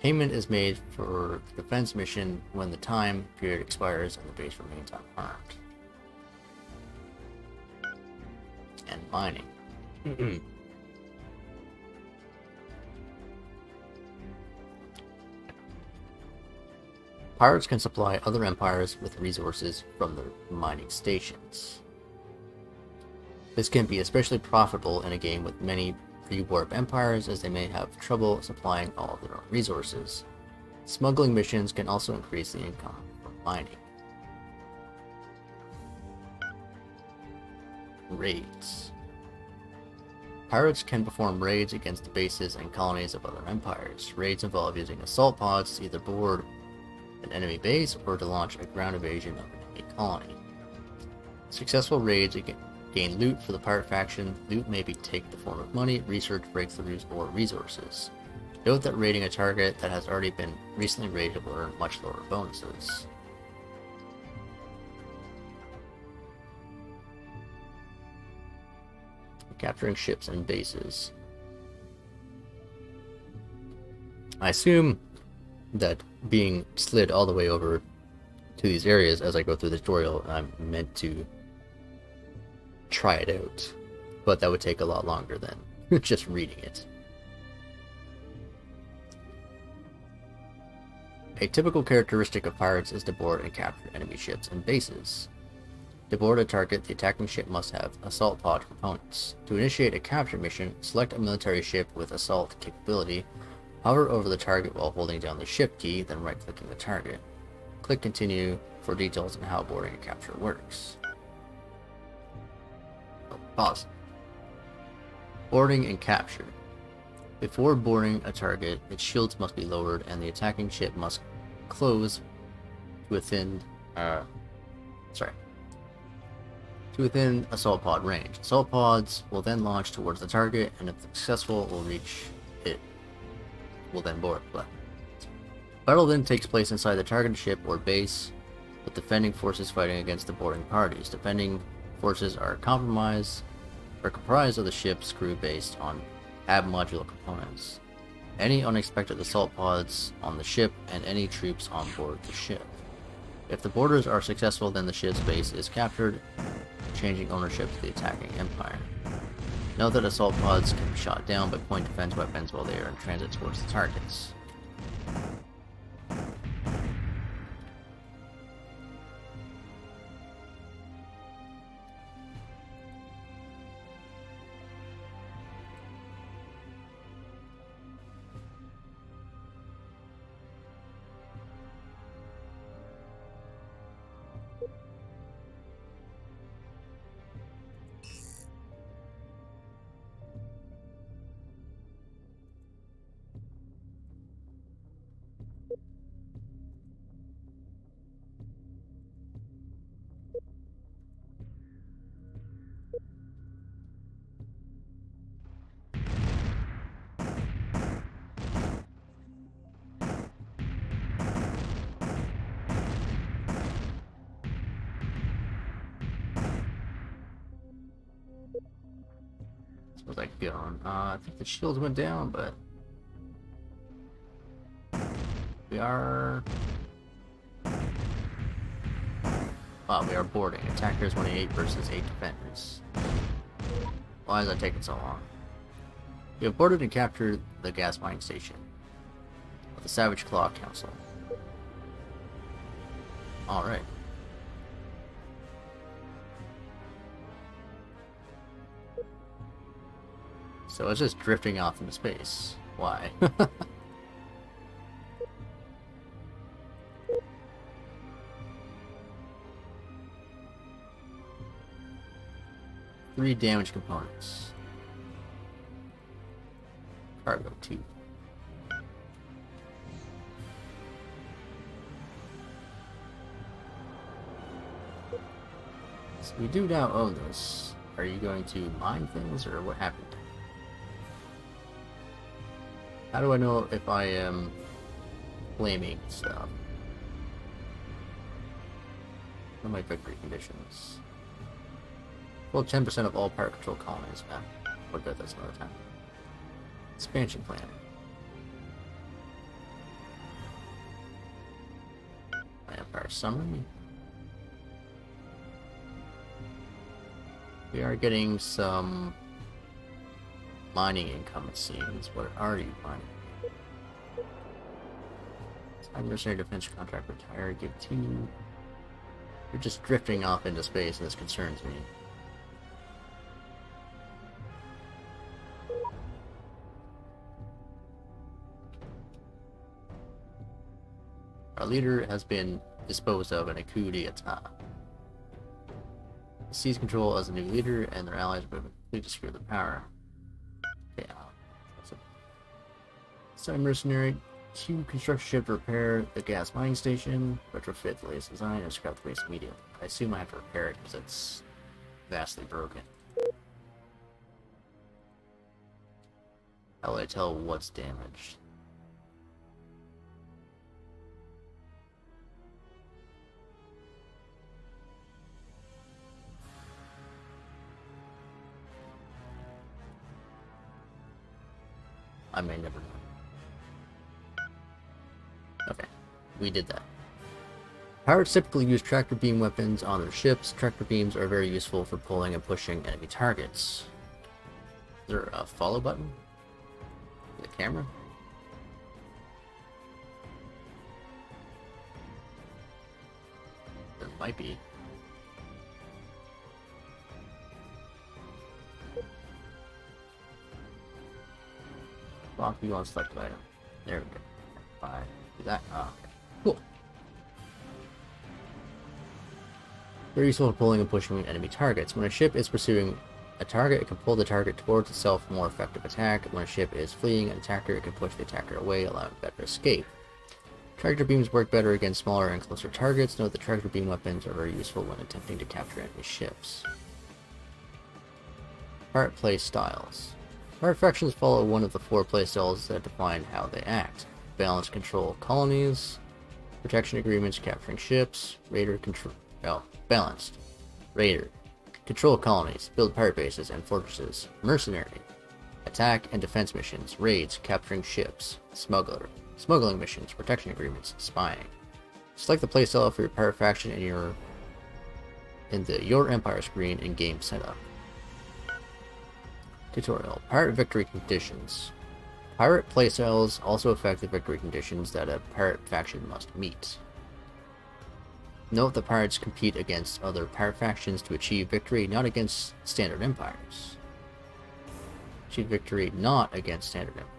Payment is made for the defense mission when the time period expires and the base remains unarmed. And mining. Pirates can supply other empires with resources from their mining stations. This can be especially profitable in a game with many pre-warp empires, as they may have trouble supplying all of their own resources. Smuggling missions can also increase the income from mining. Raids. Pirates can perform raids against the bases and colonies of other empires. Raids involve using assault pods to either board an enemy base or to launch a ground invasion of an enemy colony. Successful raids gain loot for the pirate faction. Loot may take the form of money, research breakthroughs, or resources. Note that raiding a target that has already been recently raided will earn much lower bonuses. Capturing ships and bases. I assume that being slid all the way over to these areas as I go through the tutorial, I'm meant to try it out, but that would take a lot longer than just reading it. A typical characteristic of pirates is to board and capture enemy ships and bases. To board a target, the attacking ship must have assault pod components. To initiate a capture mission, select a military ship with assault capability, hover over the target while holding down the ship key, then right-clicking the target. Click Continue for details on how boarding and capture works. Oh, pause. Boarding and capture. Before boarding a target, its shields must be lowered and the attacking ship must close to within assault pod range. Assault pods will then launch towards the target, and if successful, will then board. Battle then takes place inside the target ship or base, with defending forces fighting against the boarding parties. Defending forces are comprised of the ship's crew based on ab-modular components, any unexpected assault pods on the ship, and any troops on board the ship. If the boarders are successful, then the ship's base is captured, changing ownership to the attacking empire. Note that assault pods can be shot down by point defense weapons while they are in transit towards the targets. Was I going? I think the shields went down, but we are boarding. Attackers 28 versus 8 defenders. Why is that taking so long? We have boarded and captured the gas mining station of the Savage Claw Council. Alright. So it's just drifting off into space. Why? 3 damage components. Cargo 2. So we do now own this. Are you going to mine things or what happened? How do I know if I am claiming stuff? What are my victory conditions? Well, 10% of all pirate control colonies, man. We'll get this another time. Expansion plan. Empire summary. We are getting some mining income, it seems. What are you mining? Mercenary defense contract retired. Give 2. You're just drifting off into space, and this concerns me. Our leader has been disposed of in a coup d'etat. Seize control as a new leader, and their allies will completely secure the power. Okay, so mercenary. 2 construction ship to repair the gas mining station, retrofit the latest design, and scrap the waste immediately. I assume I have to repair it because it's vastly broken. How will I tell what's damaged? I may never know. Okay, we did that. Pirates typically use tractor beam weapons on their ships. Tractor beams are very useful for pulling and pushing enemy targets. Is there a follow button? The camera? There might be. Lock view on selected item. There we go. Do that. Oh, okay. Cool. Very useful for pulling and pushing enemy targets. When a ship is pursuing a target, it can pull the target towards itself for more effective attack. When a ship is fleeing an attacker, it can push the attacker away, allowing better escape. Tractor beams work better against smaller and closer targets. Note that tractor beam weapons are very useful when attempting to capture enemy ships. Pirate play styles. Pirate factions follow one of the 4 play styles that define how they act. Balance control colonies, protection agreements capturing ships, raider control. Balanced. Raider. Control colonies, build pirate bases and fortresses. Mercenary. Attack and defense missions, raids, capturing ships. Smuggler. Smuggling missions, protection agreements, spying. Select the playstyle for your pirate faction in the Your Empire screen in game setup. Tutorial. Pirate victory conditions. Pirate playstyles also affect the victory conditions that a pirate faction must meet. Note that pirates compete against other pirate factions to achieve victory, not against standard empires. Achieve victory not against standard empires.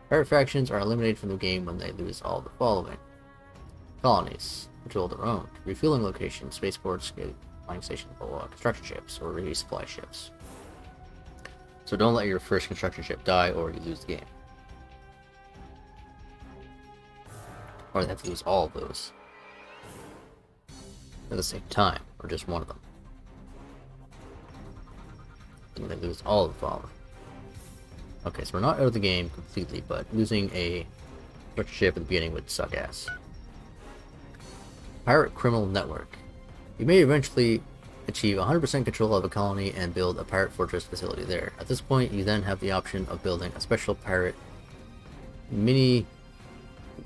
Pirate factions are eliminated from the game when they lose all the following. Colonies. Control their own. Refueling locations, spaceports, mining stations, construction ships, or resupply ships. So don't let your first construction ship die or you lose the game. Or they have to lose all of those at the same time, or just one of them. And they lose all of the following. Okay, so we're not out of the game completely, but losing a construction ship at the beginning would suck ass. Pirate criminal network. You may eventually achieve 100% control of a colony and build a pirate fortress facility there. At this point, you then have the option of building a special pirate mini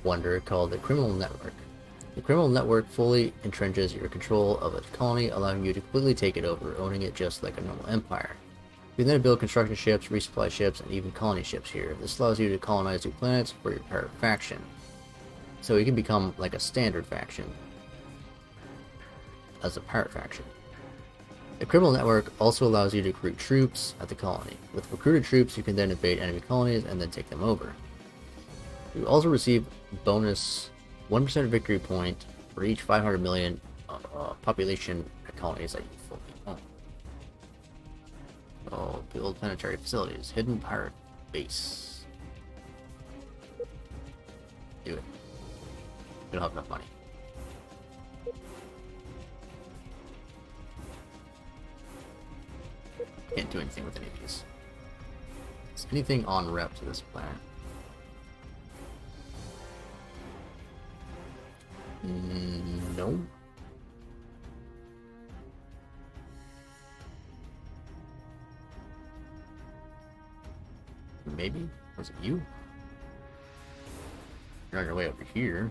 wonder called the criminal network. The criminal network fully entrenches your control of a colony, allowing you to completely take it over, owning it just like a normal empire. You can then build construction ships, resupply ships, and even colony ships here. This allows you to colonize new planets for your pirate faction. So you can become like a standard faction as a pirate faction. The criminal network also allows you to recruit troops at the colony. With recruited troops, you can then invade enemy colonies and then take them over. You also receive bonus 1% victory point for each 500 million population colonies that you fully own. So, build planetary facilities. Hidden pirate base. Do it. We don't have enough money. Can't do anything with any of these. Is anything on rep to this planet? No. Maybe? Was it you? You're on your way over here.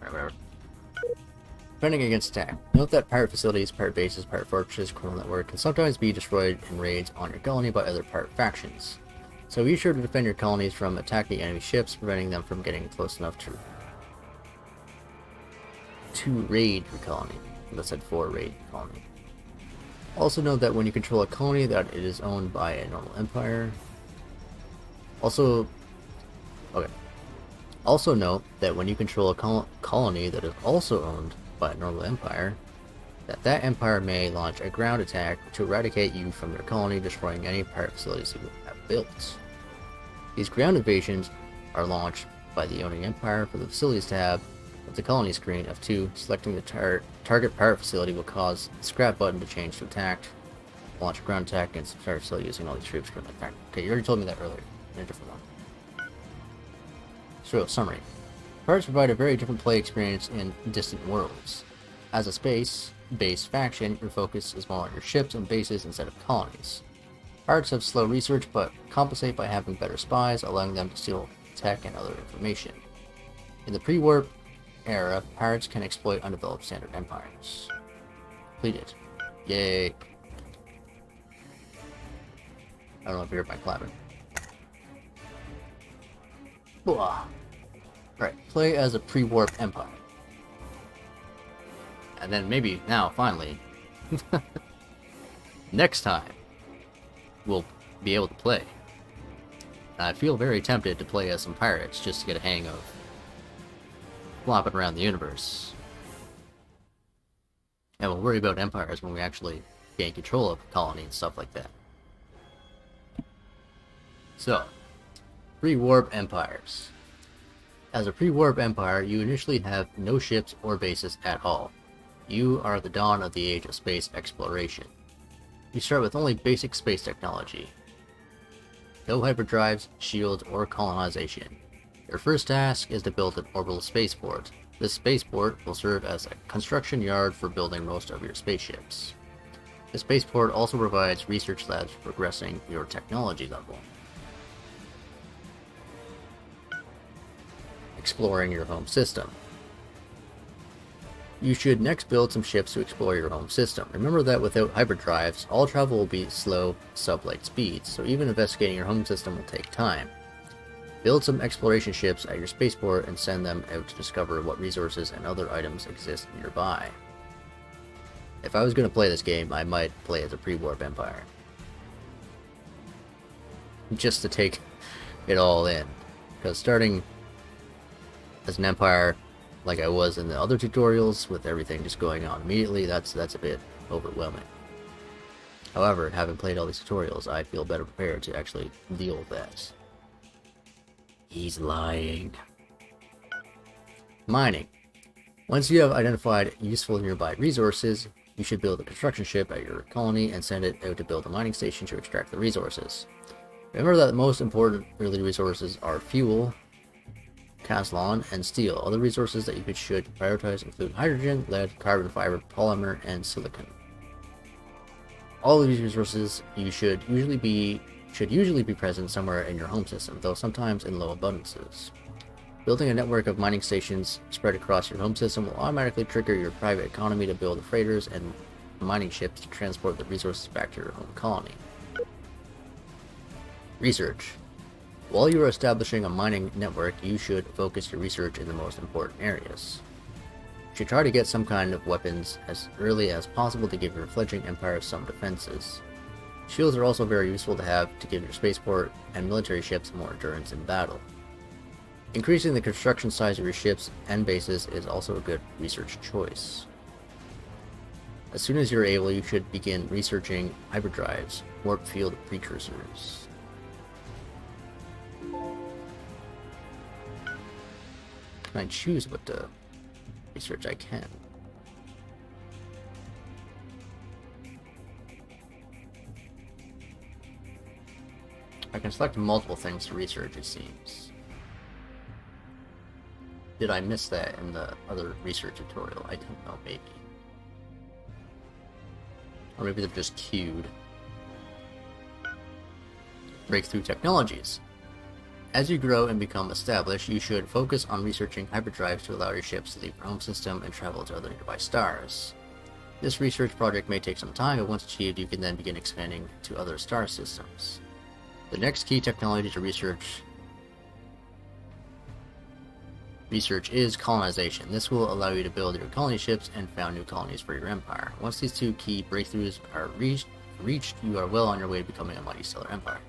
Alright, whatever. Defending against attack. Note that pirate facilities, pirate bases, pirate fortresses, criminal network can sometimes be destroyed in raids on your colony by other pirate factions. So be sure to defend your colonies from attacking enemy ships, preventing them from getting close enough to raid your colony. Let's said for raid colony. Also note that when you control a colony that it is owned by a normal empire. Also note that when you control a colony that is also owned by a normal empire, that empire may launch a ground attack to eradicate you from their colony, destroying any pirate facilities you have built. These ground invasions are launched by the owning empire. For the facilities tab of the colony screen of 2, selecting the target pirate facility will cause the scrap button to change to attacked. Launch a ground attack against the pirate facility using all these troops from the attack. Okay, you already told me that earlier in a different one. So, summary. Pirates provide a very different play experience in distant worlds. As a space-based faction, your focus is more on your ships and bases instead of colonies. Pirates have slow research, but compensate by having better spies, allowing them to steal tech and other information. In the pre-warp era, pirates can exploit undeveloped standard empires. Completed. Yay. I don't know if you heard my clapping. Blah. Right, play as a pre-warp empire. And then maybe, now, finally, next time we'll be able to play. I feel very tempted to play as some pirates just to get a hang of flopping around the universe. And we'll worry about empires when we actually gain control of a colony and stuff like that. So, pre-warp empires. As a pre-warp empire, you initially have no ships or bases at all. You are the dawn of the age of space exploration. You start with only basic space technology. No hyperdrives, shields, or colonization. Your first task is to build an orbital spaceport. This spaceport will serve as a construction yard for building most of your spaceships. The spaceport also provides research labs for progressing your technology level. Exploring your home system. You should next build some ships to explore your home system. Remember that without hyperdrives, all travel will be slow, sub-light speeds, so even investigating your home system will take time. Build some exploration ships at your spaceport and send them out to discover what resources and other items exist nearby. If I was going to play this game, I might play as a pre-warp empire. Just to take it all in. Because starting as an empire like I was in the other tutorials, with everything just going on immediately, that's a bit overwhelming. However, having played all these tutorials, I feel better prepared to actually deal with that. He's lying. Mining. Once you have identified useful nearby resources, you should build a construction ship at your colony and send it out to build a mining station to extract the resources. Remember that the most important early resources are fuel, Caslon, and steel. Other resources that you should prioritize include hydrogen, lead, carbon fiber, polymer, and silicon. All of these resources should usually be present somewhere in your home system, though sometimes in low abundances. Building a network of mining stations spread across your home system will automatically trigger your private economy to build freighters and mining ships to transport the resources back to your home colony. Research. While you are establishing a mining network, you should focus your research in the most important areas. You should try to get some kind of weapons as early as possible to give your fledgling empire some defenses. Shields are also very useful to have to give your spaceport and military ships more endurance in battle. Increasing the construction size of your ships and bases is also a good research choice. As soon as you're able, you should begin researching hyperdrives, warp field precursors. Can I choose what to research? I can. I can select multiple things to research, it seems. Did I miss that in the other research tutorial? I don't know, maybe. Or maybe they're just queued. Breakthrough technologies. As you grow and become established, you should focus on researching hyperdrives to allow your ships to leave your home system and travel to other nearby stars. This research project may take some time, but once achieved, you can then begin expanding to other star systems. The next key technology to research is colonization. This will allow you to build your colony ships and found new colonies for your empire. Once these two key breakthroughs are reached, you are well on your way to becoming a mighty stellar empire.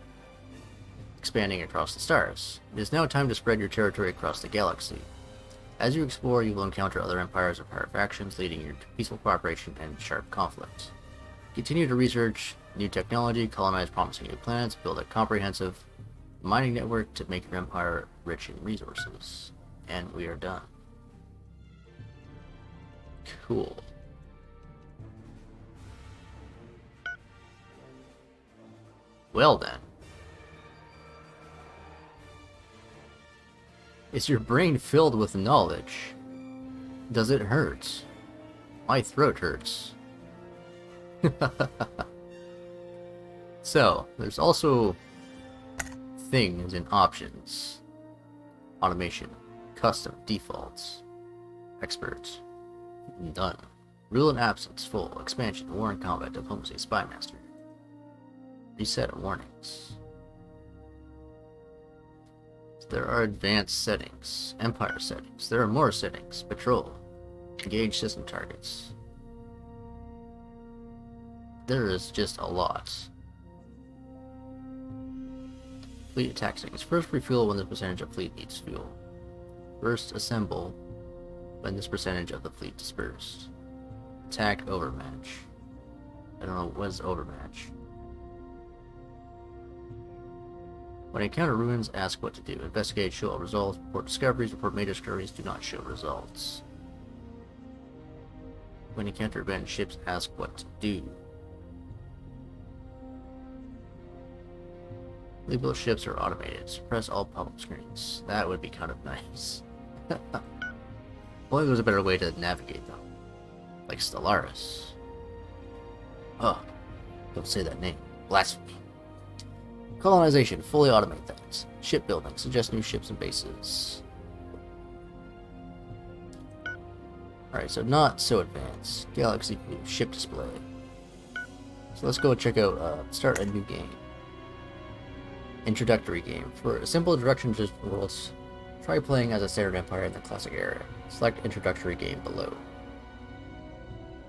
Expanding across the stars. It is now time to spread your territory across the galaxy. As you explore, you will encounter other empires or pirate factions, leading you to peaceful cooperation and sharp conflict. Continue to research new technology, colonize promising new planets, build a comprehensive mining network to make your empire rich in resources. And we are done. Cool. Well then. Is your brain filled with knowledge? Does it hurt? My throat hurts. So, there's also things and options. Automation. Custom. Defaults. Experts. None. Rule and absence. Full. Expansion. War and combat. Diplomacy. Spymaster. Reset warnings. There are advanced settings. Empire settings. There are more settings. Patrol. Engage system targets. there is just a lot. Fleet attack settings. First refuel when the percentage of fleet needs fuel. First assemble when this percentage of the fleet dispersed. Attack overmatch. I don't know, what is overmatch? When you encounter ruins, ask what to do. Investigate, show all results. Report discoveries. Report major discoveries. Do not show results. When you encounter abandoned ships, ask what to do. Label ships are automated. Suppress all pop-up screens. That would be kind of nice. Only there was a better way to navigate them. Like Stellaris. Oh, don't say that name. Blasphemy. Colonization. Fully automate things. Shipbuilding. Suggest new ships and bases. Alright, so not so advanced. Galaxy view. Ship display. So let's go check out, start a new game. Introductory game. For a simple introduction to worlds, try playing as a standard empire in the classic era. Select introductory game below.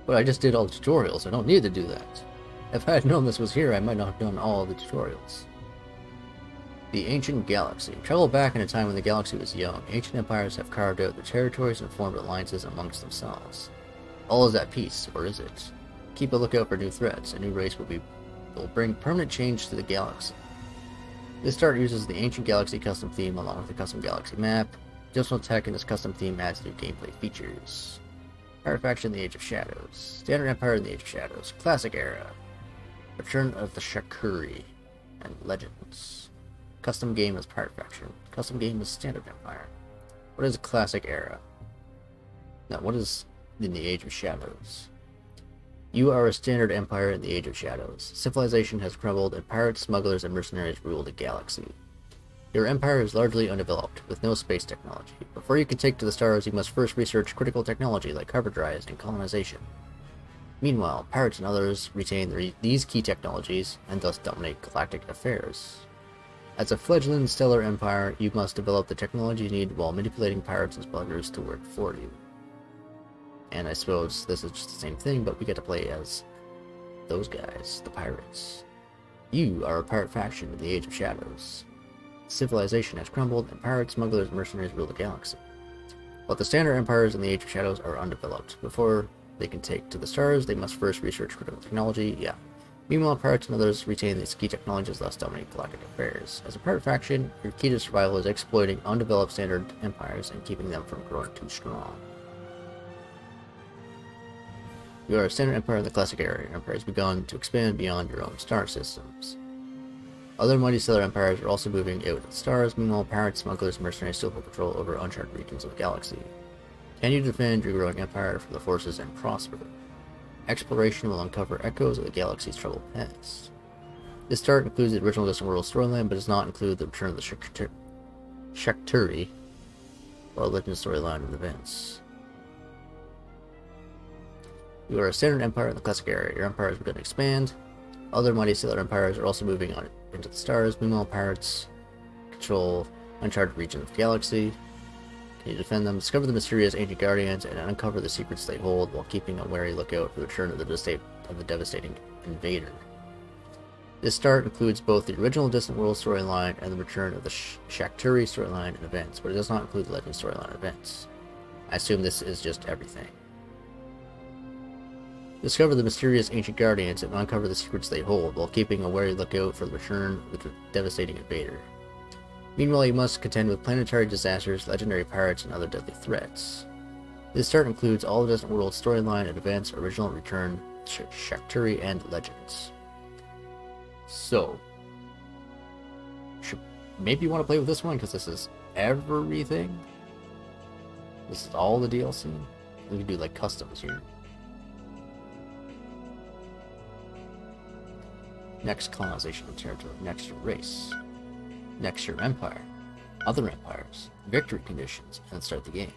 But I just did all the tutorials, I don't need to do that. If I had known this was here, I might not have done all the tutorials. The Ancient Galaxy. Travel back in a time when the galaxy was young. Ancient empires have carved out their territories and formed alliances amongst themselves. All is at peace, or is it? Keep a lookout for new threats. A new race will bring permanent change to the galaxy. This start uses the Ancient Galaxy custom theme along with the custom galaxy map. Additional tech in this custom theme adds new gameplay features. Pirate Faction in the Age of Shadows. Standard Empire in the Age of Shadows. Classic Era. Return of the Shakuri. And Legends. Custom game is Pirate Faction. Custom game is Standard Empire. What is Classic Era? Now, what is in the Age of Shadows? You are a standard empire in the Age of Shadows. Civilization has crumbled, and pirates, smugglers, and mercenaries rule the galaxy. Your empire is largely undeveloped, with no space technology. Before you can take to the stars, you must first research critical technology like carpet dryers and colonization. Meanwhile, pirates and others retain these key technologies, and thus dominate galactic affairs. As a fledgling stellar empire, you must develop the technology you need while manipulating pirates and smugglers to work for you. And I suppose this is just the same thing, but we get to play as those guys, the pirates. You are a pirate faction in the Age of Shadows. Civilization has crumbled, and pirates, smugglers, and mercenaries rule the galaxy. But the standard empires in the Age of Shadows are undeveloped. Before they can take to the stars, they must first research critical technology, Meanwhile, pirates and others retain these key technologies, thus dominate galactic affairs. As a pirate faction, your key to survival is exploiting undeveloped standard empires and keeping them from growing too strong. You are a standard empire in the classic era. Your empire has begun to expand beyond your own star systems. Other mighty stellar empires are also moving out of the stars. Meanwhile, pirates, smugglers, and mercenaries still hold control over uncharted regions of the galaxy. Can you defend your growing empire from the forces and prosper? Exploration will uncover echoes of the galaxy's troubled past. This start includes the original Distant World storyline, but does not include the return of the Shakturi or Legend storyline and events. You are a standard empire in the classic era. Your empire has begun to expand. Other mighty stellar empires are also moving on into the stars. Meanwhile, pirates control uncharted regions of the galaxy. Can you defend them? Discover the mysterious ancient guardians and uncover the secrets they hold while keeping a wary lookout for the return of the devastating invader. This start includes both the original Distant World storyline and the return of the Shakturi storyline and events, but it does not include the Legend storyline events. I assume this is just everything. Discover the mysterious ancient guardians and uncover the secrets they hold while keeping a wary lookout for the return of the devastating invader. Meanwhile, you must contend with planetary disasters, legendary pirates, and other deadly threats. This start includes all the Distant World storyline and events, original, return, Shakturi, and legends. So, maybe you want to play with this one because this is everything. This is all the DLC. We can do like customs here. Next colonization of territory. Next your race. Next your empire. Other empires. Victory conditions. And start the game.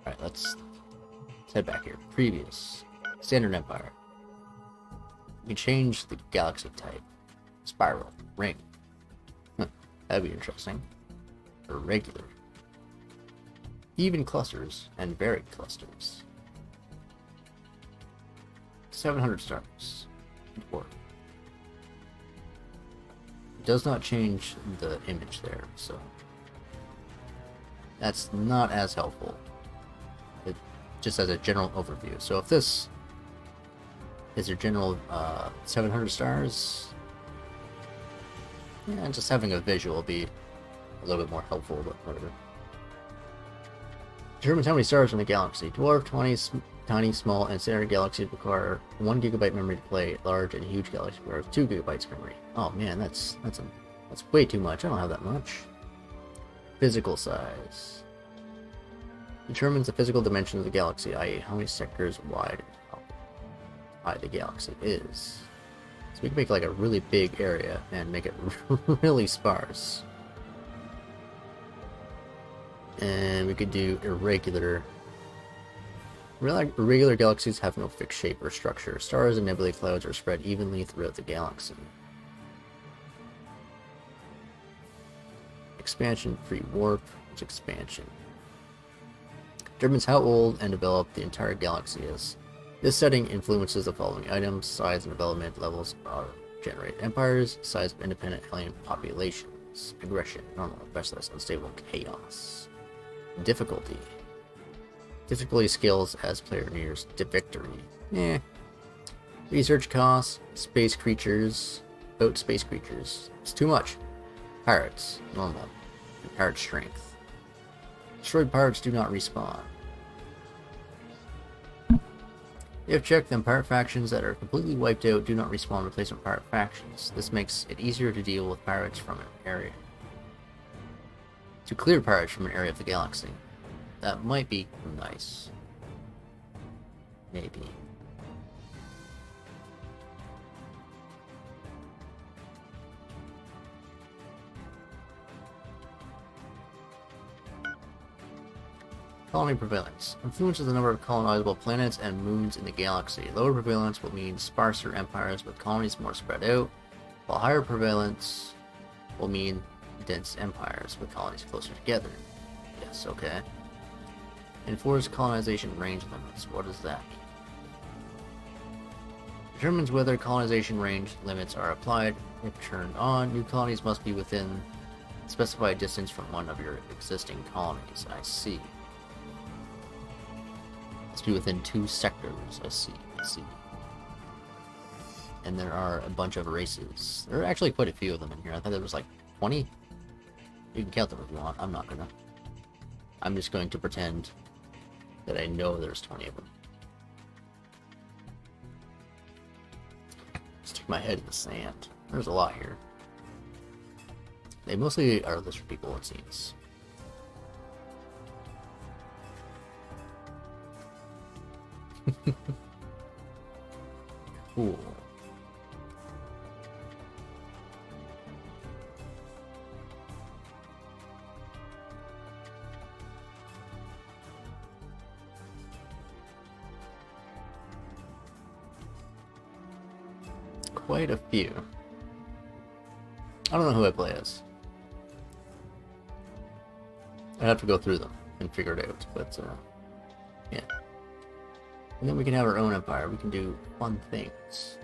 Alright, let's head back here. Previous. Standard empire. We can change the galaxy type. Spiral. Ring. That'd be interesting. Or regular. Even clusters and varied clusters. 700 stars. It does not change the image there, so that's not as helpful. It just as a general overview. So if this is your general 700 stars, yeah, just having a visual will be a little bit more helpful, but whatever. Determines how many stars in the galaxy. Dwarf, 20, tiny, small, and standard galaxies require 1 GB memory to play. Large and huge galaxies require 2 GB memory. Oh man, that's way too much. I don't have that much. Physical size. Determines the physical dimension of the galaxy, i.e. how many sectors wide and how high the galaxy is. So we can make like a really big area and make it really sparse. And we could do irregular. Irregular galaxies have no fixed shape or structure. Stars and nebulae clouds are spread evenly throughout the galaxy. Expansion, free warp, which expansion. Determines how old and developed the entire galaxy is. This setting influences the following items: size and development levels are generated empires, size of independent alien populations, aggression, normal, restless, unstable, chaos. Difficulty. Difficulty scales as player nears victory. Research costs, space creatures, boat space creatures. It's too much. Pirates, normal, and pirate strength. Destroyed pirates do not respawn. If checked, then pirate factions that are completely wiped out do not respawn replacement pirate factions. This makes it easier to deal with pirates from an area. To clear pirates from an area of the galaxy. That might be nice. Maybe. Colony prevalence. Influences the number of colonizable planets and moons in the galaxy. Lower prevalence will mean sparser empires with colonies more spread out, while higher prevalence will mean dense empires with colonies closer together. Yes, okay. Enforce colonization range limits. What does that mean? Determines whether colonization range limits are applied. If turned on, new colonies must be within specified distance from one of your existing colonies. I see. Must be within 2 sectors. I see. And there are a bunch of races. There are actually quite a few of them in here. I thought there was like 20. You can count them if you want. I'm not gonna. I'm just going to pretend that I know there's 20 of them. Stick my head in the sand. There's a lot here. They mostly are lizard people, it seems. Cool. Quite a few. I don't know who I play as. I'd have to go through them and figure it out, but yeah. And then we can have our own empire. We can do fun things.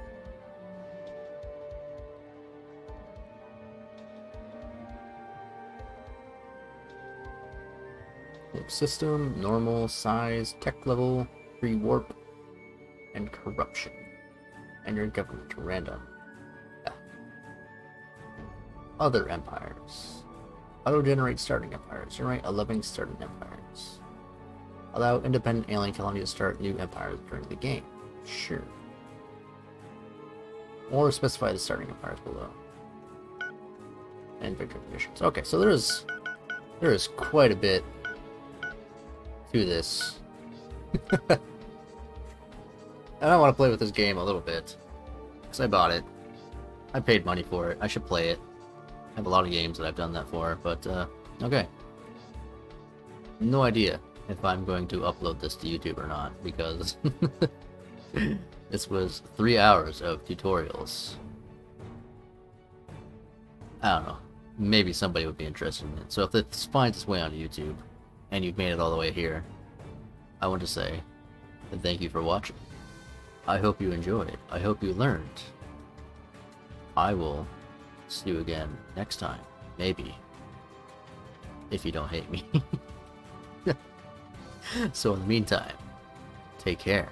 System, normal, size, tech level, free warp, and corruption. And your government random. Yeah. Other empires. Auto-generate starting empires. Generate 11 starting empires. Allow independent alien colonies to start new empires during the game. Sure. Or specify the starting empires below. And victory conditions. Okay, so there is quite a bit to this. And I want to play with this game a little bit. Because I bought it. I paid money for it. I should play it. I have a lot of games that I've done that for, but okay. No idea if I'm going to upload this to YouTube or not, because this was 3 hours of tutorials. I don't know. Maybe somebody would be interested in it. So if this finds its way onto YouTube, and you've made it all the way here, I want to say thank you for watching. I hope you enjoyed. I hope you learned. I will see you again next time. Maybe. If you don't hate me. So in the meantime, take care.